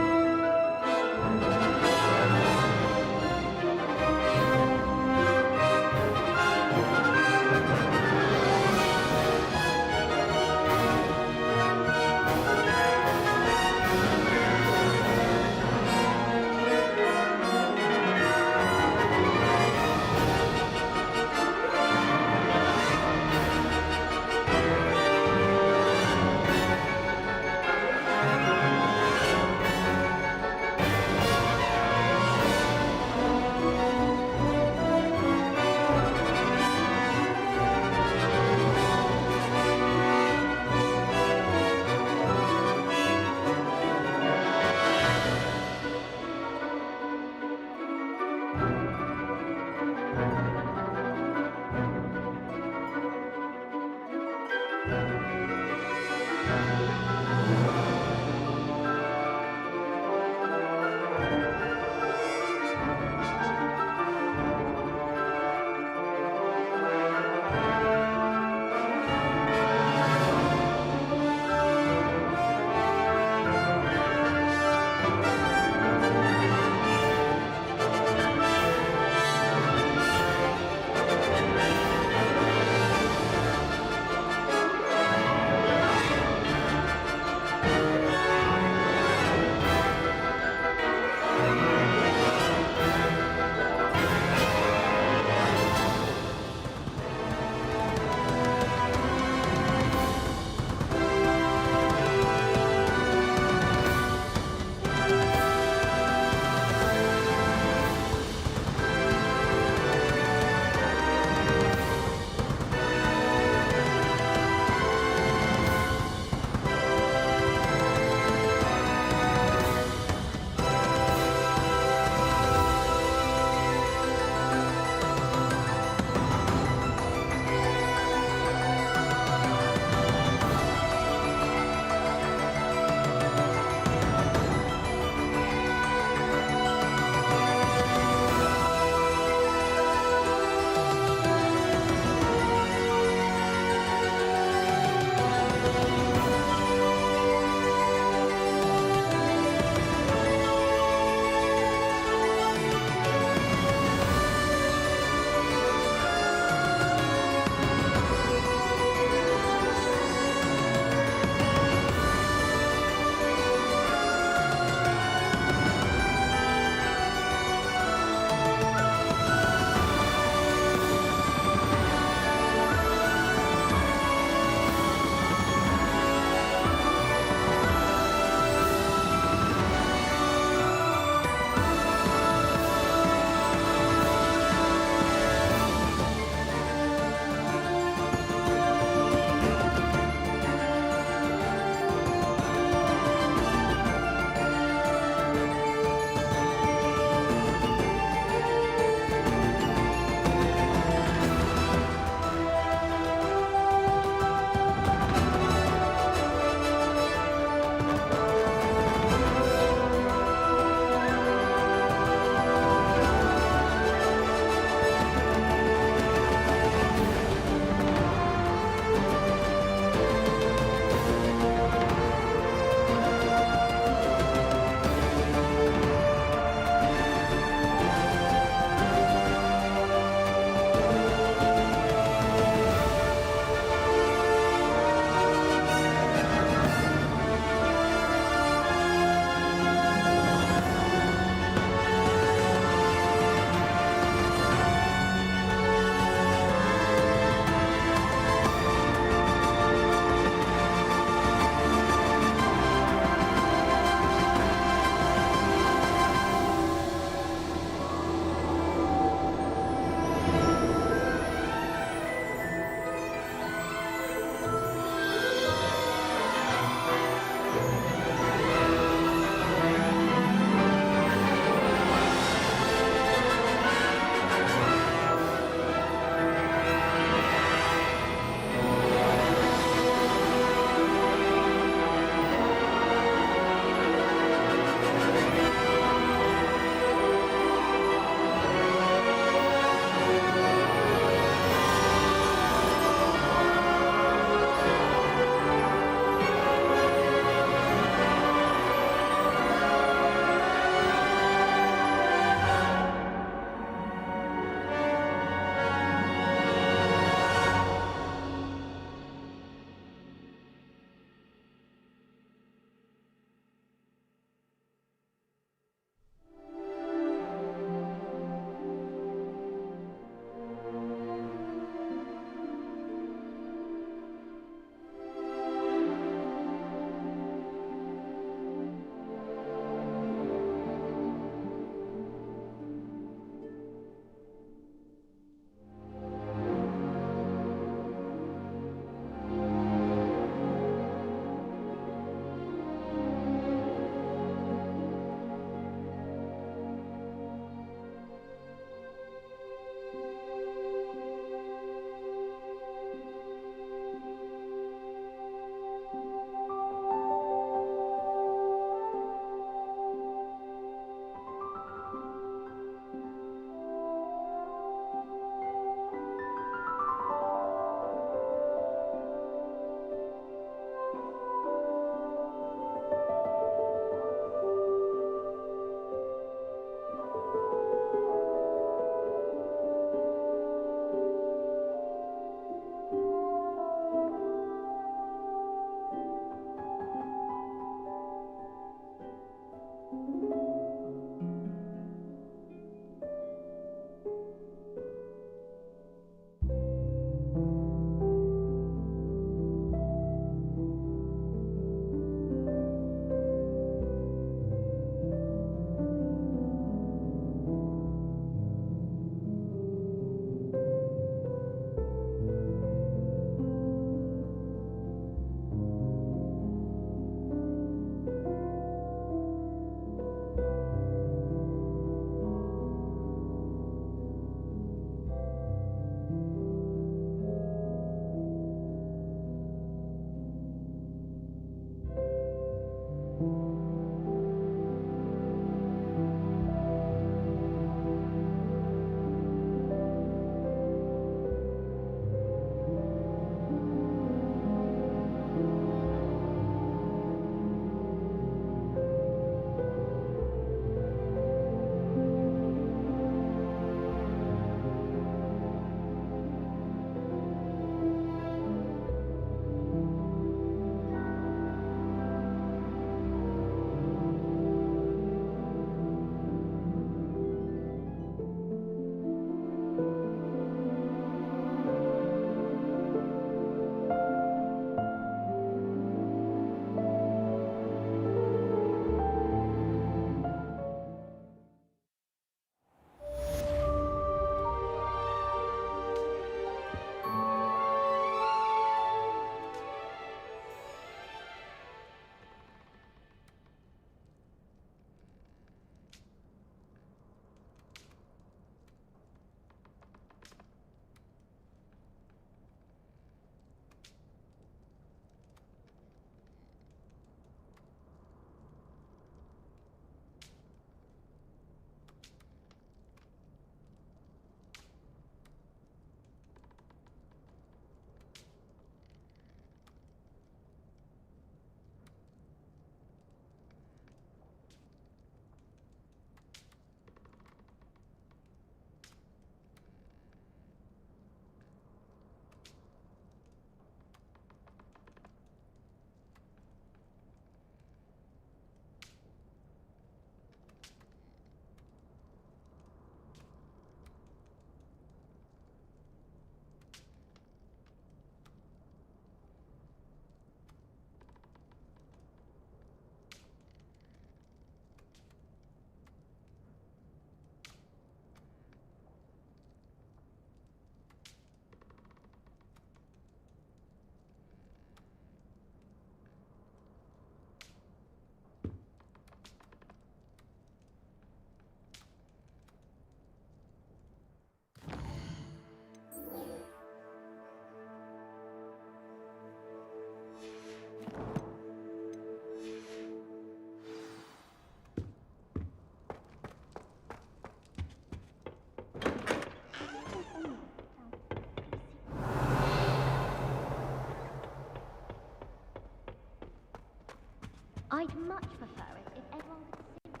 Speaker 8: I'd much prefer it if everyone could simply...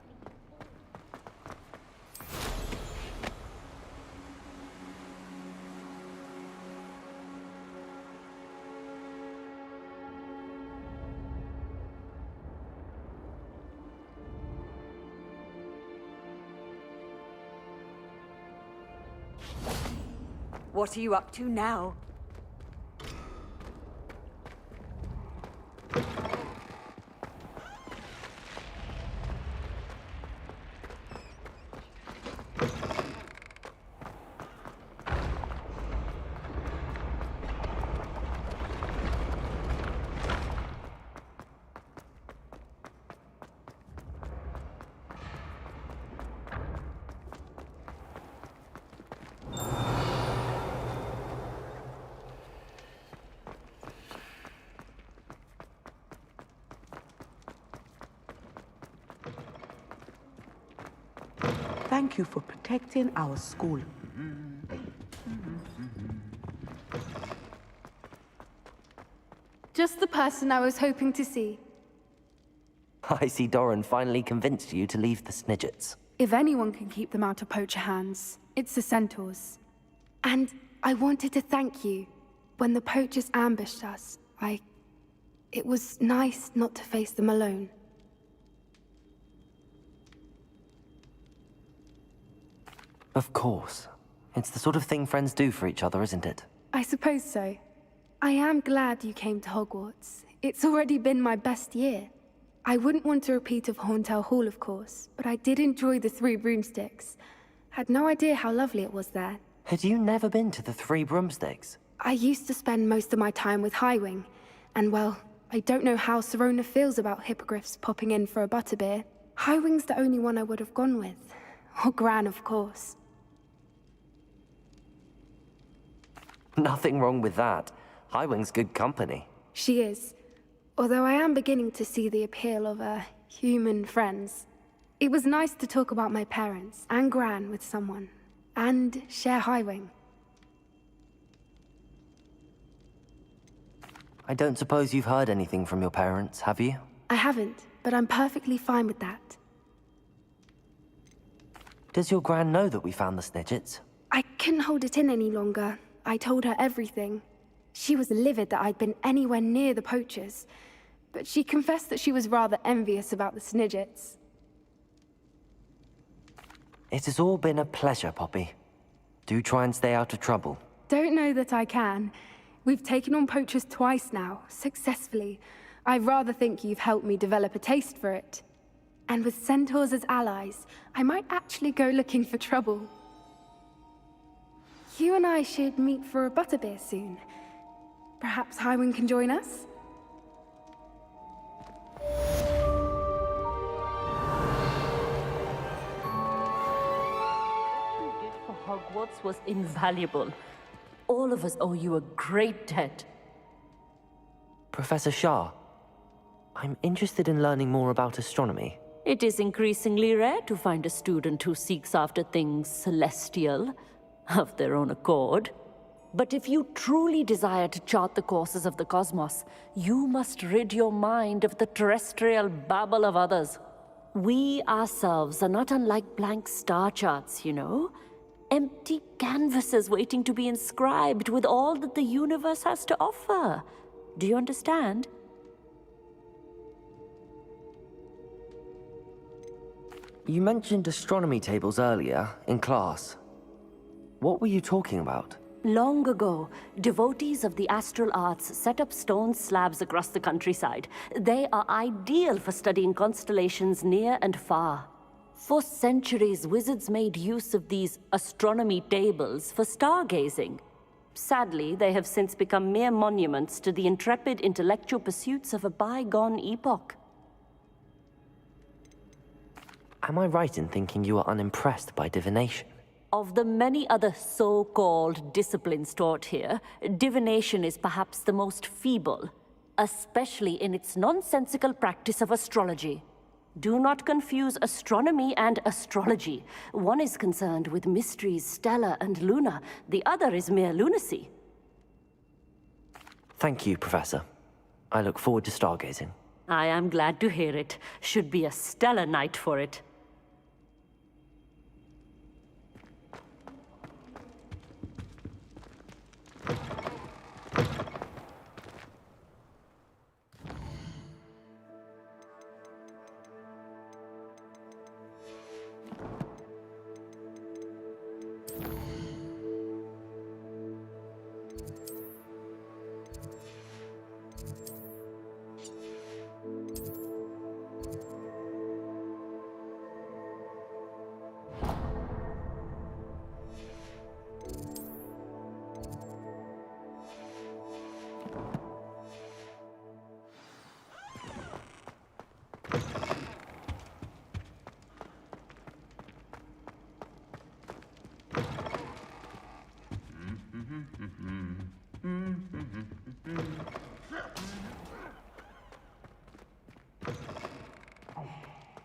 Speaker 20: What are you up to now?
Speaker 19: Thank you for protecting our school.
Speaker 10: Just the person I was hoping to see.
Speaker 1: I see Doran finally convinced you to leave the Snidgets.
Speaker 10: If anyone can keep them out of poacher hands, it's the centaurs. And I wanted to thank you. When the poachers ambushed us, it was nice not to face them alone.
Speaker 1: Of course. It's the sort of thing friends do for each other, isn't it?
Speaker 10: I suppose so. I am glad you came to Hogwarts. It's already been my best year. I wouldn't want a repeat of Hauntel Hall, of course, but I did enjoy the Three Broomsticks. Had no idea how lovely it was there.
Speaker 1: Had you never been to the Three Broomsticks?
Speaker 10: I used to spend most of my time with Highwing, and well, I don't know how Serona feels about hippogriffs popping in for a butterbeer. Highwing's the only one I would have gone with. Or Gran, of course.
Speaker 1: Nothing wrong with that. Highwing's good company.
Speaker 10: She is. Although I am beginning to see the appeal of, human friends. It was nice to talk about my parents and Gran with someone. And share Highwing.
Speaker 1: I don't suppose you've heard anything from your parents, have you?
Speaker 10: I haven't, but I'm perfectly fine with that.
Speaker 1: Does your Gran know that we found the Snidgets?
Speaker 10: I couldn't hold it in any longer. I told her everything. She was livid that I'd been anywhere near the poachers, but she confessed that she was rather envious about the Snidgets.
Speaker 1: It has all been a pleasure, Poppy. Do try and stay out of trouble.
Speaker 10: Don't know that I can. We've taken on poachers twice now, successfully. I rather think you've helped me develop a taste for it. And with centaurs as allies, I might actually go looking for trouble. You and I should meet for a butterbeer soon. Perhaps Highwing can join us?
Speaker 16: What you did for Hogwarts was invaluable. All of us owe you a great debt.
Speaker 1: Professor Shah, I'm interested in learning more about astronomy.
Speaker 16: It is increasingly rare to find a student who seeks after things celestial, of their own accord. But if you truly desire to chart the courses of the cosmos, you must rid your mind of the terrestrial babble of others. We ourselves are not unlike blank star charts, you know? Empty canvases waiting to be inscribed with all that the universe has to offer. Do you understand?
Speaker 1: You mentioned astronomy tables earlier, in class. What were you talking about?
Speaker 16: Long ago, devotees of the astral arts set up stone slabs across the countryside. They are ideal for studying constellations near and far. For centuries, wizards made use of these astronomy tables for stargazing. Sadly, they have since become mere monuments to the intrepid intellectual pursuits of a bygone epoch.
Speaker 1: Am I right in thinking you are unimpressed by divination?
Speaker 16: Of the many other so-called disciplines taught here, divination is perhaps the most feeble, especially in its nonsensical practice of astrology. Do not confuse astronomy and astrology. One is concerned with mysteries stellar and lunar, the other is mere lunacy.
Speaker 1: Thank you, Professor. I look forward to stargazing.
Speaker 16: I am glad to hear it. Should be a stellar night for it.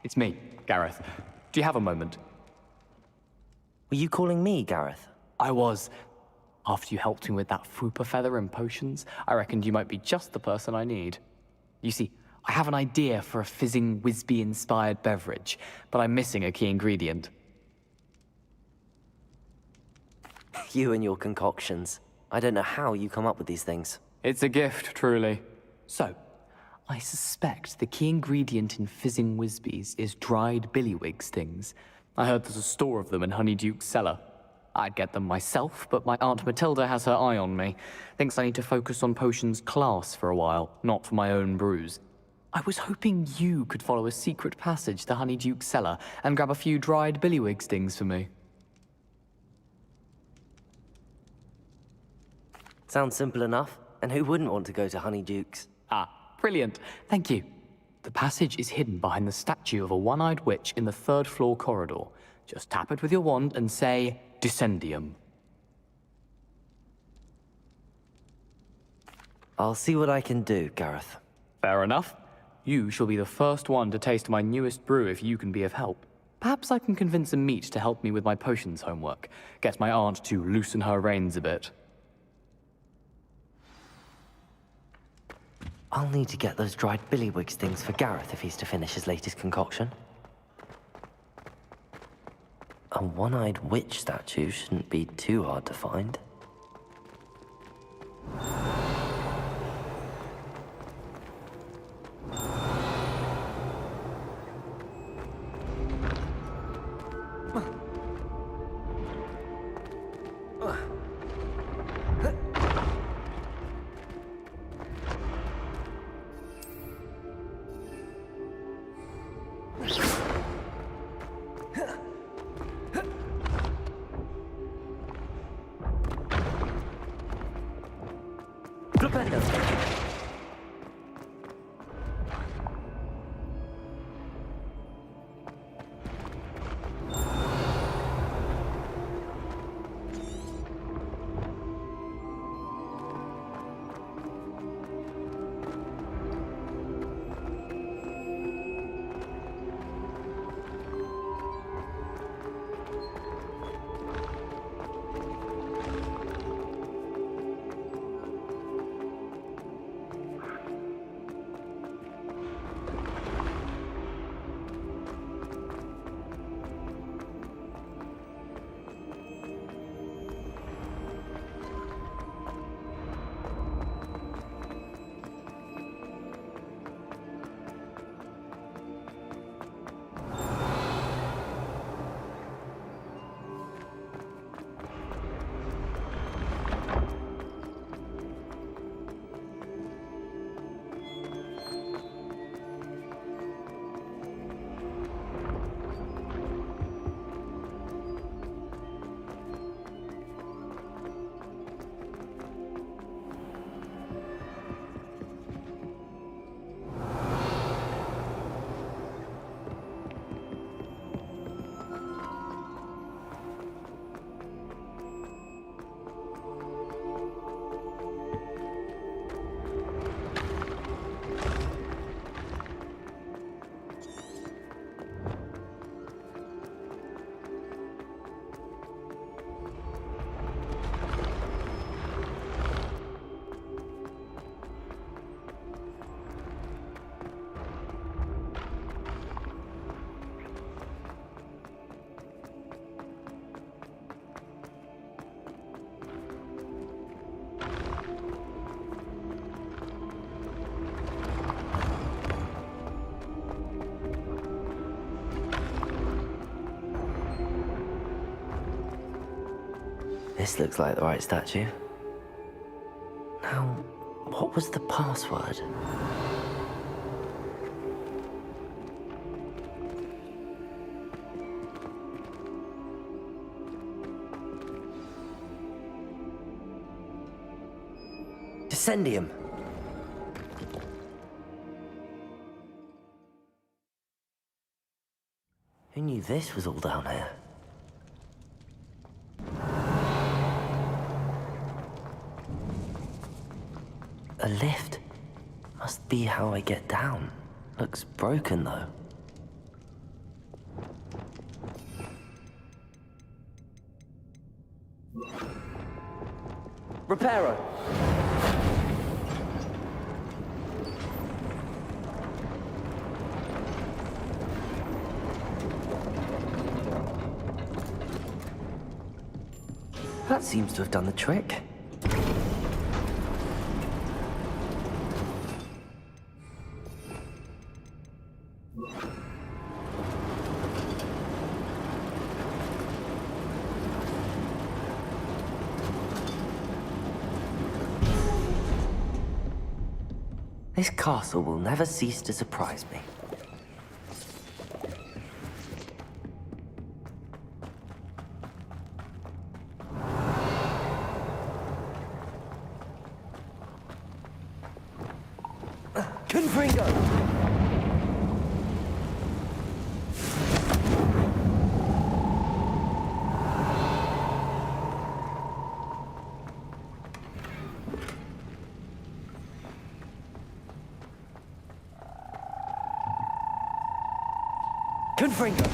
Speaker 6: It's me, Gareth. Do you have a moment?
Speaker 1: Were you calling me, Gareth?
Speaker 6: I was. After you helped me with that Fupa feather and potions, I reckoned you might be just the person I need. You see, I have an idea for a fizzing Wisby-inspired beverage, but I'm missing a key ingredient.
Speaker 1: You and your concoctions. I don't know how you come up with these things.
Speaker 6: It's a gift, truly. So, I suspect the key ingredient in fizzing Wisbies is dried billywig stings. I heard there's a store of them in Honeyduke's cellar. I'd get them myself, but my Aunt Matilda has her eye on me. Thinks I need to focus on potions class for a while, not for my own brews. I was hoping you could follow a secret passage to Honeyduke's cellar and grab a few dried billywig stings for me.
Speaker 1: Sounds simple enough. And who wouldn't want to go to Honeyduke's?
Speaker 6: Ah, brilliant. Thank you. The passage is hidden behind the statue of a one-eyed witch in the third-floor corridor. Just tap it with your wand and say, Descendium.
Speaker 1: I'll see what I can do, Gareth.
Speaker 6: Fair enough. You shall be the first one to taste my newest brew if you can be of help. Perhaps I can convince a meat to help me with my potions homework. Get my aunt to loosen her reins a bit.
Speaker 1: I'll need to get those dried billywig stings for Gareth if he's to finish his latest concoction. A one-eyed witch statue shouldn't be too hard to find. This looks like the right statue. Now, what was the password? Descendium. Who knew this was all down here? A lift. Must be how I get down. Looks broken, though. Reparo. That seems to have done the trick. This castle will never cease to surprise me. Confringo! Confringo!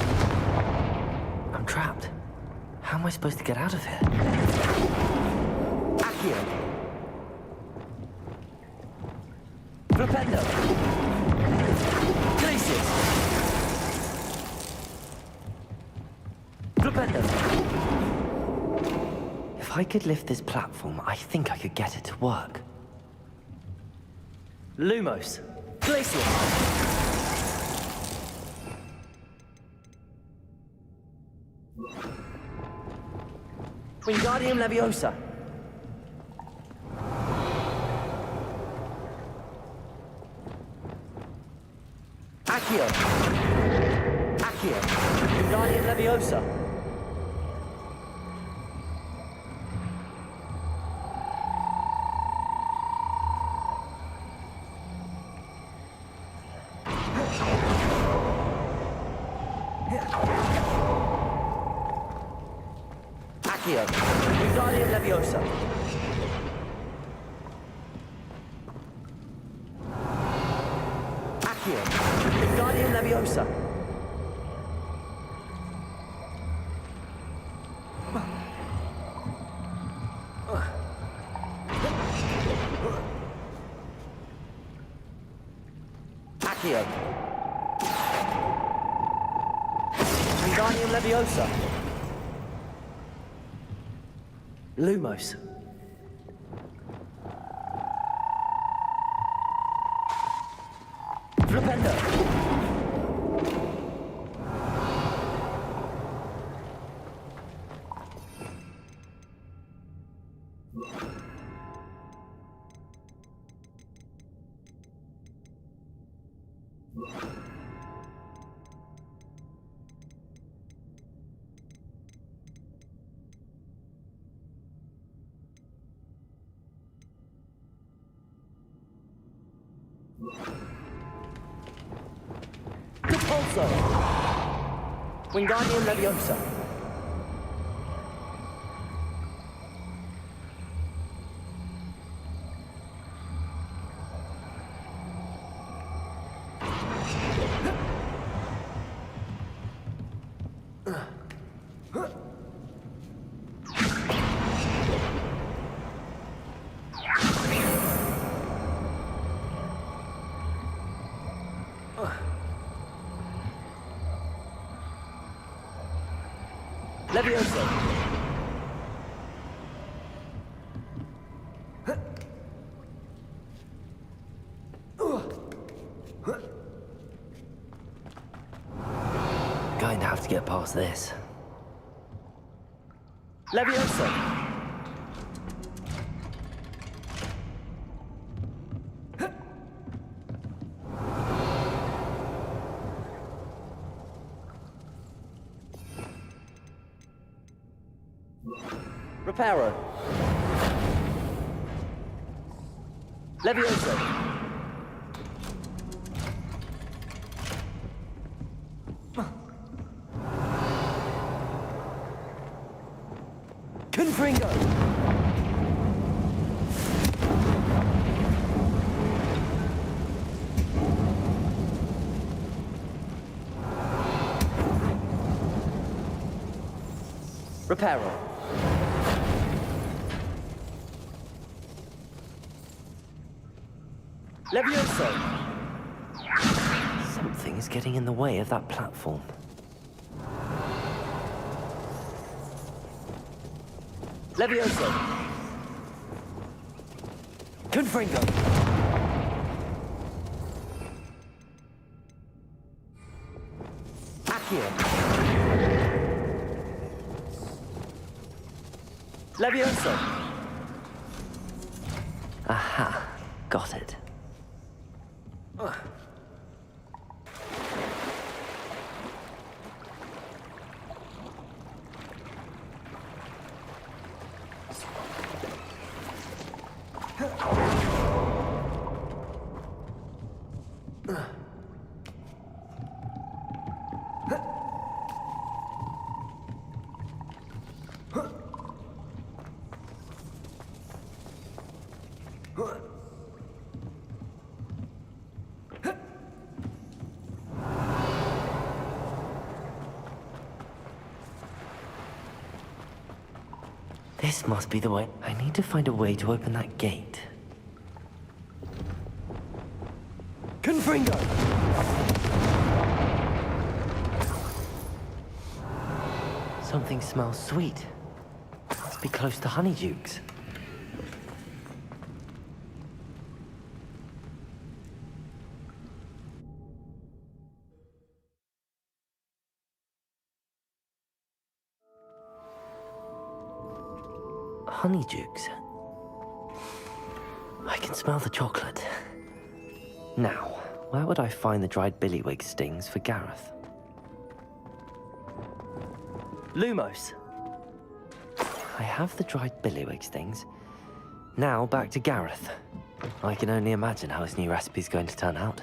Speaker 1: I'm trapped. How am I supposed to get out of here? Accio! Flipendo! Glacius! Flipendo! If I could lift this platform, I think I could get it to work. Lumos! Glacius! Wingardium Leviosa! Accio! Accio! Wingardium Leviosa! Accio! Wingardium Leviosa! Accio! Wingardium Leviosa! Accio! Wingardium Leviosa! Lumos. Flipendo. Repulso! Wingardium Leviosa! Leviosa! Going to have to get past this. Leviosa! Reparo. Levioso. Confringo. Reparo. Levioso! Something is getting in the way of that platform. Levioso! Confringo! Accio! Levioso! Aha, got it. This must be the way. I need to find a way to open that gate. Confringo! Something smells sweet. Must be close to Honeydukes. Honeydukes. I can smell the chocolate. Now, where would I find the dried billywig stings for Gareth? Lumos. I have the dried billywig stings. Now back to Gareth. I can only imagine how his new recipe's going to turn out.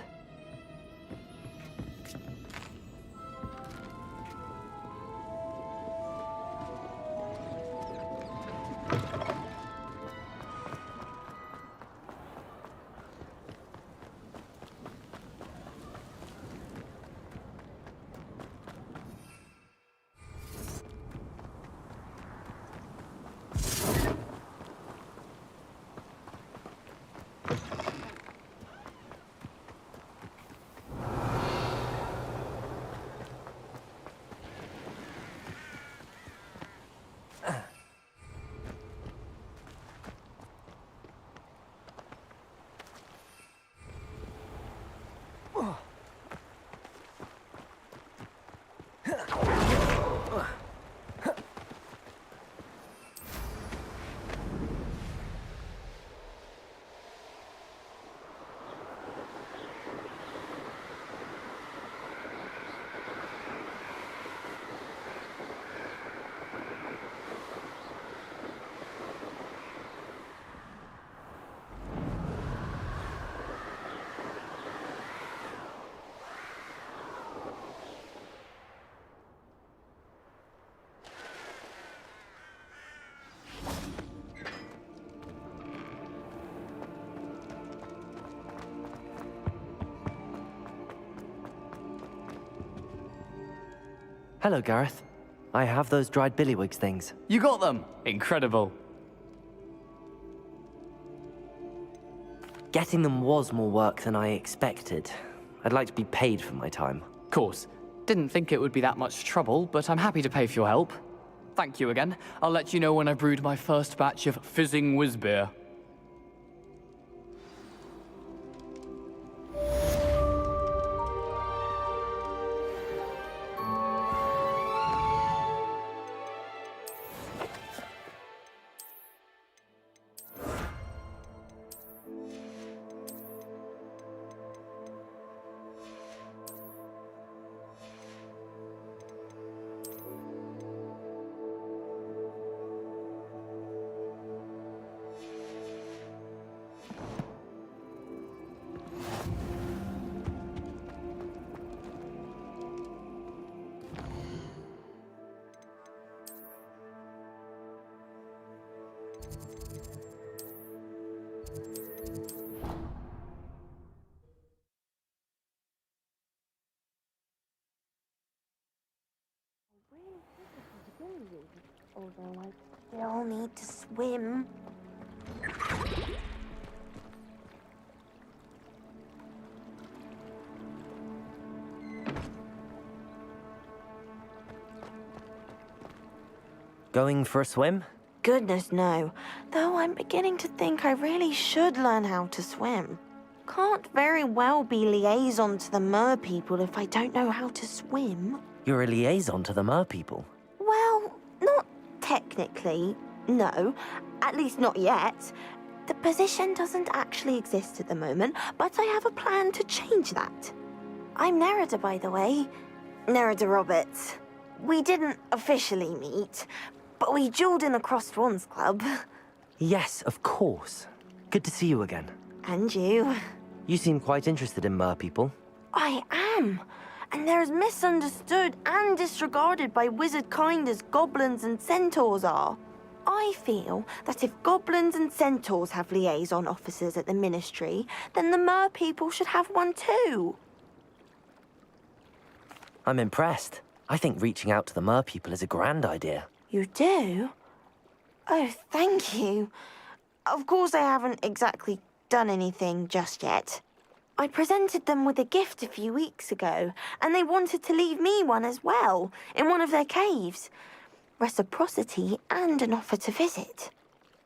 Speaker 1: Hello, Gareth. I have those dried billywig things.
Speaker 6: You got them! Incredible.
Speaker 1: Getting them was more work than I expected. I'd like to be paid for my time.
Speaker 6: Course. Didn't think it would be that much trouble, but I'm happy to pay for your help. Thank you again. I'll let you know when I brewed my first batch of fizzing whiz beer.
Speaker 1: Going for a swim?
Speaker 2: Goodness, no. Though I'm beginning to think I really should learn how to swim. Can't very well be liaison to the mer people if I don't know how to swim.
Speaker 1: You're a liaison to the mer people.
Speaker 2: Well, not technically, no. At least not yet. The position doesn't actually exist at the moment, but I have a plan to change that. I'm Nerida, by the way. Nerida Roberts. We didn't officially meet, but we duelled in the Crossed Wands Club.
Speaker 1: Yes, of course. Good to see you again.
Speaker 2: And you.
Speaker 1: You seem quite interested in mer people.
Speaker 2: I am. And they're as misunderstood and disregarded by wizard kind as goblins and centaurs are. I feel that if goblins and centaurs have liaison officers at the Ministry, then the mer people should have one too.
Speaker 1: I'm impressed. I think reaching out to the mer people is a grand idea.
Speaker 2: You do? Oh, thank you. Of course I haven't exactly done anything just yet. I presented them with a gift a few weeks ago, and they wanted to leave me one as well, in one of their caves. Reciprocity and an offer to visit.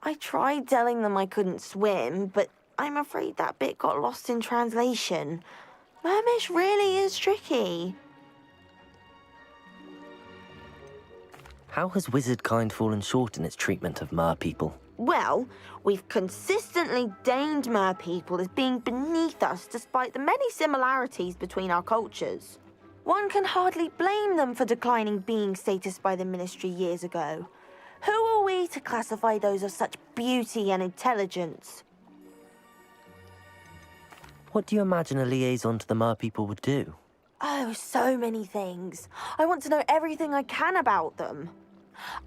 Speaker 2: I tried telling them I couldn't swim, but I'm afraid that bit got lost in translation. Mermish really is tricky.
Speaker 1: How has wizard kind fallen short in its treatment of mer people?
Speaker 2: Well, we've consistently deemed mer people as being beneath us despite the many similarities between our cultures. One can hardly blame them for declining being status by the Ministry years ago. Who are we to classify those of such beauty and intelligence?
Speaker 1: What do you imagine a liaison to the mer people would do?
Speaker 2: Oh, so many things. I want to know everything I can about them.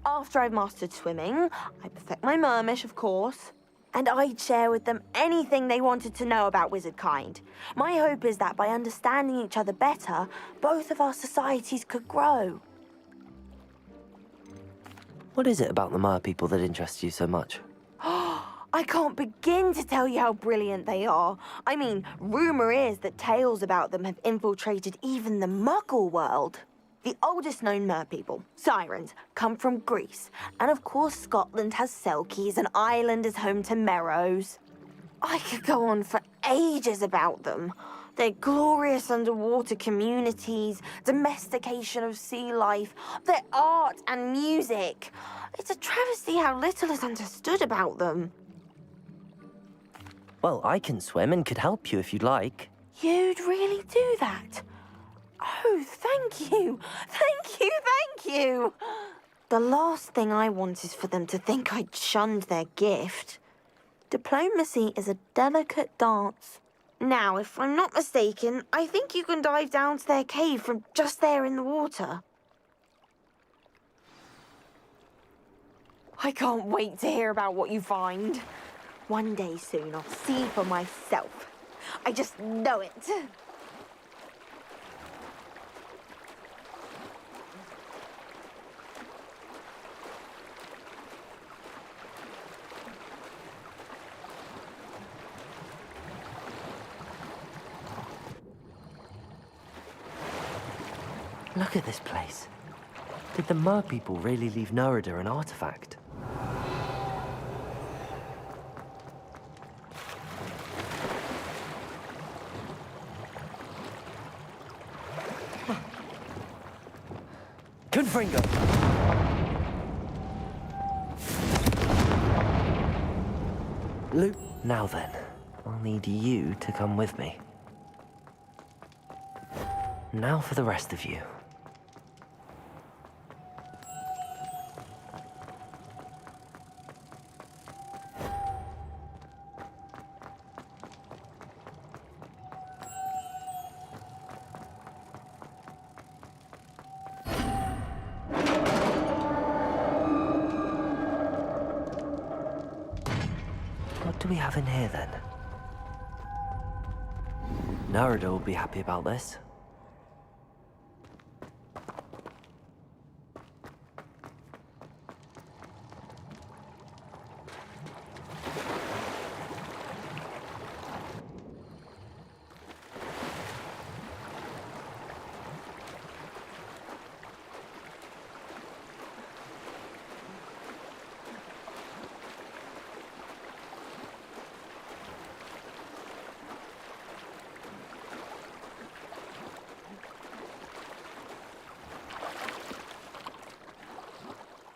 Speaker 2: After I've mastered swimming, I perfect my mermish, of course, and I'd share with them anything they wanted to know about wizard kind. My hope is that by understanding each other better, both of our societies could grow.
Speaker 1: What is it about the mer people that interests you so much?
Speaker 2: I can't begin to tell you how brilliant they are. I mean, rumor is that tales about them have infiltrated even the Muggle world. The oldest known mer people, sirens, come from Greece. And of course Scotland has Selkies and Ireland is home to Merrows. I could go on for ages about them. Their glorious underwater communities, domestication of sea life, their art and music. It's a travesty how little is understood about them.
Speaker 1: Well, I can swim and could help you if you'd like.
Speaker 2: You'd really do that? Oh, thank you. Thank you, thank you. The last thing I want is for them to think I'd shunned their gift. Diplomacy is a delicate dance. Now, if I'm not mistaken, I think you can dive down to their cave from just there in the water. I can't wait to hear about what you find. One day soon, I'll see for myself. I just know it.
Speaker 1: Look at this place. Did the mer people really leave Nerida an artifact? Confringo! Luke. Now then, I'll need you to come with me. Now for the rest of you. What do we have in here then? Nerida will be happy about this.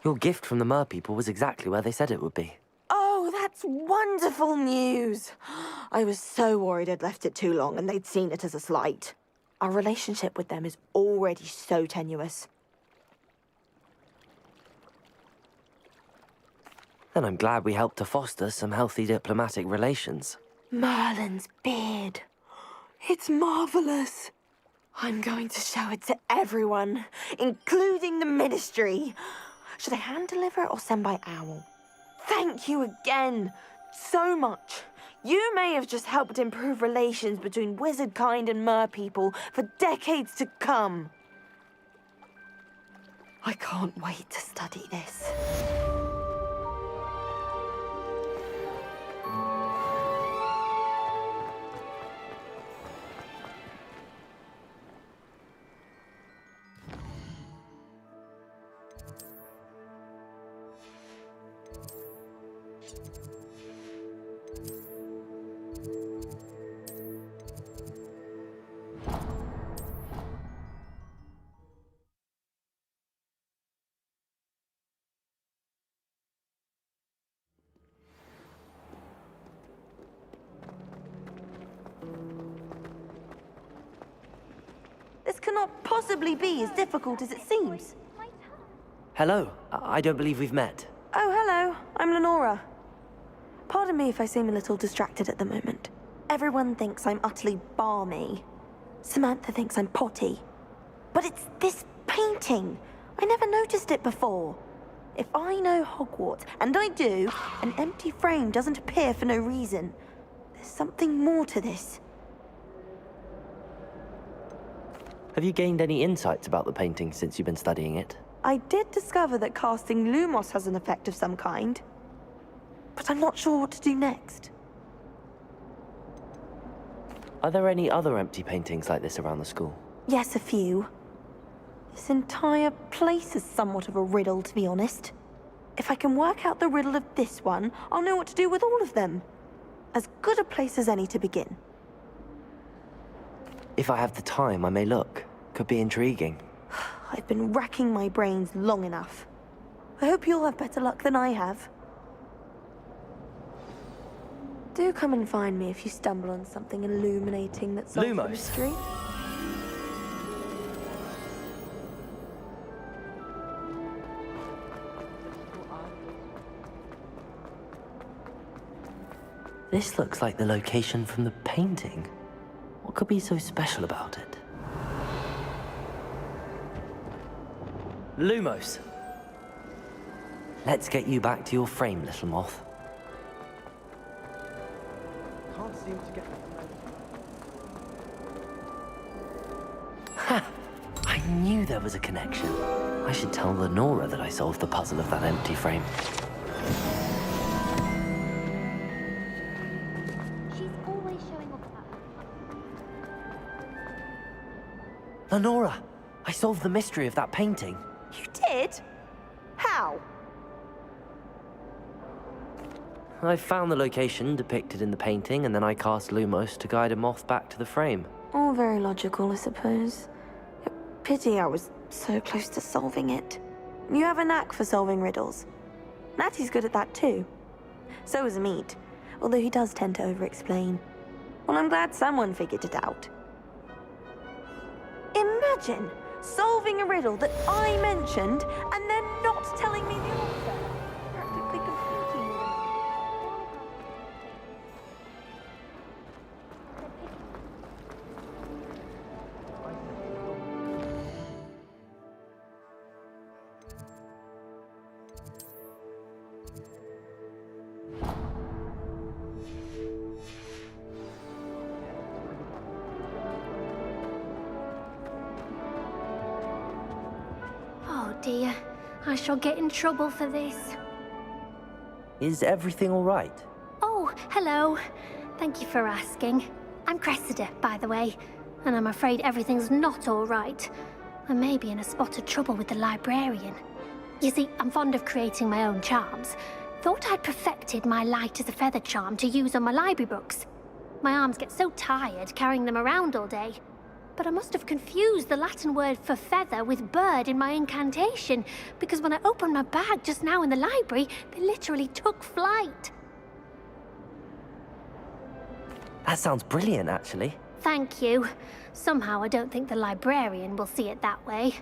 Speaker 1: Your gift from the Mer people was exactly where they said it would be.
Speaker 2: Oh, that's wonderful news. I was so worried I'd left it too long and they'd seen it as a slight. Our relationship with them is already so tenuous.
Speaker 1: Then I'm glad we helped to foster some healthy diplomatic relations.
Speaker 2: Merlin's beard. It's marvelous. I'm going to show it to everyone, including the Ministry. Should I hand deliver or send by owl? Thank you again so much. You may have just helped improve relations between wizard kind and mer people for decades to come. I can't wait to study this. This cannot possibly be as difficult as it seems.
Speaker 1: Hello, I don't believe we've met.
Speaker 2: Oh, hello. I'm Lenora. Pardon me if I seem a little distracted at the moment. Everyone thinks I'm utterly balmy. Samantha thinks I'm potty. But it's this painting. I never noticed it before. If I know Hogwarts, and I do, an empty frame doesn't appear for no reason. There's something more to this.
Speaker 1: Have you gained any insights about the painting since you've been studying it?
Speaker 2: I did discover that casting Lumos has an effect of some kind. But I'm not sure what to do next.
Speaker 1: Are there any other empty paintings like this around the school?
Speaker 2: Yes, a few. This entire place is somewhat of a riddle, to be honest. If I can work out the riddle of this one, I'll know what to do with all of them. As good a place as any to begin.
Speaker 1: If I have the time, I may look. Could be intriguing.
Speaker 2: I've been racking my brains long enough. I hope you'll have better luck than I have. Do come and find me if you stumble on something illuminating that solves the
Speaker 1: Lumos.
Speaker 2: mystery.
Speaker 1: This looks like the location from the painting. What could be so special about it? Lumos! Let's get you back to your frame, little moth.
Speaker 5: Can't seem to get...
Speaker 1: Ha! I knew there was a connection. I should tell Lenora that I solved the puzzle of that empty frame.
Speaker 8: She's always showing off that.
Speaker 1: Lenora! I solved the mystery of that painting.
Speaker 2: You did? How?
Speaker 1: I found the location depicted in the painting, and then I cast Lumos to guide a moth back to the frame.
Speaker 2: All very logical, I suppose. Pity I was so close to solving it. You have a knack for solving riddles. Natty's good at that too. So is Meat, although he does tend to over-explain. Well, I'm glad someone figured it out. Imagine solving a riddle that I mentioned and then not telling me the answer. Practically completing it.
Speaker 8: Oh dear, I shall get in trouble for this.
Speaker 1: Is everything all right?
Speaker 8: Oh, hello. Thank you for asking. I'm Cressida, by the way, and I'm afraid everything's not all right. I may be in a spot of trouble with the librarian. You see, I'm fond of creating my own charms. Thought I'd perfected my light as a feather charm to use on my library books. My arms get so tired carrying them around all day. But I must have confused the Latin word for feather with bird in my incantation, because when I opened my bag just now in the library, they literally took flight.
Speaker 1: That sounds brilliant, actually.
Speaker 8: Thank you. Somehow I don't think the librarian will see it that way.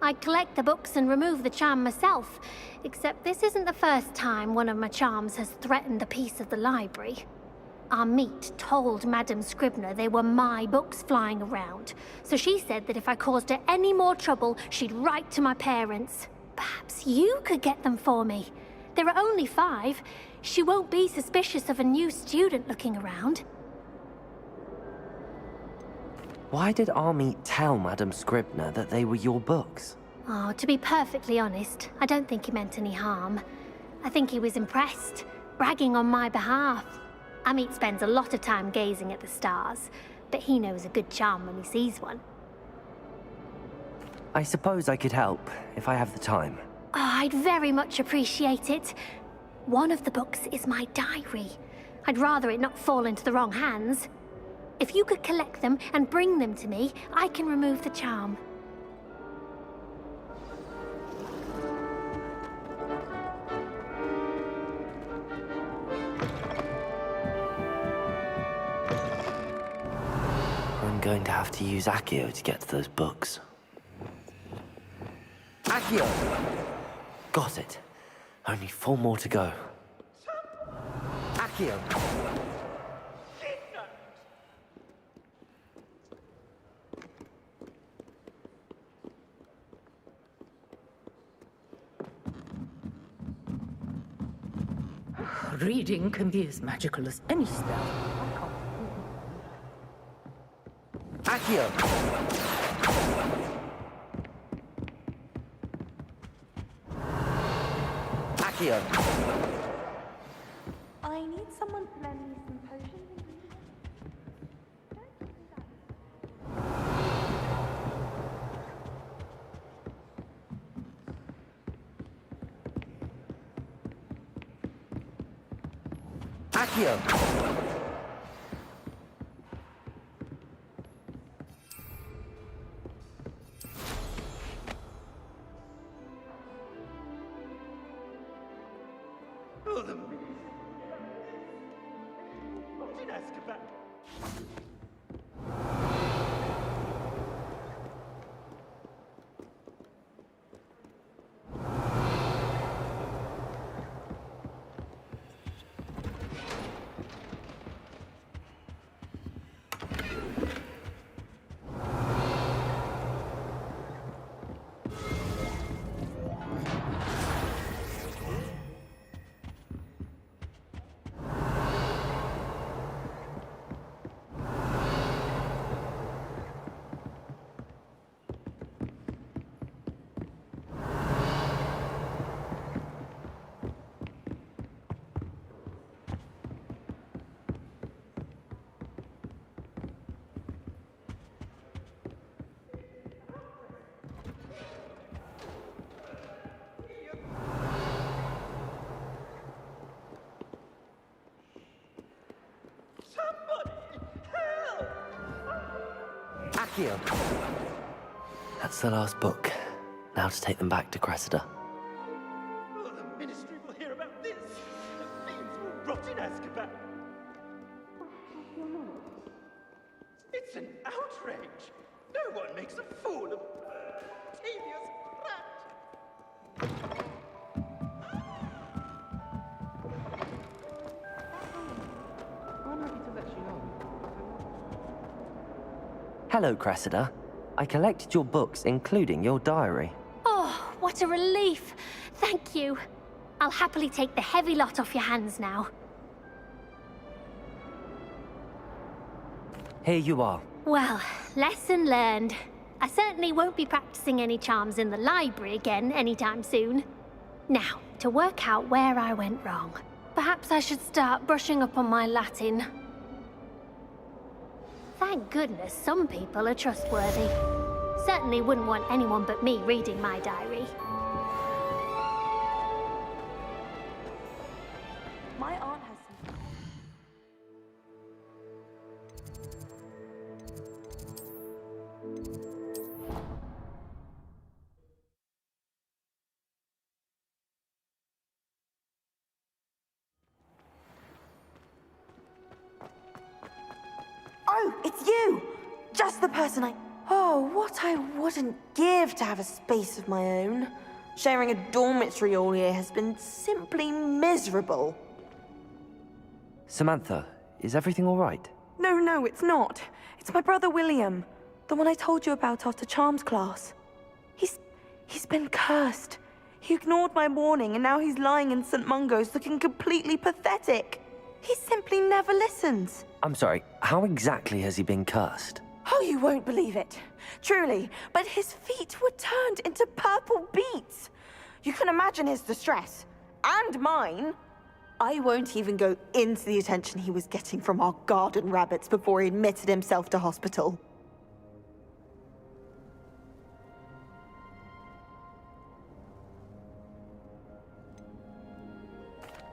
Speaker 8: I collect the books and remove the charm myself, except this isn't the first time one of my charms has threatened a piece of the library. Our meet told Madame Scribner they were my books flying around, so she said that if I caused her any more trouble, she'd write to my parents. Perhaps you could get them for me. There are only 5. She won't be suspicious of a new student looking around.
Speaker 1: Why did Army tell Madame Scribner that they were your books?
Speaker 8: Oh, to be perfectly honest, I don't think he meant any harm. I think he was impressed, bragging on my behalf. Amit spends a lot of time gazing at the stars, but he knows a good charm when he sees one.
Speaker 1: I suppose I could help, if I have the time.
Speaker 8: Oh, I'd very much appreciate it. One of the books is my diary. I'd rather it not fall into the wrong hands. If you could collect them and bring them to me, I can remove the charm.
Speaker 1: I'm going to have to use Accio to get to those books. Accio! Got it. Only 4 more to go. Accio!
Speaker 15: Reading can be as magical as any spell.
Speaker 1: Accio! Accio!
Speaker 2: I need someone to lend me some potions.
Speaker 1: Accio!
Speaker 12: Oh, the ministry. Not in Azkaban.
Speaker 1: Accio! That's the last book. Now to take them back to Cressida.
Speaker 12: Oh, the ministry will hear about this. The fiends will rot in Azkaban. It's an outrage. No one makes a fool of Octavius Pratt.
Speaker 1: Hello, Cressida. I collected your books, including your diary.
Speaker 8: Oh, what a relief. Thank you. I'll happily take the heavy lot off your hands now.
Speaker 1: Here you are.
Speaker 8: Well, lesson learned. I certainly won't be practicing any charms in the library again anytime soon. Now, to work out where I went wrong. Perhaps I should start brushing up on my Latin. Thank goodness some people are trustworthy. Certainly wouldn't want anyone but me reading my diary.
Speaker 2: My aunt has some. Oh, it's you! Just the person I... Oh, what I wouldn't give to have a space of my own. Sharing a dormitory all year has been simply miserable.
Speaker 1: Samantha, is everything all right?
Speaker 2: No, it's not. It's my brother William. The one I told you about after Charms class. He's been cursed. He ignored my warning and now he's lying in St. Mungo's looking completely pathetic. He simply never listens.
Speaker 1: I'm sorry, how exactly has he been cursed?
Speaker 2: Oh, you won't believe it. Truly, but his feet were turned into purple beets. You can imagine his distress. And mine. I won't even go into the attention he was getting from our garden rabbits before he admitted himself to hospital.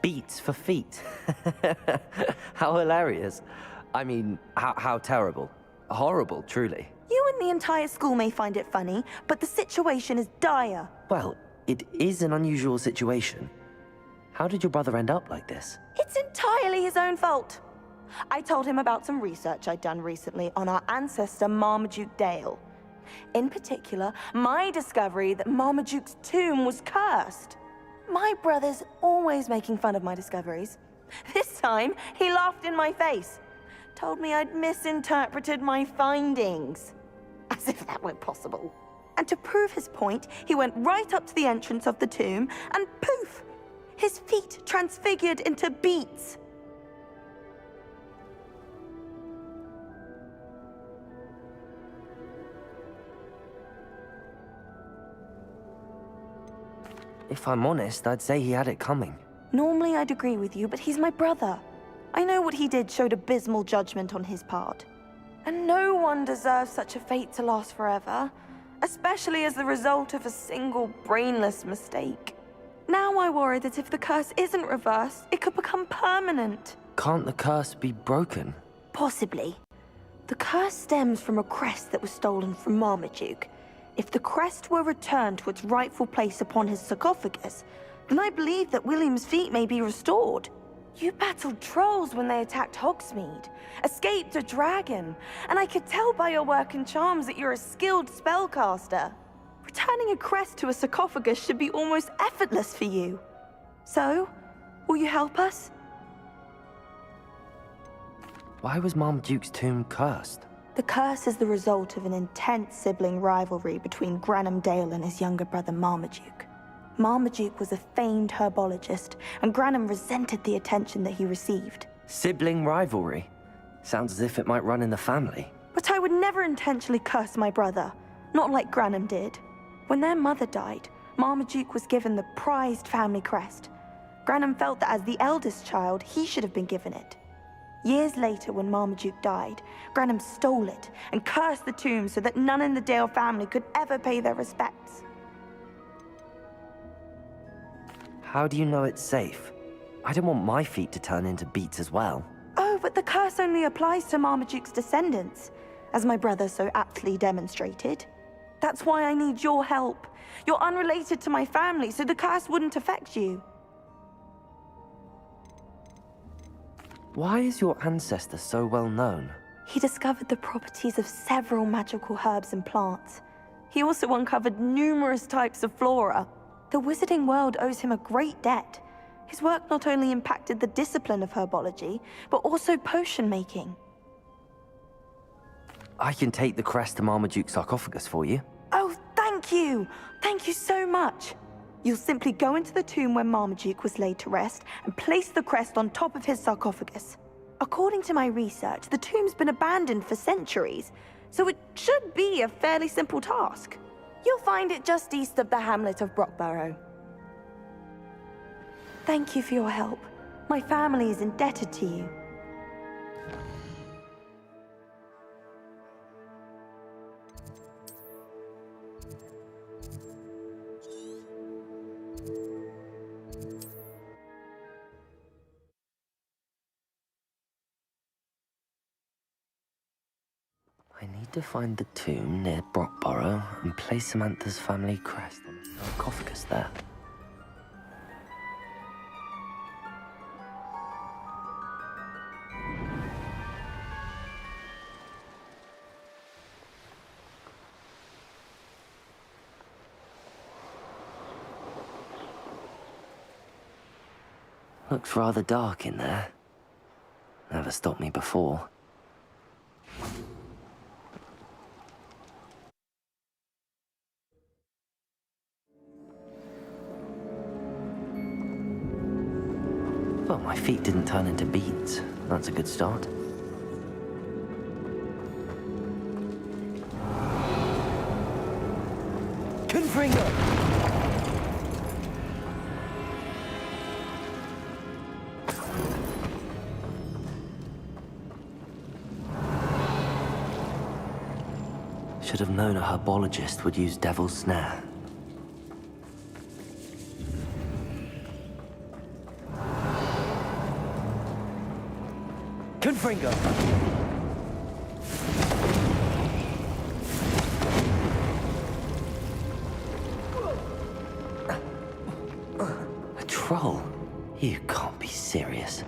Speaker 1: Beats for feet. How hilarious. I mean, how terrible. Horrible, truly.
Speaker 2: You and the entire school may find it funny, but the situation is dire.
Speaker 1: Well, it is an unusual situation. How did your brother end up like this?
Speaker 2: It's entirely his own fault. I told him about some research I'd done recently on our ancestor Marmaduke Dale. In particular, my discovery that Marmaduke's tomb was cursed. My brother's always making fun of my discoveries. This time, he laughed in my face. Told me I'd misinterpreted my findings. As if that weren't possible. And to prove his point, he went right up to the entrance of the tomb and poof! His feet transfigured into beets.
Speaker 1: If I'm honest, I'd say he had it coming.
Speaker 2: Normally I'd agree with you, but he's my brother. I know what he did showed abysmal judgment on his part. And no one deserves such a fate to last forever, especially as the result of a single brainless mistake. Now I worry that if the curse isn't reversed, it could become permanent.
Speaker 1: Can't the curse be broken?
Speaker 2: Possibly. The curse stems from a crest that was stolen from Marmaduke. If the crest were returned to its rightful place upon his sarcophagus, then I believe that William's feet may be restored. You battled trolls when they attacked Hogsmeade, escaped a dragon, and I could tell by your work and charms that you're a skilled spellcaster. Returning a crest to a sarcophagus should be almost effortless for you. So, will you help us?
Speaker 1: Why was Marmaduke's tomb cursed?
Speaker 2: The curse is the result of an intense sibling rivalry between Granham Dale and his younger brother Marmaduke. Marmaduke was a famed herbologist, and Granham resented the attention that he received.
Speaker 1: Sibling rivalry? Sounds as if it might run in the family.
Speaker 2: But I would never intentionally curse my brother, not like Granham did. When their mother died, Marmaduke was given the prized family crest. Granham felt that as the eldest child, he should have been given it. Years later, when Marmaduke died, Granham stole it and cursed the tomb so that none in the Dale family could ever pay their respects.
Speaker 1: How do you know it's safe? I don't want my feet to turn into beets as well.
Speaker 2: Oh, but the curse only applies to Marmaduke's descendants, as my brother so aptly demonstrated. That's why I need your help. You're unrelated to my family, so the curse wouldn't affect you.
Speaker 1: Why is your ancestor so well known?
Speaker 2: He discovered the properties of several magical herbs and plants. He also uncovered numerous types of flora. The wizarding world owes him a great debt. His work not only impacted the discipline of herbology, but also potion making.
Speaker 1: I can take the crest to Marmaduke's sarcophagus for you.
Speaker 2: Oh, thank you! Thank you so much! You'll simply go into the tomb where Marmaduke was laid to rest and place the crest on top of his sarcophagus. According to my research, the tomb's been abandoned for centuries, so it should be a fairly simple task. You'll find it just east of the hamlet of Brockborough. Thank you for your help. My family is indebted to you.
Speaker 1: I need to find the tomb near Brockborough and place Samantha's family crest on the sarcophagus there. Looks rather dark in there. Never stopped me before. Well, my feet didn't turn into beads. That's a good start. Confringo! Should have known a herbologist would use Devil's Snare. Confringo! A troll? You can't be serious.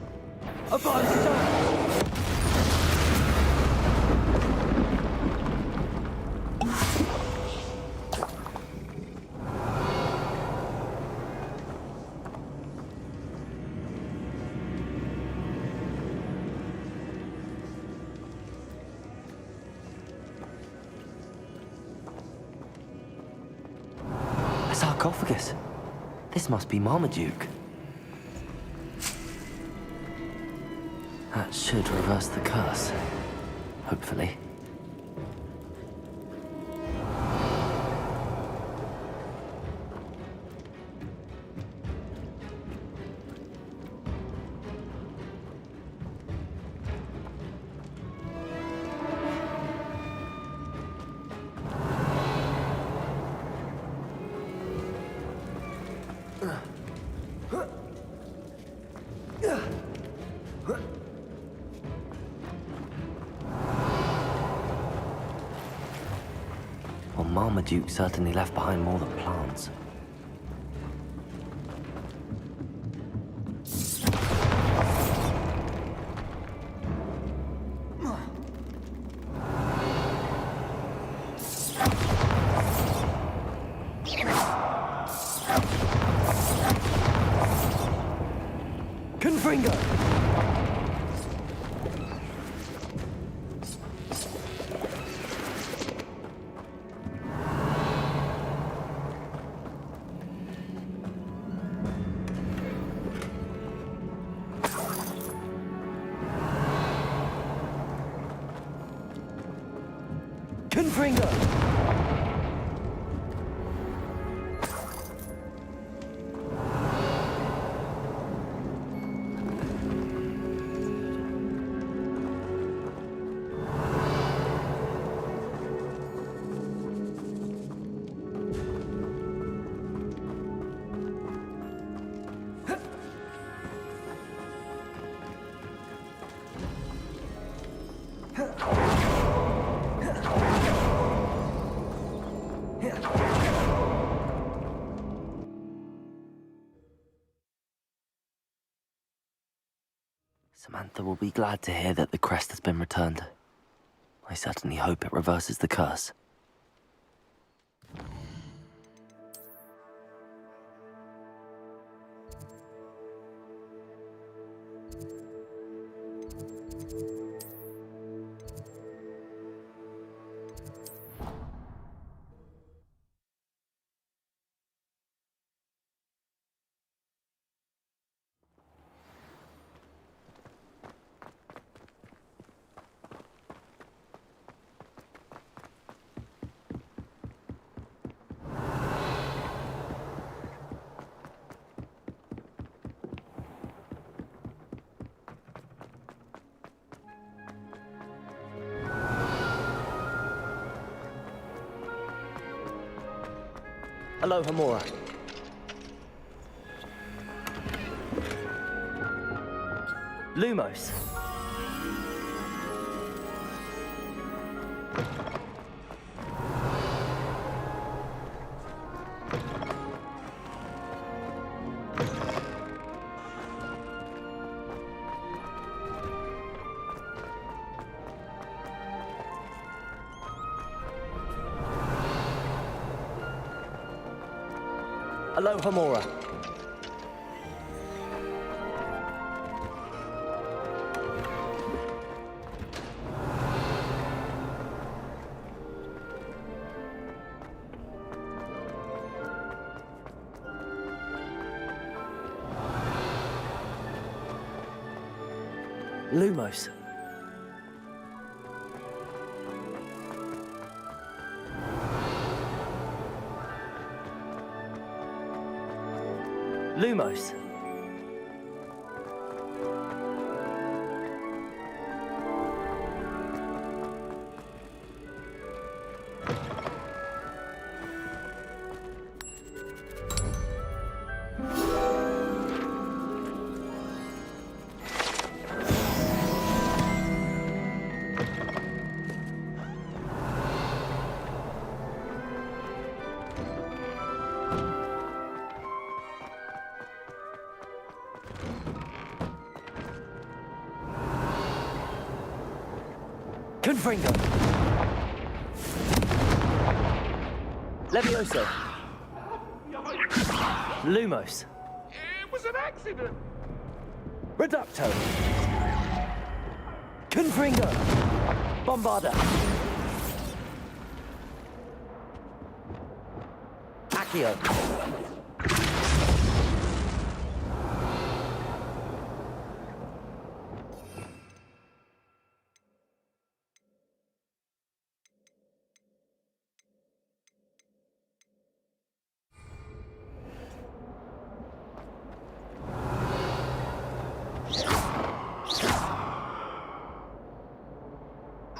Speaker 1: A monster! A sarcophagus. This must be Marmaduke. That should reverse the curse. Hopefully. Well, Marmaduke certainly left behind more than plants. Confringo! Confringo! Samantha will be glad to hear that the crest has been returned. I certainly hope it reverses the curse.
Speaker 5: Hello, Hamura.
Speaker 1: Lumos.
Speaker 5: Aloha Mora.
Speaker 1: Lumos. Lumos. Confringo. Levioso. Lumos.
Speaker 12: It was an accident.
Speaker 1: Reducto. Confringo. Bombarda. Accio.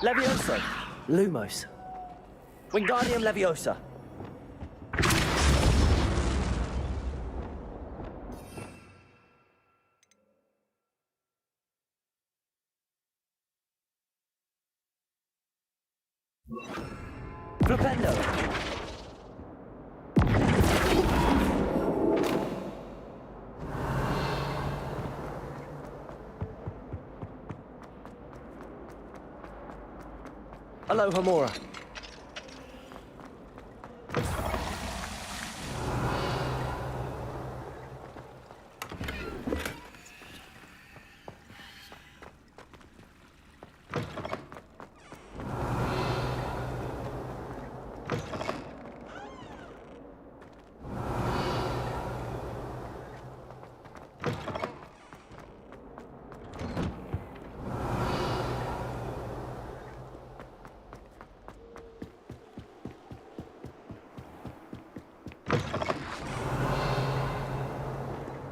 Speaker 1: Levioso. Lumos. Wingardium Leviosa. Flipendo. Aloha Mora.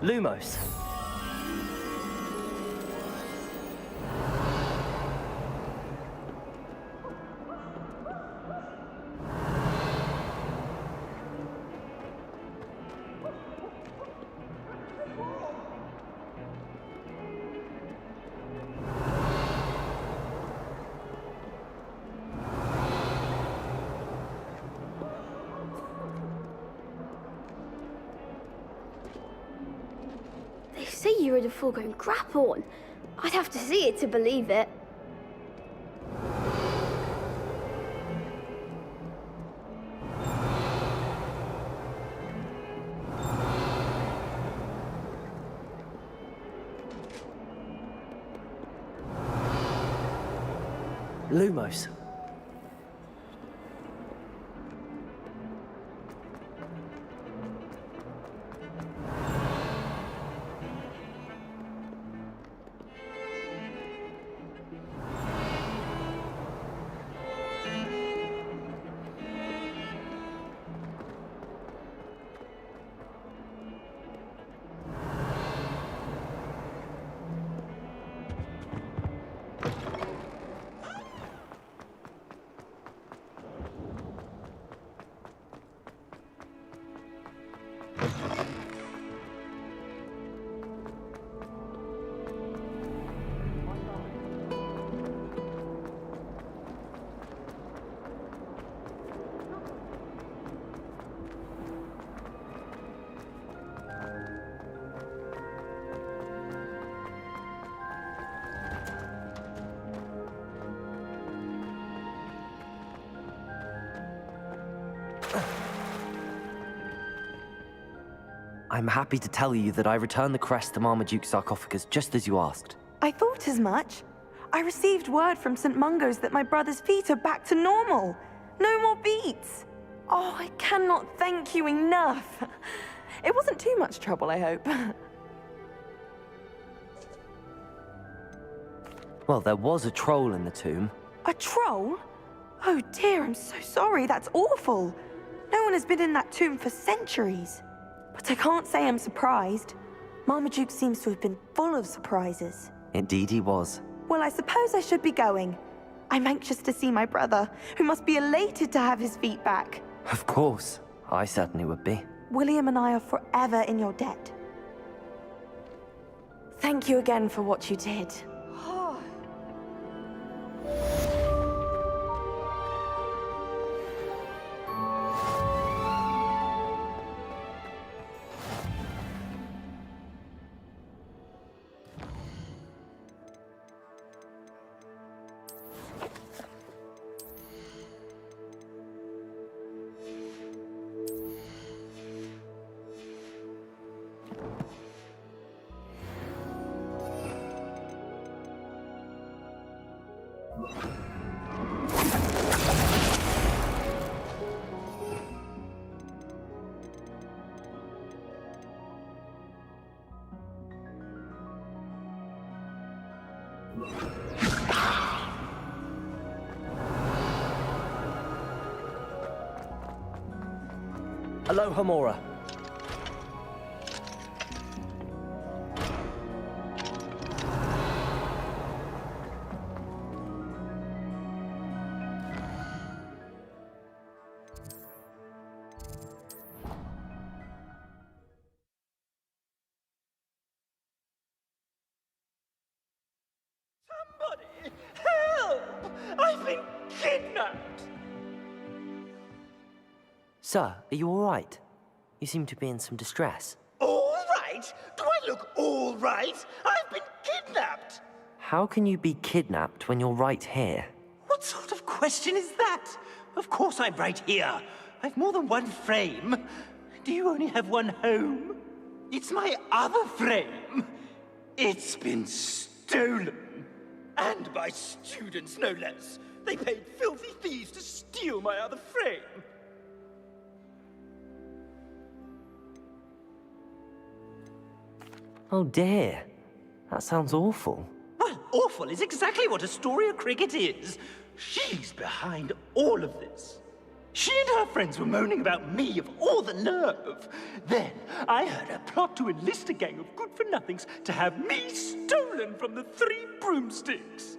Speaker 1: Lumos.
Speaker 9: They say you were the full-grown Grapphorn. I'd have to see it to believe it.
Speaker 1: Lumos. I'm happy to tell you that I returned the crest to Marmaduke's sarcophagus just as you asked.
Speaker 2: I thought as much. I received word from St. Mungo's that my brother's feet are back to normal. No more beats. Oh, I cannot thank you enough. It wasn't too much trouble, I hope.
Speaker 1: Well, there was a troll in the tomb.
Speaker 2: A troll? Oh dear, I'm so sorry. That's awful. No one has been in that tomb for centuries. But I can't say I'm surprised. Marmaduke seems to have been full of surprises.
Speaker 1: Indeed he was.
Speaker 2: Well, I suppose I should be going. I'm anxious to see my brother, who must be elated to have his feet back.
Speaker 1: Of course. I certainly would be.
Speaker 2: William and I are forever in your debt. Thank you again for what you did.
Speaker 1: Aloha, Mora.
Speaker 4: Somebody! Help! I've been kidnapped!
Speaker 1: Sir, are you all right? You seem to be in some distress.
Speaker 4: All right? Do I look all right? I've been kidnapped!
Speaker 1: How can you be kidnapped when you're right here?
Speaker 4: What sort of question is that? Of course I'm right here. I've more than one frame. Do you only have one home? It's my other frame. It's been stolen. And by students, no less. They paid filthy thieves to steal my other frame.
Speaker 1: Oh dear. That sounds awful.
Speaker 4: Well, awful is exactly what Astoria Cricket is. She's behind all of this. She and her friends were moaning about me of all the nerve. Then I heard her plot to enlist a gang of good-for-nothings to have me stolen from the Three Broomsticks.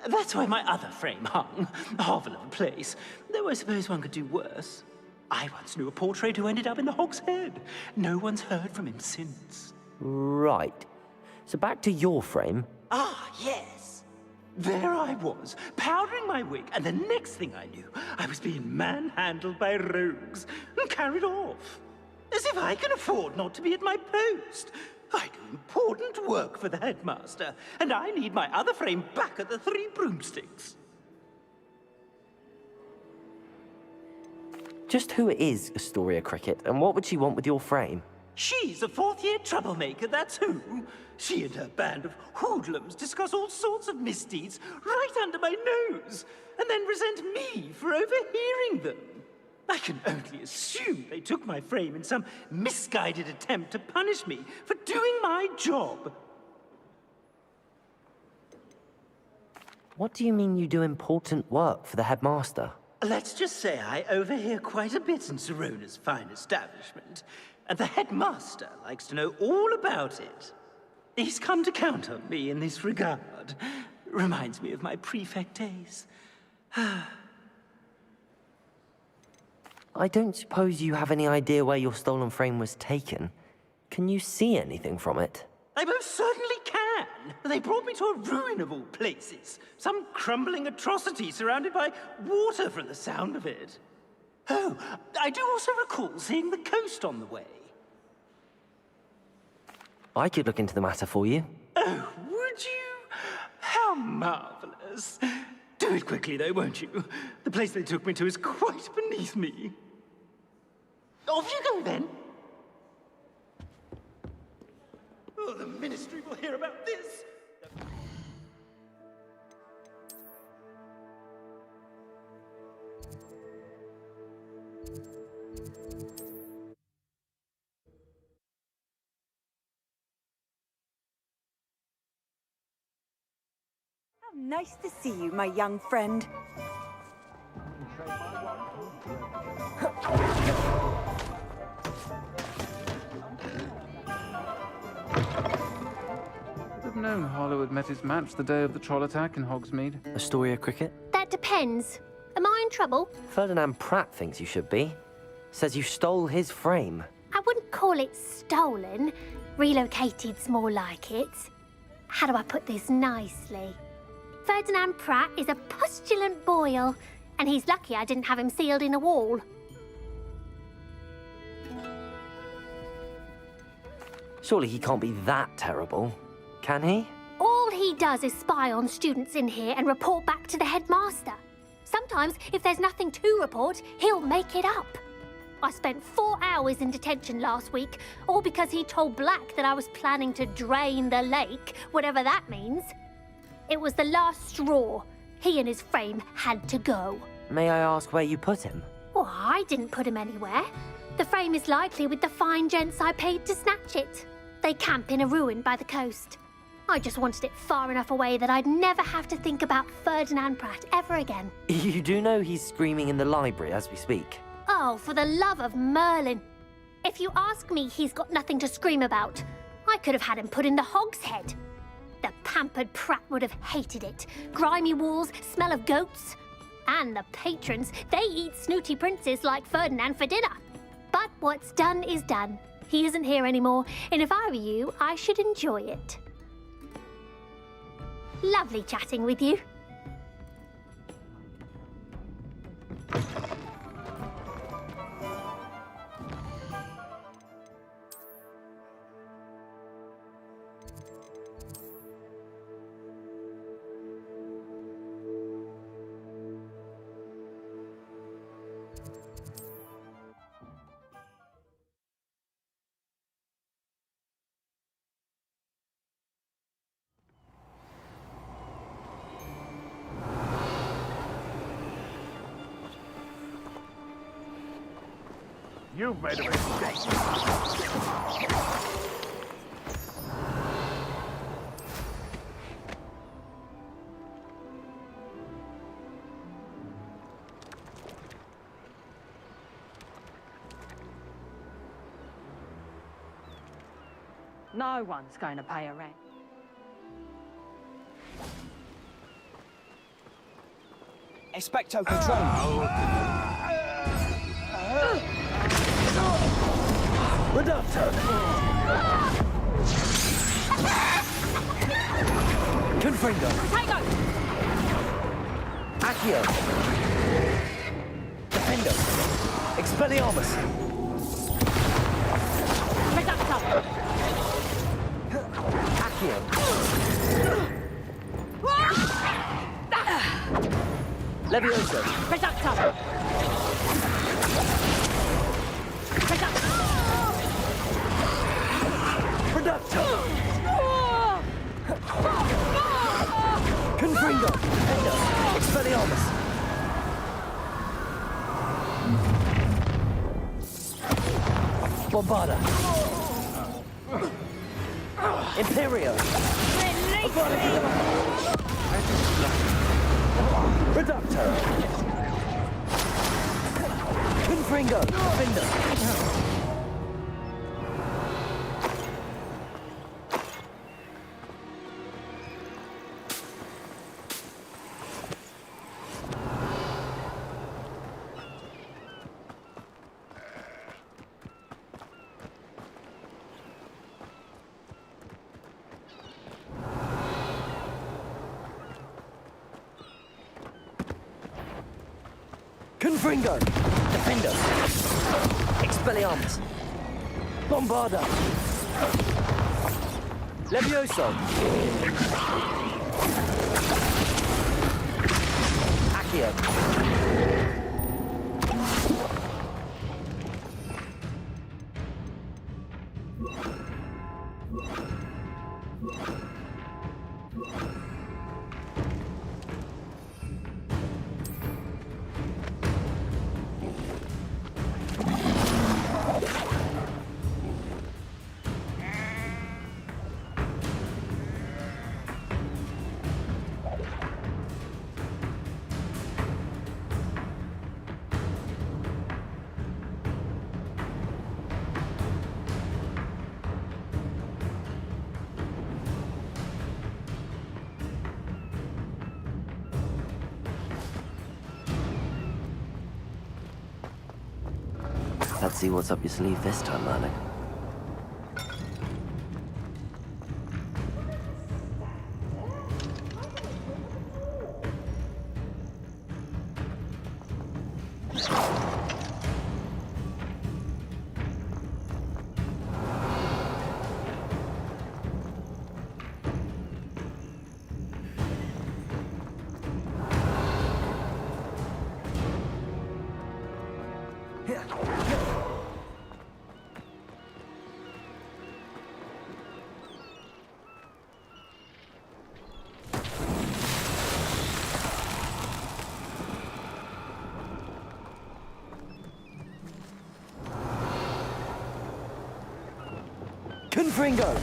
Speaker 4: That's why my other frame hung. A hovel of a place. Though I suppose one could do worse. I once knew a portrait who ended up in the Hog's Head. No one's heard from him since.
Speaker 1: Right. So back to your frame.
Speaker 4: Ah, yes. There I was, powdering my wig, and the next thing I knew, I was being manhandled by rogues and carried off. As if I can afford not to be at my post. I do important work for the headmaster, and I need my other frame back at the Three Broomsticks.
Speaker 1: Just who is Astoria Cricket, and what would she want with your frame?
Speaker 4: She's a fourth-year troublemaker, that's who. She and her band of hoodlums discuss all sorts of misdeeds right under my nose, and then resent me for overhearing them. I can only assume they took my frame in some misguided attempt to punish me for doing my job.
Speaker 1: What do you mean you do important work for the headmaster?
Speaker 4: Let's just say I overhear quite a bit in Serona's fine establishment, and the headmaster likes to know all about it. He's come to count on me in this regard. Reminds me of my prefect days.
Speaker 1: I don't suppose you have any idea where your stolen frame was taken. Can you see anything from it?
Speaker 4: I most certainly can. They brought me to a ruin of all places. Some crumbling atrocity surrounded by water from the sound of it. Oh, I do also recall seeing the coast on the way.
Speaker 1: I could look into the matter for you.
Speaker 4: Oh, would you? How marvelous. Do it quickly, though, won't you? The place they took me to is quite beneath me. Off you go, then. Oh, the Ministry will hear about this.
Speaker 20: Nice to see you, my young friend.
Speaker 3: Would have known Harlow had met his match the day of the troll attack in Hogsmeade.
Speaker 1: Astoria cricket?
Speaker 8: That depends. Am I in trouble?
Speaker 1: Ferdinand Pratt thinks you should be. Says you stole his frame.
Speaker 8: I wouldn't call it stolen. Relocated's more like it. How do I put this nicely? Ferdinand Pratt is a postulant boil, and he's lucky I didn't have him sealed in a wall.
Speaker 1: Surely he can't be that terrible, can he?
Speaker 8: All he does is spy on students in here and report back to the headmaster. Sometimes, if there's nothing to report, he'll make it up. I spent 4 hours in detention last week, all because he told Black that I was planning to drain the lake, whatever that means. It was the last straw. He and his frame had to go.
Speaker 1: May I ask where you put him?
Speaker 8: Well, I didn't put him anywhere. The frame is likely with the fine gents I paid to snatch it. They camp in a ruin by the coast. I just wanted it far enough away that I'd never have to think about Ferdinand Pratt ever again.
Speaker 1: You do know he's screaming in the library as we speak.
Speaker 8: Oh, for the love of Merlin. If you ask me, he's got nothing to scream about. I could have had him put in the hogshead. The pampered Pratt would have hated it. Grimy walls, smell of goats. And the patrons, they eat snooty princes like Ferdinand for dinner. But what's done is done. He isn't here anymore, and if I were you, I should enjoy it. Lovely chatting with you.
Speaker 12: You've made a mistake.
Speaker 20: No one's going to pay a rent.
Speaker 5: Expecto Control.
Speaker 1: Reductor! Confringo!
Speaker 21: Potato!
Speaker 1: Accio! Defendo! Expelliarmus!
Speaker 21: Reductor!
Speaker 1: Accio! Levioso!
Speaker 21: Reductor!
Speaker 1: Reductor! Confringo! Defendo! Expelliarmus! Bombarda! Imperio! Reductor! Confringo! Defendo! Confringo! Defendo! Expelliarmus! Bombarda! Levioso! Accio! Let's see what's up your sleeve this time, Merlin. Confringo!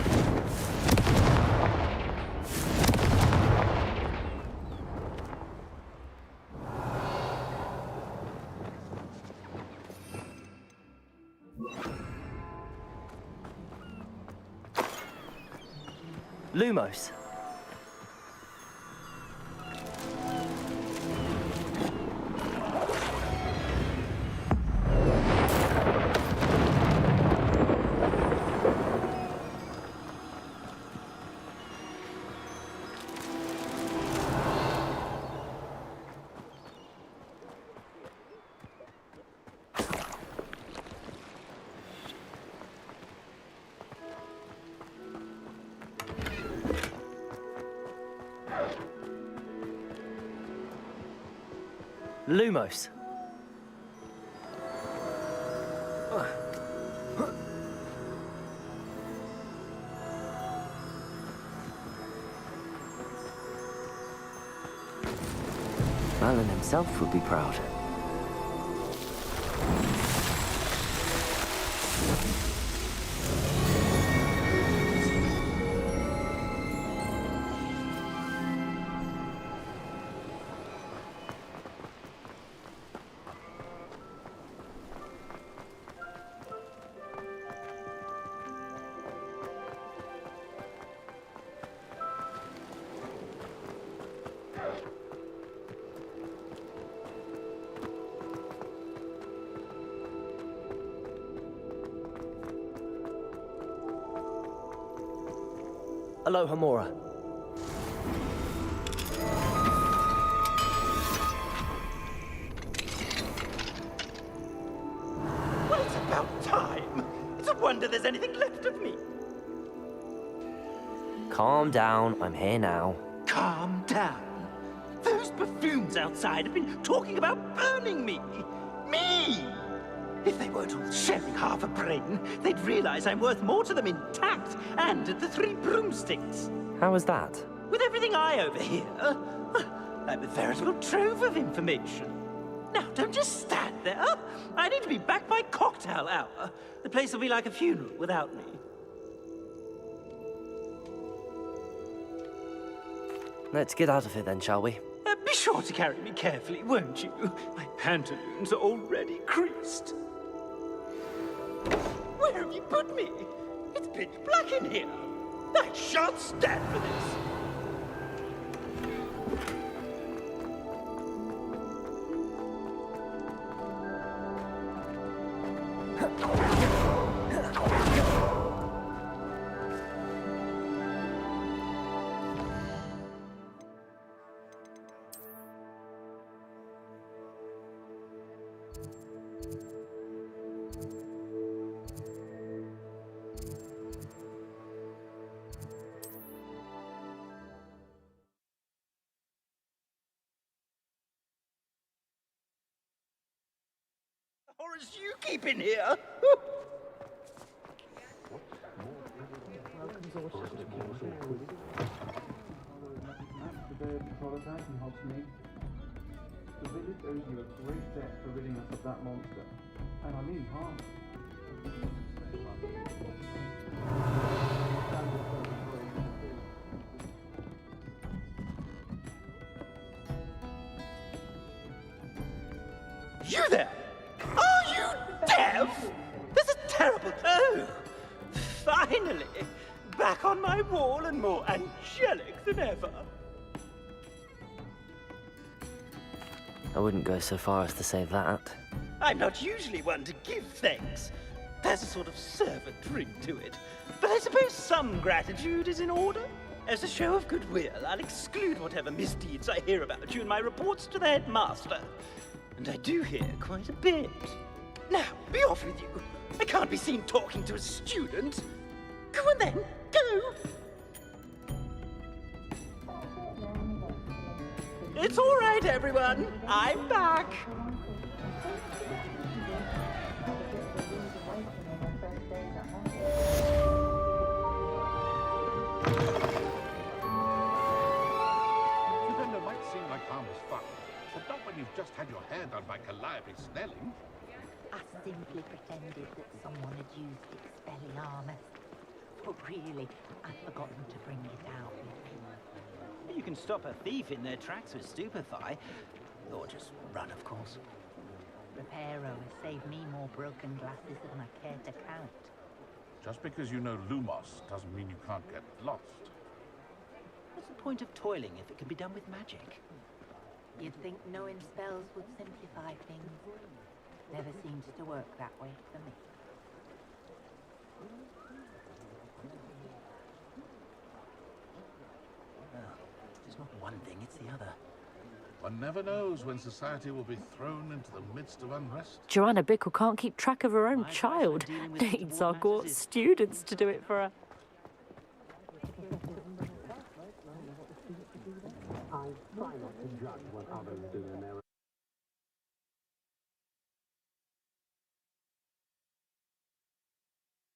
Speaker 1: Lumos. Lumos. Merlin himself would be proud. Aloha, Mora.
Speaker 4: Well, it's about time. It's a wonder there's anything left of me.
Speaker 1: Calm down, I'm here now.
Speaker 4: Calm down. Those buffoons outside have been talking about burning me. Me! If they weren't all sharing half a brain, they'd realize I'm worth more to them intact and at the Three Broomsticks.
Speaker 1: How was that?
Speaker 4: With everything I overhear, I'm a veritable trove of information. Now, don't just stand there. I need to be back by cocktail hour. The place will be like a funeral without me.
Speaker 1: Let's get out of here then, shall we?
Speaker 4: Be sure to carry me carefully, won't you? My pantaloons are already creased. Where have you put me? It's pitch black in here. I shan't stand for this. Horrors you keep in here?
Speaker 3: The village owes you a great debt for ridding us of that monster. And I mean harm.
Speaker 4: You there! Are you deaf? This is terrible. Oh, finally, back on my wall and more angelic than ever.
Speaker 1: I wouldn't go so far as to say that.
Speaker 4: I'm not usually one to give thanks. There's a sort of servant ring to it. But I suppose some gratitude is in order. As a show of goodwill, I'll exclude whatever misdeeds I hear about you in my reports to the headmaster. And I do hear quite a bit. Now, be off with you. I can't be seen talking to a student. Go on then, go! It's all right, everyone. I'm back.
Speaker 12: Defender might seem like harmless fun, but not when you've just had your hair done by Calliope Snelling.
Speaker 7: I simply pretended that someone had used Expelliarmus. But really, I'd forgotten to bring it out with me.
Speaker 4: You can stop a thief in their tracks with stupefy, or just run, of course.
Speaker 7: Reparo has saved me more broken glasses than I care to count.
Speaker 12: Just because you know Lumos doesn't mean you can't get lost.
Speaker 4: What's the point of toiling if it can be done with magic?
Speaker 7: You'd think knowing spells would simplify things. Never seems to work that way for me.
Speaker 4: Well, it's not one thing, it's the other.
Speaker 12: One never knows when society will be thrown into the midst of unrest.
Speaker 16: Joanna Bickle can't keep track of her own child. Needs Hogwarts students to do it for her.
Speaker 3: I try not to judge what others do in their